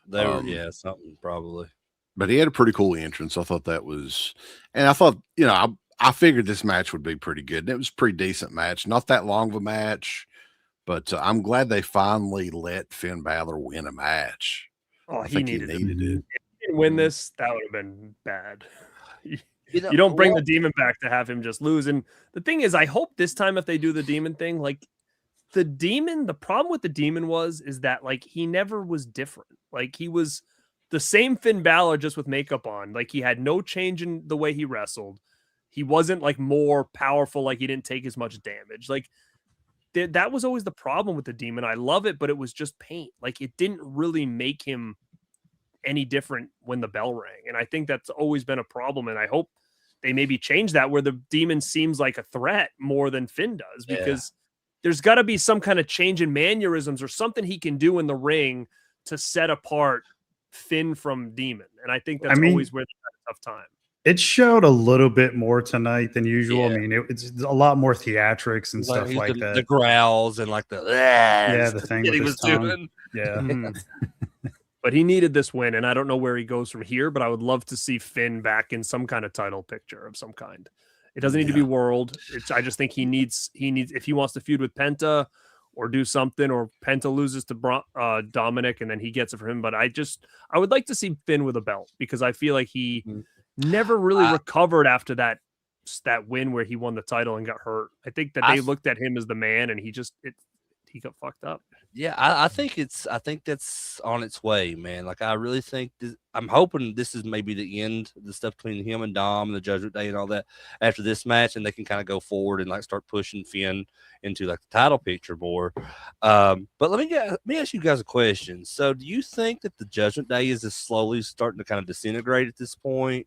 They were, yeah, something probably.
But he had a pretty cool entrance. I thought that was, and I thought, you know, I figured this match would be pretty good. And it was a pretty decent match, not that long of a match, but I'm glad they finally let Finn Balor win a match.
Oh,
I
he
think
needed
it.
If he didn't win this, that would have been bad.
You know,
You don't bring the demon back to have him just lose. And the thing is, I hope this time if they do the demon thing, like the problem with the demon is that like he never was different. Like he was the same Finn Balor just with makeup on. Like he had no change in the way he wrestled. He wasn't like more powerful. Like he didn't take as much damage. Like that was always the problem with the demon. I love it, but it was just paint. Like it didn't really make him any different when the bell rang. And I think that's always been a problem. And I hope they maybe change that where the demon seems like a threat more than Finn does, because there's got to be some kind of change in mannerisms or something he can do in the ring to set apart Finn from Demon. And I think that's always where they have a tough time.
It showed a little bit more tonight than usual.
Yeah.
I mean, it's a lot more theatrics and stuff like that.
The growls and like the
the thing
that
with
he
his
was
tongue.
doing.
Yeah.
But he needed this win, and I don't know where he goes from here, but I would love to see Finn back in some kind of title picture of some kind. It doesn't need to be world. I just think he needs if he wants to feud with Penta or do something, or Penta loses to Dominic and then he gets it for him. But I would like to see Finn with a belt, because I feel like he never really recovered after that win where he won the title and got hurt. I think that they looked at him as the man, and he got fucked up.
Yeah, I think that's on its way, man. Like I really think I'm hoping this is maybe the end of the stuff between him and Dom and the Judgment Day and all that after this match, and they can kind of go forward and like start pushing Finn into like the title picture more. But let me ask you guys a question. So do you think that the Judgment Day is just slowly starting to kind of disintegrate at this point?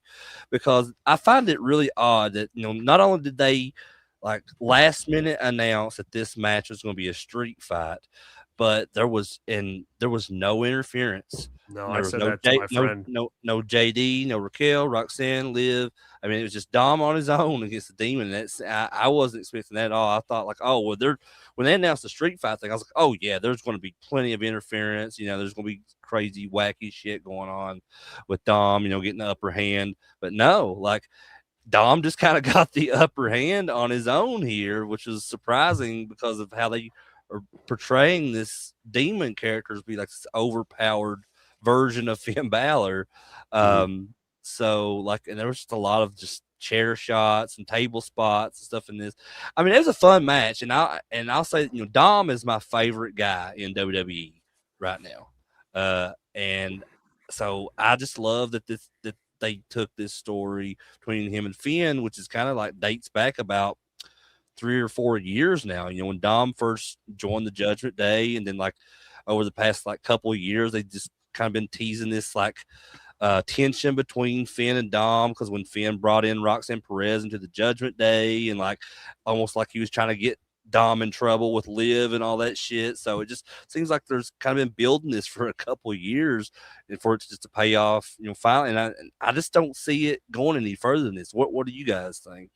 Because I find it really odd that, you know, not only did they like last minute announce that this match was going to be a street fight, but there was no interference.
No,
there
I
was
said
no
that to my friend.
no JD, no Raquel, Roxanne, Liv. I mean, it was just Dom on his own against the Demon. And I wasn't expecting that at all. I thought like, oh well, when they announced the street fight thing, I was like, oh yeah, there's going to be plenty of interference. You know, there's going to be crazy, wacky shit going on with Dom. You know, getting the upper hand. But no, like Dom just kind of got the upper hand on his own here, which is surprising because of how they are portraying this Demon character to be like this overpowered version of Finn Balor. So like, and there was just a lot of just chair shots and table spots and stuff in this. I mean, it was a fun match, and I'll say, you know, Dom is my favorite guy in WWE right now. And so I just love that they took this story between him and Finn, which is kind of like dates back about 3 or 4 years now. You know, when Dom first joined the Judgment Day, and then like over the past like couple of years, they just kind of been teasing this like tension between Finn and Dom, because when Finn brought in Roxanne Perez into the Judgment Day, and like almost like he was trying to get Dom in trouble with Liv and all that shit. So it just seems like there's kind of been building this for a couple of years, and for it to pay off, you know, finally. And I just don't see it going any further than this. What do you guys think?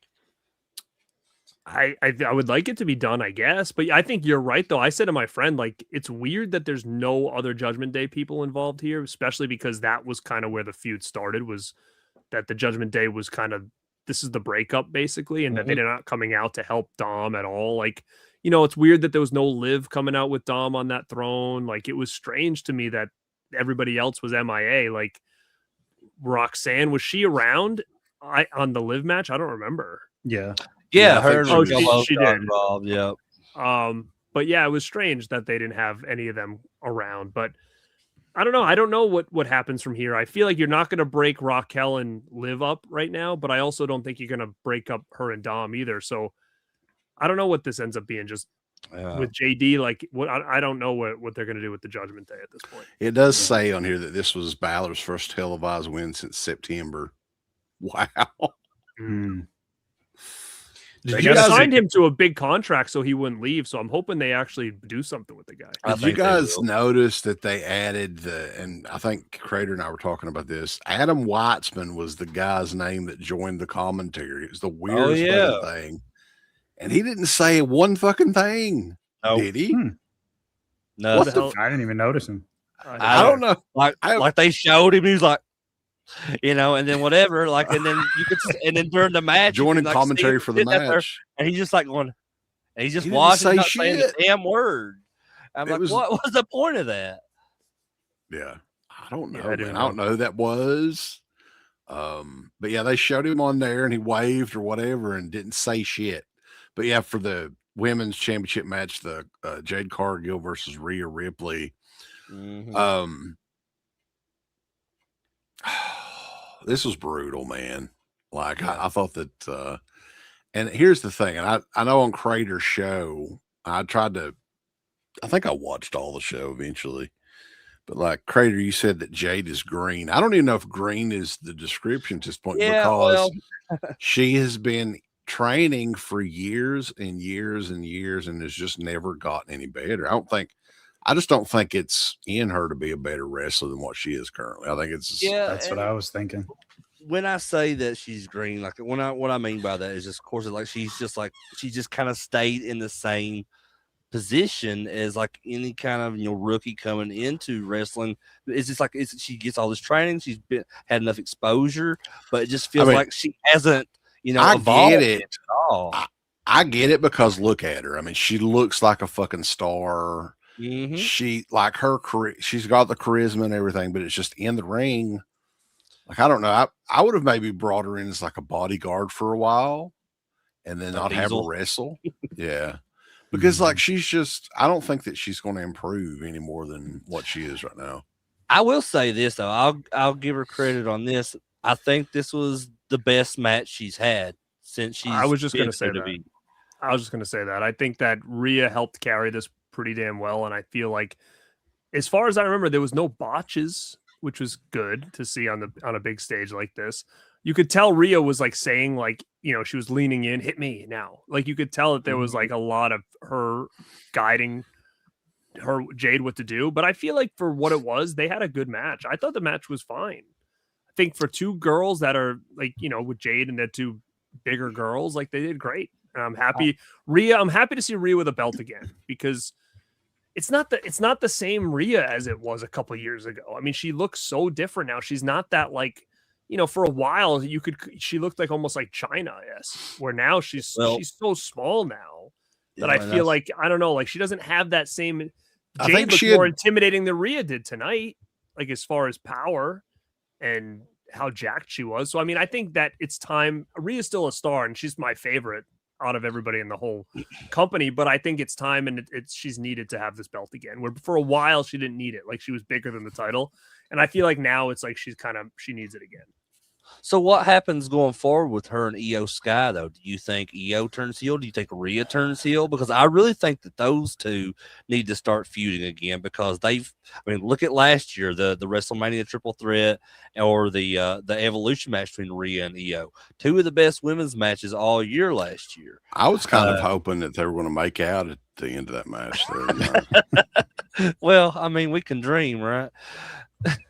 I would like it to be done, I guess, but I think you're right though. I said to my friend, like, it's weird that there's no other Judgment Day people involved here, especially because that was kind of where the feud started, was that the Judgment Day was kind of, this is the breakup basically, and that they're not coming out to help Dom at all. Like, you know, it's weird that there was no Liv coming out with Dom on that throne. Like, it was strange to me that everybody else was MIA. Like, Roxanne, was she around on the Liv match? I don't remember.
Yeah,
I think
she did.
Involved. Yeah.
But yeah, it was strange that they didn't have any of them around. But I don't know. I don't know what happens from here. I feel like you're not going to break Raquel and Liv up right now, but I also don't think you're going to break up her and Dom either. So I don't know what this ends up being. Just with JD, like what I don't know what they're going to do with the Judgment Day at this point.
It does say on here that this was Balor's first televised win since September. Wow. Did
They
you
They
gotta
guys,
signed him to a big contract so he wouldn't leave. So I'm hoping they actually do something with the guy.
I
did you
think they
guys
will.
notice that they added and I think Crater and I were talking about this. Adam Weitzman was the guy's name that joined the commentary. It was the weirdest
yeah.
fucking thing. And he didn't say one fucking thing.
Nope.
Did he?
No,
What
the
the
hell?
I didn't even notice him.
I don't know.
like they showed him. He was like, and then whatever. Like, and then you could, and then during the match, you
Joining
could, like, see
commentary
him
for the
sitting up there,
match.
and he's just like going, and he's just
He didn't
watching,
say
not saying
shit.
a damn word. I'm
It
like,
was-
what was the point of that?
Yeah. I don't know,
Yeah, I
man.
didn't
I don't know who that was. But yeah, they showed him on there and he waved or whatever and didn't say shit. But yeah, for the women's championship match, the Jade Cargill versus Rhea Ripley.
Mhm.
This was brutal, man. Like I thought that and here's the thing, and I know on Crater's show, I think I watched all the show eventually. But like Crater, you said that Jade is green. I don't even know if green is the description at this point
Yeah,
because
well,
she has been training for years and years and years and has just never gotten any better. I just don't think it's in her to be a better wrestler than what she is currently. I think it's
yeah,
That's what I was thinking.
when I say that she's green, like what I mean by that is just, of course, like she just kind of stayed in the same position as like any kind of rookie coming into wrestling. It's just like she gets all this training, had enough exposure, but it just feels like she hasn't
I
evolved
get it.
at all.
I get it because look at her. I mean, she looks like a fucking star.
Mm-hmm.
She like her she's got the charisma and everything, but it's just in the ring. Like, I don't know. I would have maybe brought her in as like a bodyguard for a while and then not have her wrestle. Yeah. Because like I don't think that she's going to improve any more than what she is right now.
I will say this though, I'll give her credit on this. I think this was the best match she's had since she's.
I was just going to say
WWE.
that. I was just going to say that. I think that Rhea helped carry this pretty damn well, and I feel like, as far as I remember, there was no botches, which was good to see on a big stage like this. You could tell Rhea was like saying, like, she was leaning in, hit me now. Like, you could tell that there was like a lot of her guiding her Jade what to do. But I feel like for what it was, they had a good match. I thought the match was fine. I think for two girls that are like, with Jade and they're two bigger girls, like, they did great. And I'm happy. I'm happy to see Rhea with a belt again, because it's not the same Rhea as it was a couple of years ago. I mean, she looks so different now. She's not that, like, for a while she looked like almost like China, yes. Where now she's so small now that I feel like, I don't know, like, she doesn't have that same.
I
Jade
think
looked
she
more intimidating than Rhea did tonight, like, as far as power and how jacked she was. So I mean, I think that it's time. Rhea's still a star, and she's my favorite out of everybody in the whole company, but I think it's time, and she's needed to have this belt again, where for a while she didn't need it. Like, she was bigger than the title, and I feel like now it's like she needs it again.
So what happens going forward with her and Io Sky, though? Do you think Io turns heel? Do you think Rhea turns heel? Because I really think that those two need to start feuding again, because look at last year, the WrestleMania triple threat, or the Evolution match between Rhea and Io. Two of the best women's matches all year last year.
I was kind of hoping that they were going to make out at the end of that match there.
Well, I mean, we can dream, right?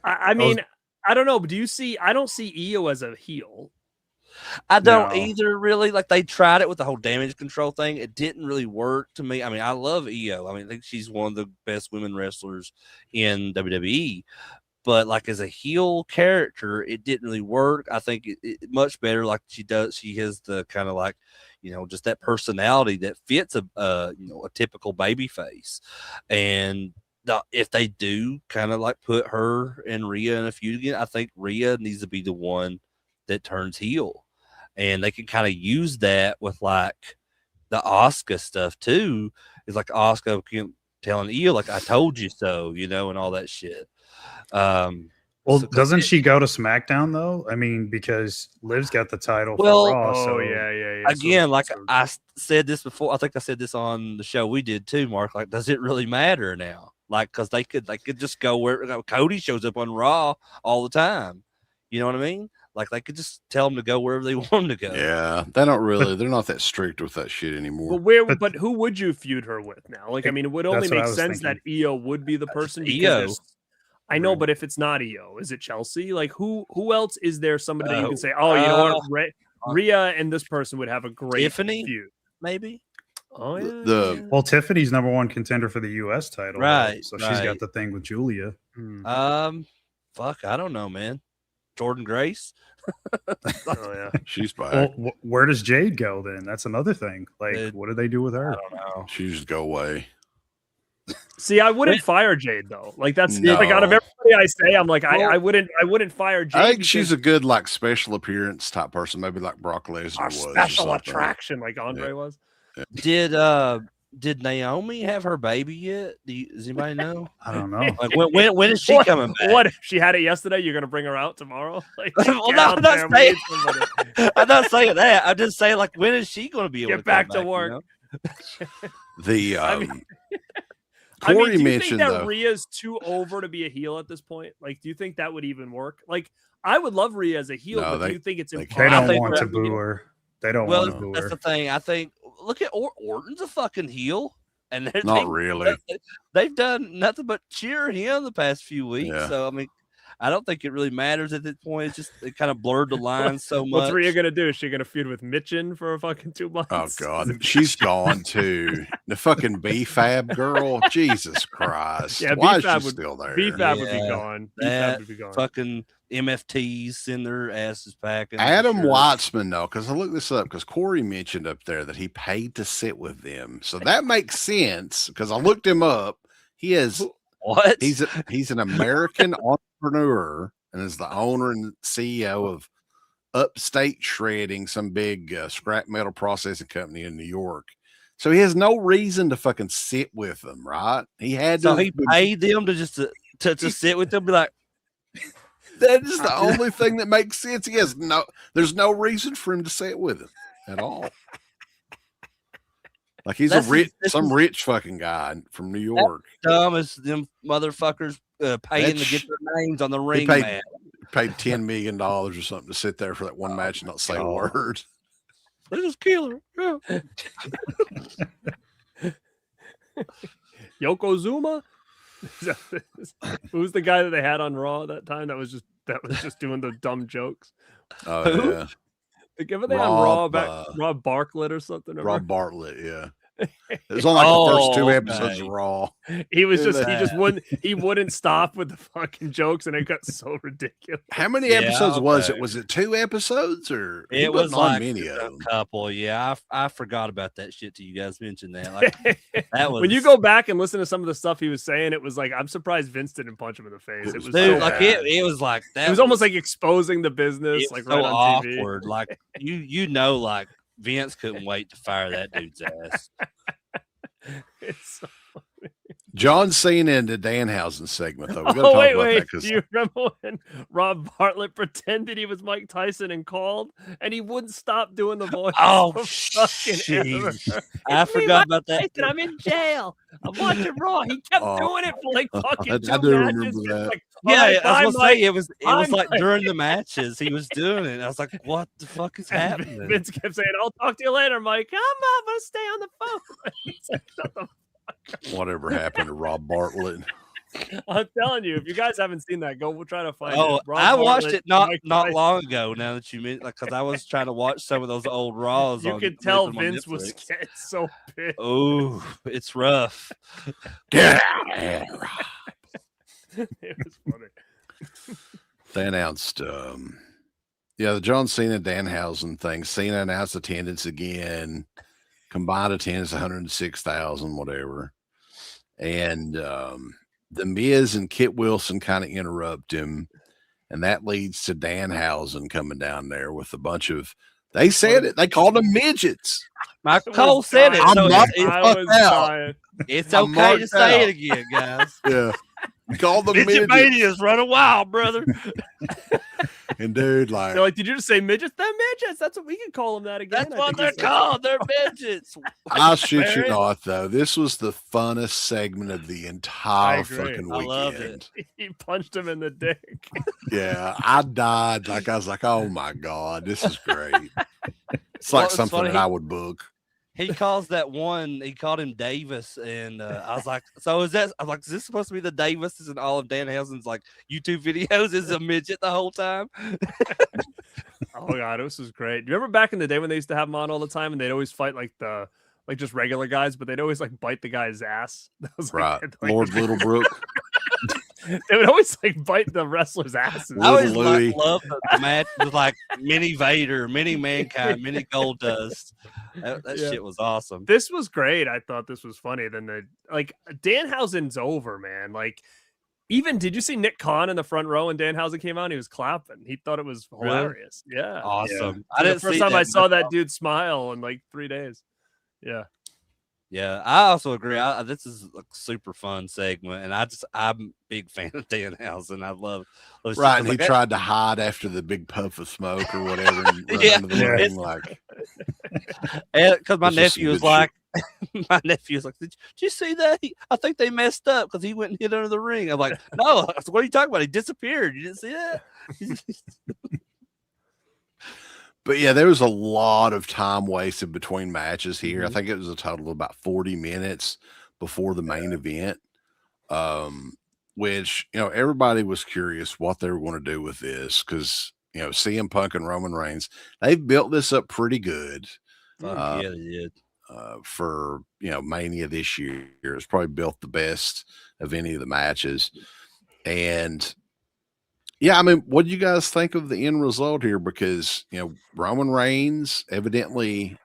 I mean, I don't know, but I don't see Io as a heel.
I don't either, really. Like, they tried it with the whole damage control thing. It didn't really work to me. I mean, I love Io. I mean, I think she's one of the best women wrestlers in WWE. But like, as a heel character, it didn't really work. I think it much better like she does. She has the kind of like, just that personality that fits a typical baby face. And if they do kind of like put her and Rhea in a feud again, I think Rhea needs to be the one that turns heel, and they can kind of use that with like the Asuka stuff too. It's like Asuka telling Io, like, I told you so, and all that shit.
Well, doesn't she go to SmackDown though? I mean, because Liv's got the title
Well,
for Raw. So
yeah.
Again, I said this before. I think I said this on the show we did too, Mark. Like, does it really matter now? Like, because they could just go where Cody shows up on Raw all the time. You know what I mean? Like they could just tell them to go wherever they want them to go.
Yeah, they don't really. They're not that strict with that shit anymore.
But who would you feud her with now? Like, I mean, it would only
That's what I
make
was
sense
thinking.
that Io would be the person. because
Io.
there's- I know, but if it's not Io, is it Chelsea? Like, who else is there? Somebody that you can say, oh, you know what, Rhea and this person would have a great
Tiffany?
feud.
Maybe.
Oh yeah.
The-
Well, Tiffany's #1 contender for the U.S. title,
Right,
So she's
right.
got the thing with Julia.
Fuck, I don't know, man. Jordan Grace.
Oh yeah.
She's back.
Well, where does Jade go then? That's another thing. Like,
It-
what do they do with her?
I don't know.
She just go away.
See, I wouldn't fire Jade though. Like that's
No.
like out of everybody I say, I'm like I wouldn't fire Jade.
I think she's a good like special appearance type person, maybe like Brock Lesnar
our
was. or
special
something.
attraction, like Andre was.
Did Naomi have her baby yet? Does anybody know?
I don't know.
Like when is she
What-
coming back?
What if she had it yesterday? You're gonna bring her out tomorrow? Like,
Well,
get
no,
out
I'm not
there, we
saying-
need somebody.
I'm not saying that. I'm just saying, like, when is she going to be able
Get
to
back
come
to work.
You know?
The
I mean-
Corey
do you
mentioned
think that
though.
Rhea's too over to be a heel at this point? Like, do you think that would even work? Like, I would love Rhea as a heel,
No,
but do you think it's
they
impossible?
They
I
don't
think
want
for
to
her be a heel?
boo her. They don't
Well,
want to boo
that's
her.
the thing. I think. Look at Orton's a fucking heel, and
Not really.
They've done nothing but cheer him the past few weeks.
Yeah.
So I mean, I don't think it really matters at this point. It's just it kind of blurred the lines so much.
What's Rhea gonna do? Is she gonna feud with Mitchin for a fucking 2 months?
Oh God, she's gone too. The fucking B-Fab girl. Jesus Christ.
Yeah,
Why is
B-Fab
she
would-
still there?
B-Fab would be
Yeah,
gone.
that
B-Fab would be gone.
Fucking MFTs send their asses packing. for
Adam
sure.
Wattsman, though, because I looked this up because Corey mentioned up there that he paid to sit with them. So that makes sense because I looked him up. He is
What?
he's an American entrepreneur and is the owner and CEO of Upstate Shredding, some big scrap metal processing company in New York. So he has no reason to fucking sit with them, right? He had to.
So he paid them to just to sit with them, be like,
That is the only thing that makes sense. He has there's no reason for him to sit with him at all. Like he's
This
some
is-
rich fucking guy from New York.
dumb as them motherfuckers paying to get their names on the ring
paid-
mat.
Paid $10 million or something to sit there for that one match and not say a
God.
word.
They just kill her. Yeah.
Yokozuna? Who's the guy that they had on Raw that time that was just doing the dumb jokes?
Oh
Who?
yeah,
Like, haven't they on Raw
Rob,
back Rob Bartlett or something?
Rob Bartlett. Yeah, it was on like the first 2 episodes of
okay.
Raw.
He was
Who
just
that?
he wouldn't stop with the fucking jokes and it got so ridiculous.
How many
Yeah,
episodes was it?
okay.
Was it 2 episodes or he
It was
wasn't on
like
many of
a
them?
couple. Yeah, I forgot about that shit till you guys mentioned that. Like that was
When you go back and listen to some of the stuff he was saying, it was like I'm surprised Vince didn't punch him in the face.
It
It was
was
so
dude, like
bad.
it was like that.
It was almost like exposing the business,
it was
like
so
right on TV.
awkward. Like you know, like Vince couldn't wait to fire that dude's ass.
It's so-
John Cena in the Danhausen segment though. We gotta
Oh
talk
wait,
about that
wait!
because
Do you remember when Rob Bartlett pretended he was Mike Tyson and called, and he wouldn't stop doing the voice?
Oh,
for fucking ever.
jeez. I
It's me,
forgot
Mike
about that.
Tyson, I'm in jail. I'm watching Raw. He kept
Oh,
doing it for like fucking
I
2
do
matches.
remember
Just
that.
like, all
Yeah,
right,
I
bye,
was gonna say
Mike.
it was
I'm
like
Mike.
during the matches he was doing it. I was like, what the fuck is
And
happening?
Vince kept saying, "I'll talk to you later, Mike. I'm not gonna stay on the phone." It's like, shut the
whatever happened to Rob Bartlett.
I'm telling you, if you guys haven't seen that, go. We'll try to find
Oh,
it. Rob
I watched
Bartlett,
it not
Mike
not
Tyson.
long ago. Now that you mean, like, because I was trying to watch some of those old Raws.
You
on,
could tell
with them on
Vince was
Netflix.
getting so pissed.
Oh, it's rough.
Get out of here.
It was funny.
They announced the John Cena Danhausen thing. Cena announced attendance again. Combined attendance 106,000, whatever. And the Miz and Kit Wilson kind of interrupt him, and that leads to Danhausen coming down there with a bunch of. They said it. They called them midgets.
Michael
I
Cole
was
said it.
dying.
So
I'm not-
it's,
I
fuck
was
out.
dying.
it's
I'm
okay to
marked
say
out.
it again, guys.
Yeah. Call the
Midget
midgets.
Mania's running wild, brother.
And dude, like,
They're like, did you just say midgets? They're midgets. That's what we can call them that again.
That's
I
what
think
they're
he said.
called. They're midgets.
I shit you
Barrett.
not, though. This was the funnest segment of the entire
agree.
fucking
I
weekend.
loved it.
He punched him in the dick.
Yeah, I died. Like, I was like, oh my God, this is great. It's
Well,
like
it's
something
funny,
that I would book.
He calls that one. He called him Davis, and I was like, "So is that?" I'm like, "Is this supposed to be the Davises in all of Danhausen's like YouTube videos? Is a midget the whole time?"
Oh God, this was great. Do you remember back in the day when they used to have them on all the time and they'd always fight like just regular guys, but they'd always like bite the guy's ass. That was
Right.
like,
Lord Littlebrook.
they would always like bite the wrestlers' asses.
I always
Little Louie.
loved the match with like Mini Vader, Mini Mankind, Mini Gold Dust. That
Yeah.
shit was awesome.
This was great. I thought this was funny. Then Danhausen's over, man. Like, even did you see Nick Khan in the front row when Danhausen came out? He was clapping. He thought it was
Really?
hilarious. Yeah.
Awesome. I
The
didn't
first
see
time I
that,
saw
but-
that dude smile in like 3 days. Yeah.
Yeah, I also agree. This is a super fun segment, and I'm a big fan of Danhausen. I love
Right. And he
like that-
tried to hide after the big puff of smoke or whatever. And run
Yeah.
under the
Yeah.
ring, like,
because my
This was some
nephew was
good
like, my nephew was like, did you see that? I think they messed up because he went and hid under the ring. I'm like, no. I said, what are you talking about? He disappeared. You didn't see that?
but yeah, there was a lot of time wasted between matches here.
Mm-hmm.
I think it was a total of about 40 minutes before the main event. Which, everybody was curious what they were going to do with this because, CM Punk and Roman Reigns, they've built this up pretty good.
Fuck yeah, they did.
For Mania this year. It's probably built the best of any of the matches. And yeah, I mean, what do you guys think of the end result here? Because Roman Reigns, evidently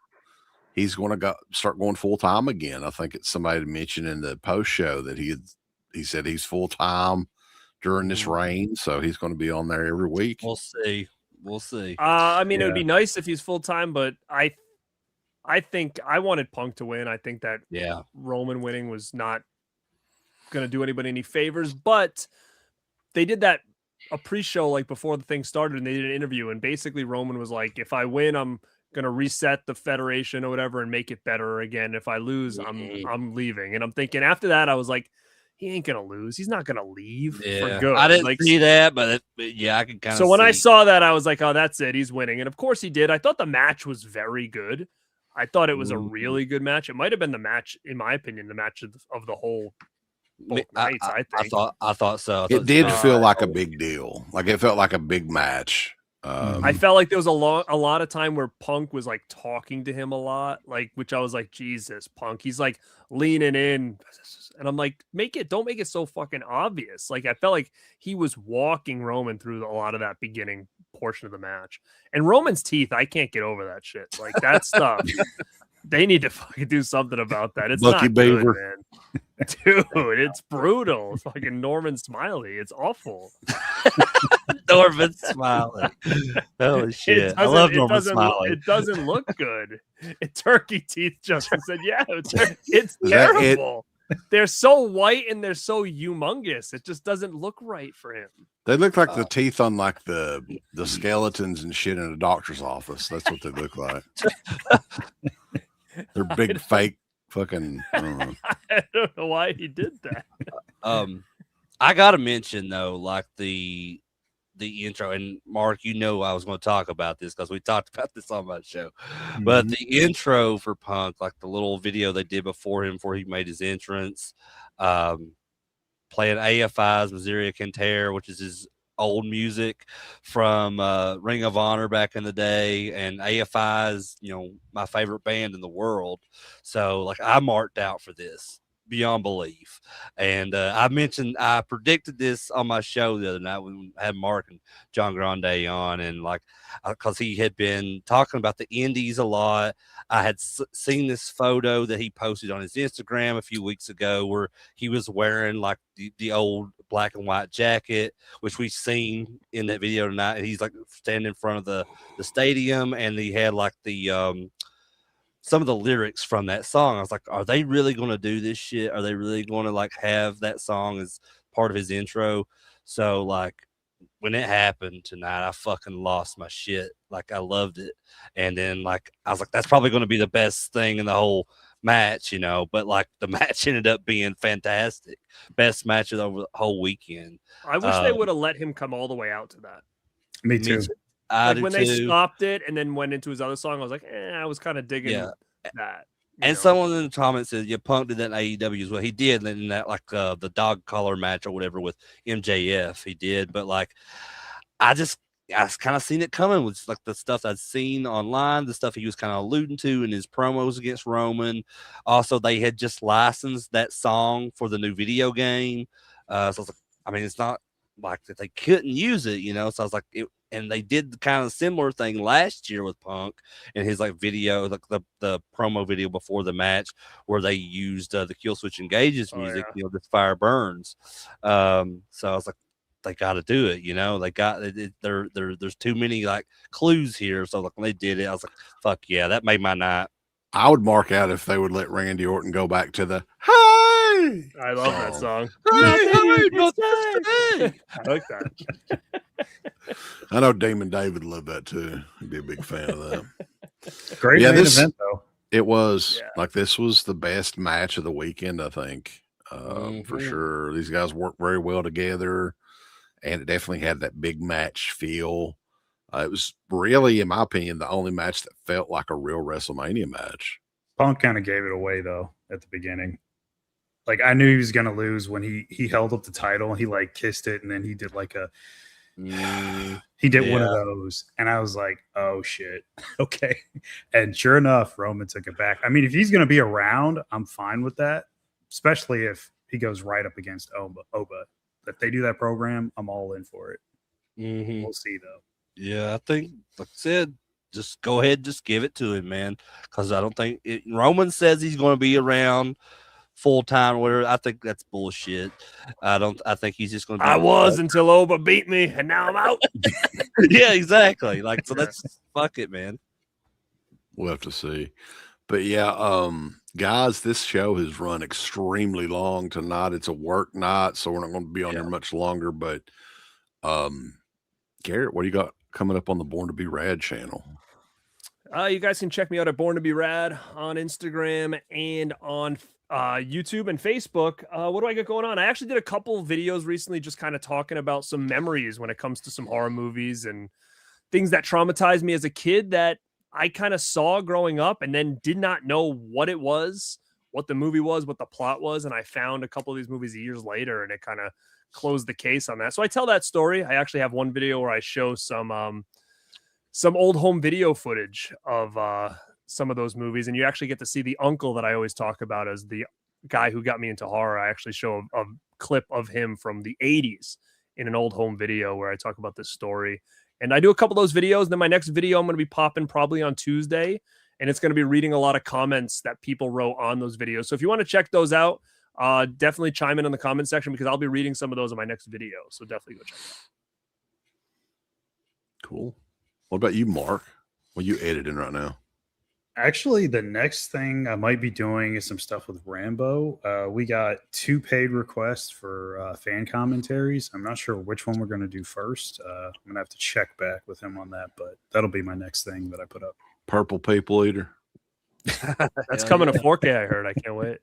he's going to start going full time again. I think it's somebody mentioned in the post show that he said he's full time during this reign, so he's going to be on there every week.
We'll see. We'll see.
I mean, it would
Yeah.
be nice if he's full time, but I think I wanted Punk to win. I think that
Yeah.
Roman winning was not going to do anybody any favors, but they did that a pre-show like before the thing started, and they did an interview, and basically Roman was like, if I win, I'm going to reset the federation or whatever and make it better again. If I lose, I'm leaving. And I'm thinking after that, I was like, he ain't going to lose. He's not going to leave for
Yeah.
good.
I didn't
Like,
see that, but yeah, I can kind of
so when I saw that, I was like, oh, that's it. He's winning. And of course he did. I thought the match was very good. I thought it was a really good match. It might have been the match, in my opinion, the match of the whole both nights, I think.
I thought so.
It did feel like a big deal. Like it felt like a big match.
I felt like there was a lot of time where Punk was like talking to him a lot, like, which I was like, Jesus, Punk. He's like leaning in, and I'm like, don't make it so fucking obvious. Like I felt like he was walking Roman through a lot of that beginning portion of the match. And Roman's teeth, I can't get over that shit. Like that stuff. They need to fucking do something about that. It's
Bucky
not
Beaver.
good, man. Dude, it's brutal. It's fucking Norman Smiley. It's awful.
Norman Smiley. Holy shit. I love Norman Smiley.
It doesn't look good. Turkey teeth, Justin said, yeah, it's
Is that it?
terrible. They're so white and they're so humongous. It just doesn't look right for him.
They look like the teeth on like the skeletons and shit in a doctor's office. That's what they look like. They're big fake fucking. I don't know.
I don't know why he did that.
I gotta mention though, like the intro, and Mark, I was going to talk about this because we talked about this on my show. But the intro for Punk, like the little video they did before he made his entrance, playing AFI's Missouri Can Tear, which is his old music from Ring of Honor back in the day, and AFI is my favorite band in the world. So like I marked out for this beyond belief. And I predicted this on my show the other night when I had Mark and John Grande on, and like because he had been talking about the indies a lot. I had seen this photo that he posted on his Instagram a few weeks ago where he was wearing like the old black and white jacket, which we've seen in that video tonight. And he's like standing in front of the stadium, and he had like the some of the lyrics from that song. I was like, are they really going to do this shit? Are they really going to like have that song as part of his intro. So like when it happened tonight, I fucking lost my shit. Like I loved it. And then like I was like, that's probably going to be the best thing in the whole match, but like the match ended up being fantastic. Best match of the whole weekend.
I wish they would have let him come all the way out to that.
Me too.
I
Like when they stopped it and then went into his other song, I was like, I was kind of digging that.
And someone in the comments says, "Yeah, Punk did that in AEW as well." He did in that like the dog collar match or whatever with MJF. He did, but like I kind of seen it coming with like the stuff I'd seen online, the stuff he was kind of alluding to in his promos against Roman. Also, they had just licensed that song for the new video game. So I was like, I mean, it's not like that they couldn't use it, So I was like, and they did the kind of similar thing last year with Punk and his like video, like the promo video before the match, where they used the Kill Switch Engages music, This Fire Burns. So I was like, they got to do it, They got it. There's too many like clues here. So like when they did it, I was like, fuck yeah, that made my night.
I would mark out if they would let Randy Orton go back to the "Hey."
I love that song.
Hey,
I like that.
I know Damon David loved that too. He'd be a big fan of that.
Great main event though.
It was like this was the best match of the weekend, I think, for sure. These guys worked very well together, and it definitely had that big match feel. It was really, in my opinion, the only match that felt like a real WrestleMania match.
Punk kind of gave it away though at the beginning. Like I knew he was gonna lose when he held up the title and he like kissed it, and then he did like he did one of those, and I was like, oh shit, okay. And sure enough, Roman took it back. I mean, if he's gonna be around, I'm fine with that, especially if he goes right up against Oba. If they do that program, I'm all in for it. We'll see though.
Yeah, I think, like I said, just go ahead, just give it to him, man. Because I don't think Roman says he's going to be around full time or whatever. I think that's bullshit. I think he's just going to.
I was until Oba beat me, and now I'm out.
Yeah, exactly. Like so, that's fuck it, man.
We'll have to see. But yeah, guys, this show has run extremely long tonight. It's a work night, so we're not going to be on here much longer. But Garrett, what do you got coming up on the Born to Be Rad channel?
You guys can check me out at Born to Be Rad on Instagram and on YouTube and Facebook. What do I got going on? I actually did a couple of videos recently just kind of talking about some memories when it comes to some horror movies and things that traumatized me as a kid that I kind of saw growing up and then did not know what it was, what the movie was, what the plot was. And I found a couple of these movies years later, and it kind of closed the case on that. So I tell that story. I actually have one video where I show some old home video footage of some of those movies, and you actually get to see the uncle that I always talk about as the guy who got me into horror. I actually show a clip of him from the 80s in an old home video where I talk about this story. And I do a couple of those videos. Then my next video I'm going to be popping probably on Tuesday, and it's going to be reading a lot of comments that people wrote on those videos. So if you want to check those out, definitely chime in the comment section because I'll be reading some of those in my next video. So definitely go check it out.
Cool. What about you, Mark? What are you editing right now?
Actually, the next thing I might be doing is some stuff with Rambo. We got 2 paid requests for fan commentaries. I'm not sure which one we're going to do first. I'm going to have to check back with him on that, but that'll be my next thing that I put up.
Purple People Eater.
That's coming to 4K, I heard. I can't wait.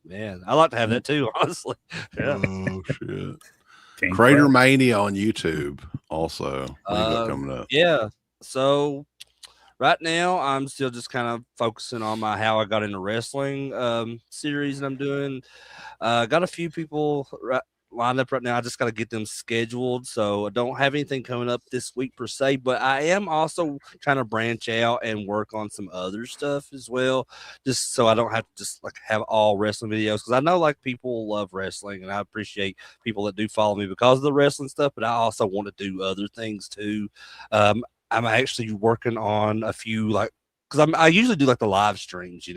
Man, I like to have that too, honestly.
Yeah.
Oh, shit.
King
Crater
Crab.
Mania on YouTube also. What do you got coming up?
Yeah. So right now I'm still just kind of focusing on my How I Got Into Wrestling series that I'm doing. Got a few people lined up right now. I just got to get them scheduled. So I don't have anything coming up this week per se, but I am also trying to branch out and work on some other stuff as well, just so I don't have to just like have all wrestling videos, because I know like people love wrestling and I appreciate people that do follow me because of the wrestling stuff, but I also want to do other things too. I'm actually working on a few like, because I usually do like the live streams,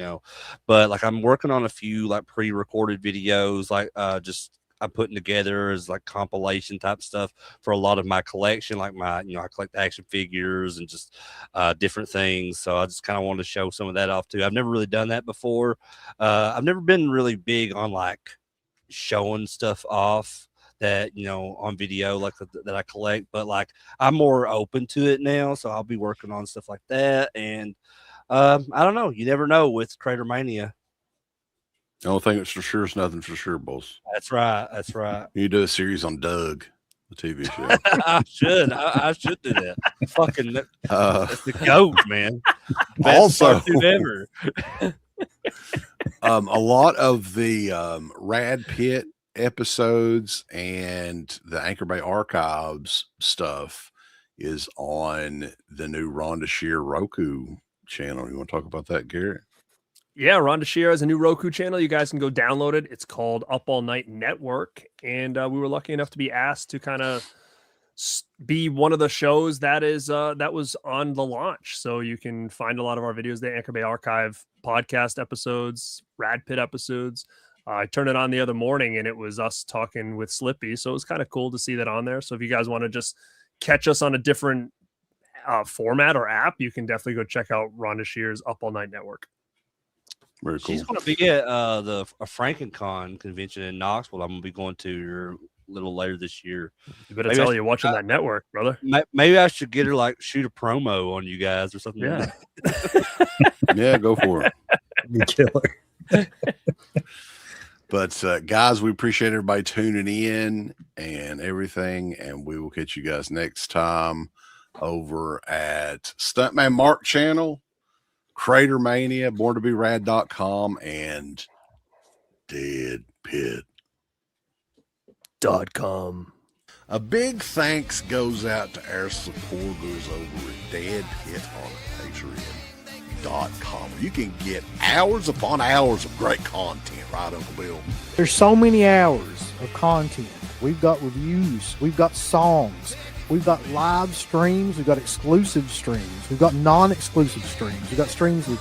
but like I'm working on a few like pre-recorded videos, like just I'm putting together as like compilation type stuff for a lot of my collection, like my, I collect action figures and just different things. So I just kind of wanted to show some of that off too. I've never really done that before. I've never been really big on like showing stuff off that, on video, like that I collect, but like I'm more open to it now. So I'll be working on stuff like that. And I don't know. You never know with Crater Mania.
The only thing that's for sure is nothing for sure, boss.
That's right. That's right.
You do a series on Doug, the TV show.
I should. I should do that. Fucking that's the goat, man.
Also,
ever.
a lot of the Rad Pit episodes and the Anchor Bay Archives stuff is on the new Rhonda Shear Roku channel. You want to talk about that, Garrett?
Yeah, Rhonda Shear has a new Roku channel. You guys can go download it. It's called Up All Night Network. And we were lucky enough to be asked to kind of be one of the shows that was on the launch. So you can find a lot of our videos, the Anchor Bay Archive podcast episodes, Rad Pit episodes. I turned it on the other morning and it was us talking with Slippy. So it was kind of cool to see that on there. So if you guys want to just catch us on a different format or app, you can definitely go check out Rhonda Shear's Up All Night Network.
Very cool.
She's going to be at a FrankenCon convention in Knoxville. I'm going to be going to a little later this year.
You better tell you're watching that network, brother.
Maybe I should get her shoot a promo on you guys or something.
Yeah,
yeah, go for it.
Be killer.
But guys, we appreciate everybody tuning in and everything, and we will catch you guys next time over at Stuntman Mark channel, Crater Mania, BornToBeRad.com, and
DeadPit.com.
A big thanks goes out to our supporters over at Dead Pit on Patreon.com. You can get hours upon hours of great content, right, Uncle Bill?
There's so many hours of content. We've got reviews. We've got songs. We've got live streams. We've got exclusive streams. We've got non-exclusive streams. We've got streams with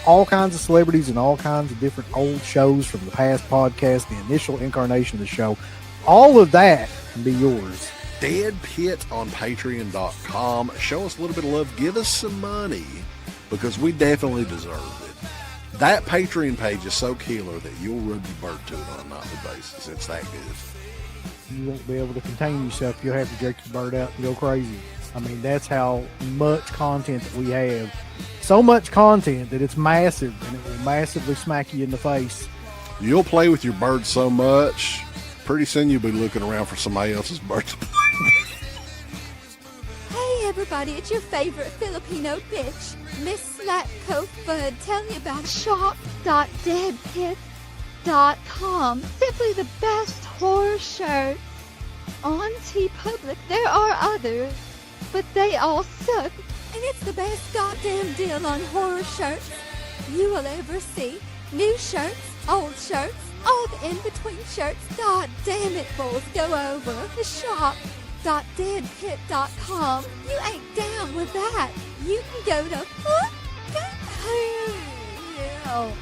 all kinds of celebrities and all kinds of different old shows from the past podcast, the initial incarnation of the show. All of that can be yours.
Dead Pit on Patreon.com. Show us a little bit of love. Give us some money because we definitely deserve it. That Patreon page is so killer that you'll rub your bird to it on a nightly basis. It's that good.
You won't be able to contain yourself. You'll have to jerk your bird out and go crazy. I mean, that's how much content that we have. So much content that it's massive, and it will massively smack you in the face.
You'll play with your bird so much, pretty soon you'll be looking around for somebody else's bird to play.
Hey everybody, it's your favorite Filipino bitch, Miss Slatko Fudd, telling you about shop.deadpit.com. Simply the best horror shirts on TeePublic. There are others, but they all suck. And it's the best goddamn deal on horror shirts you will ever see. New shirts, old shirts, all the in-between shirts. God damn it, bulls, go over the shop.deadpit.com. You ain't down with that. You can go to fuck hell.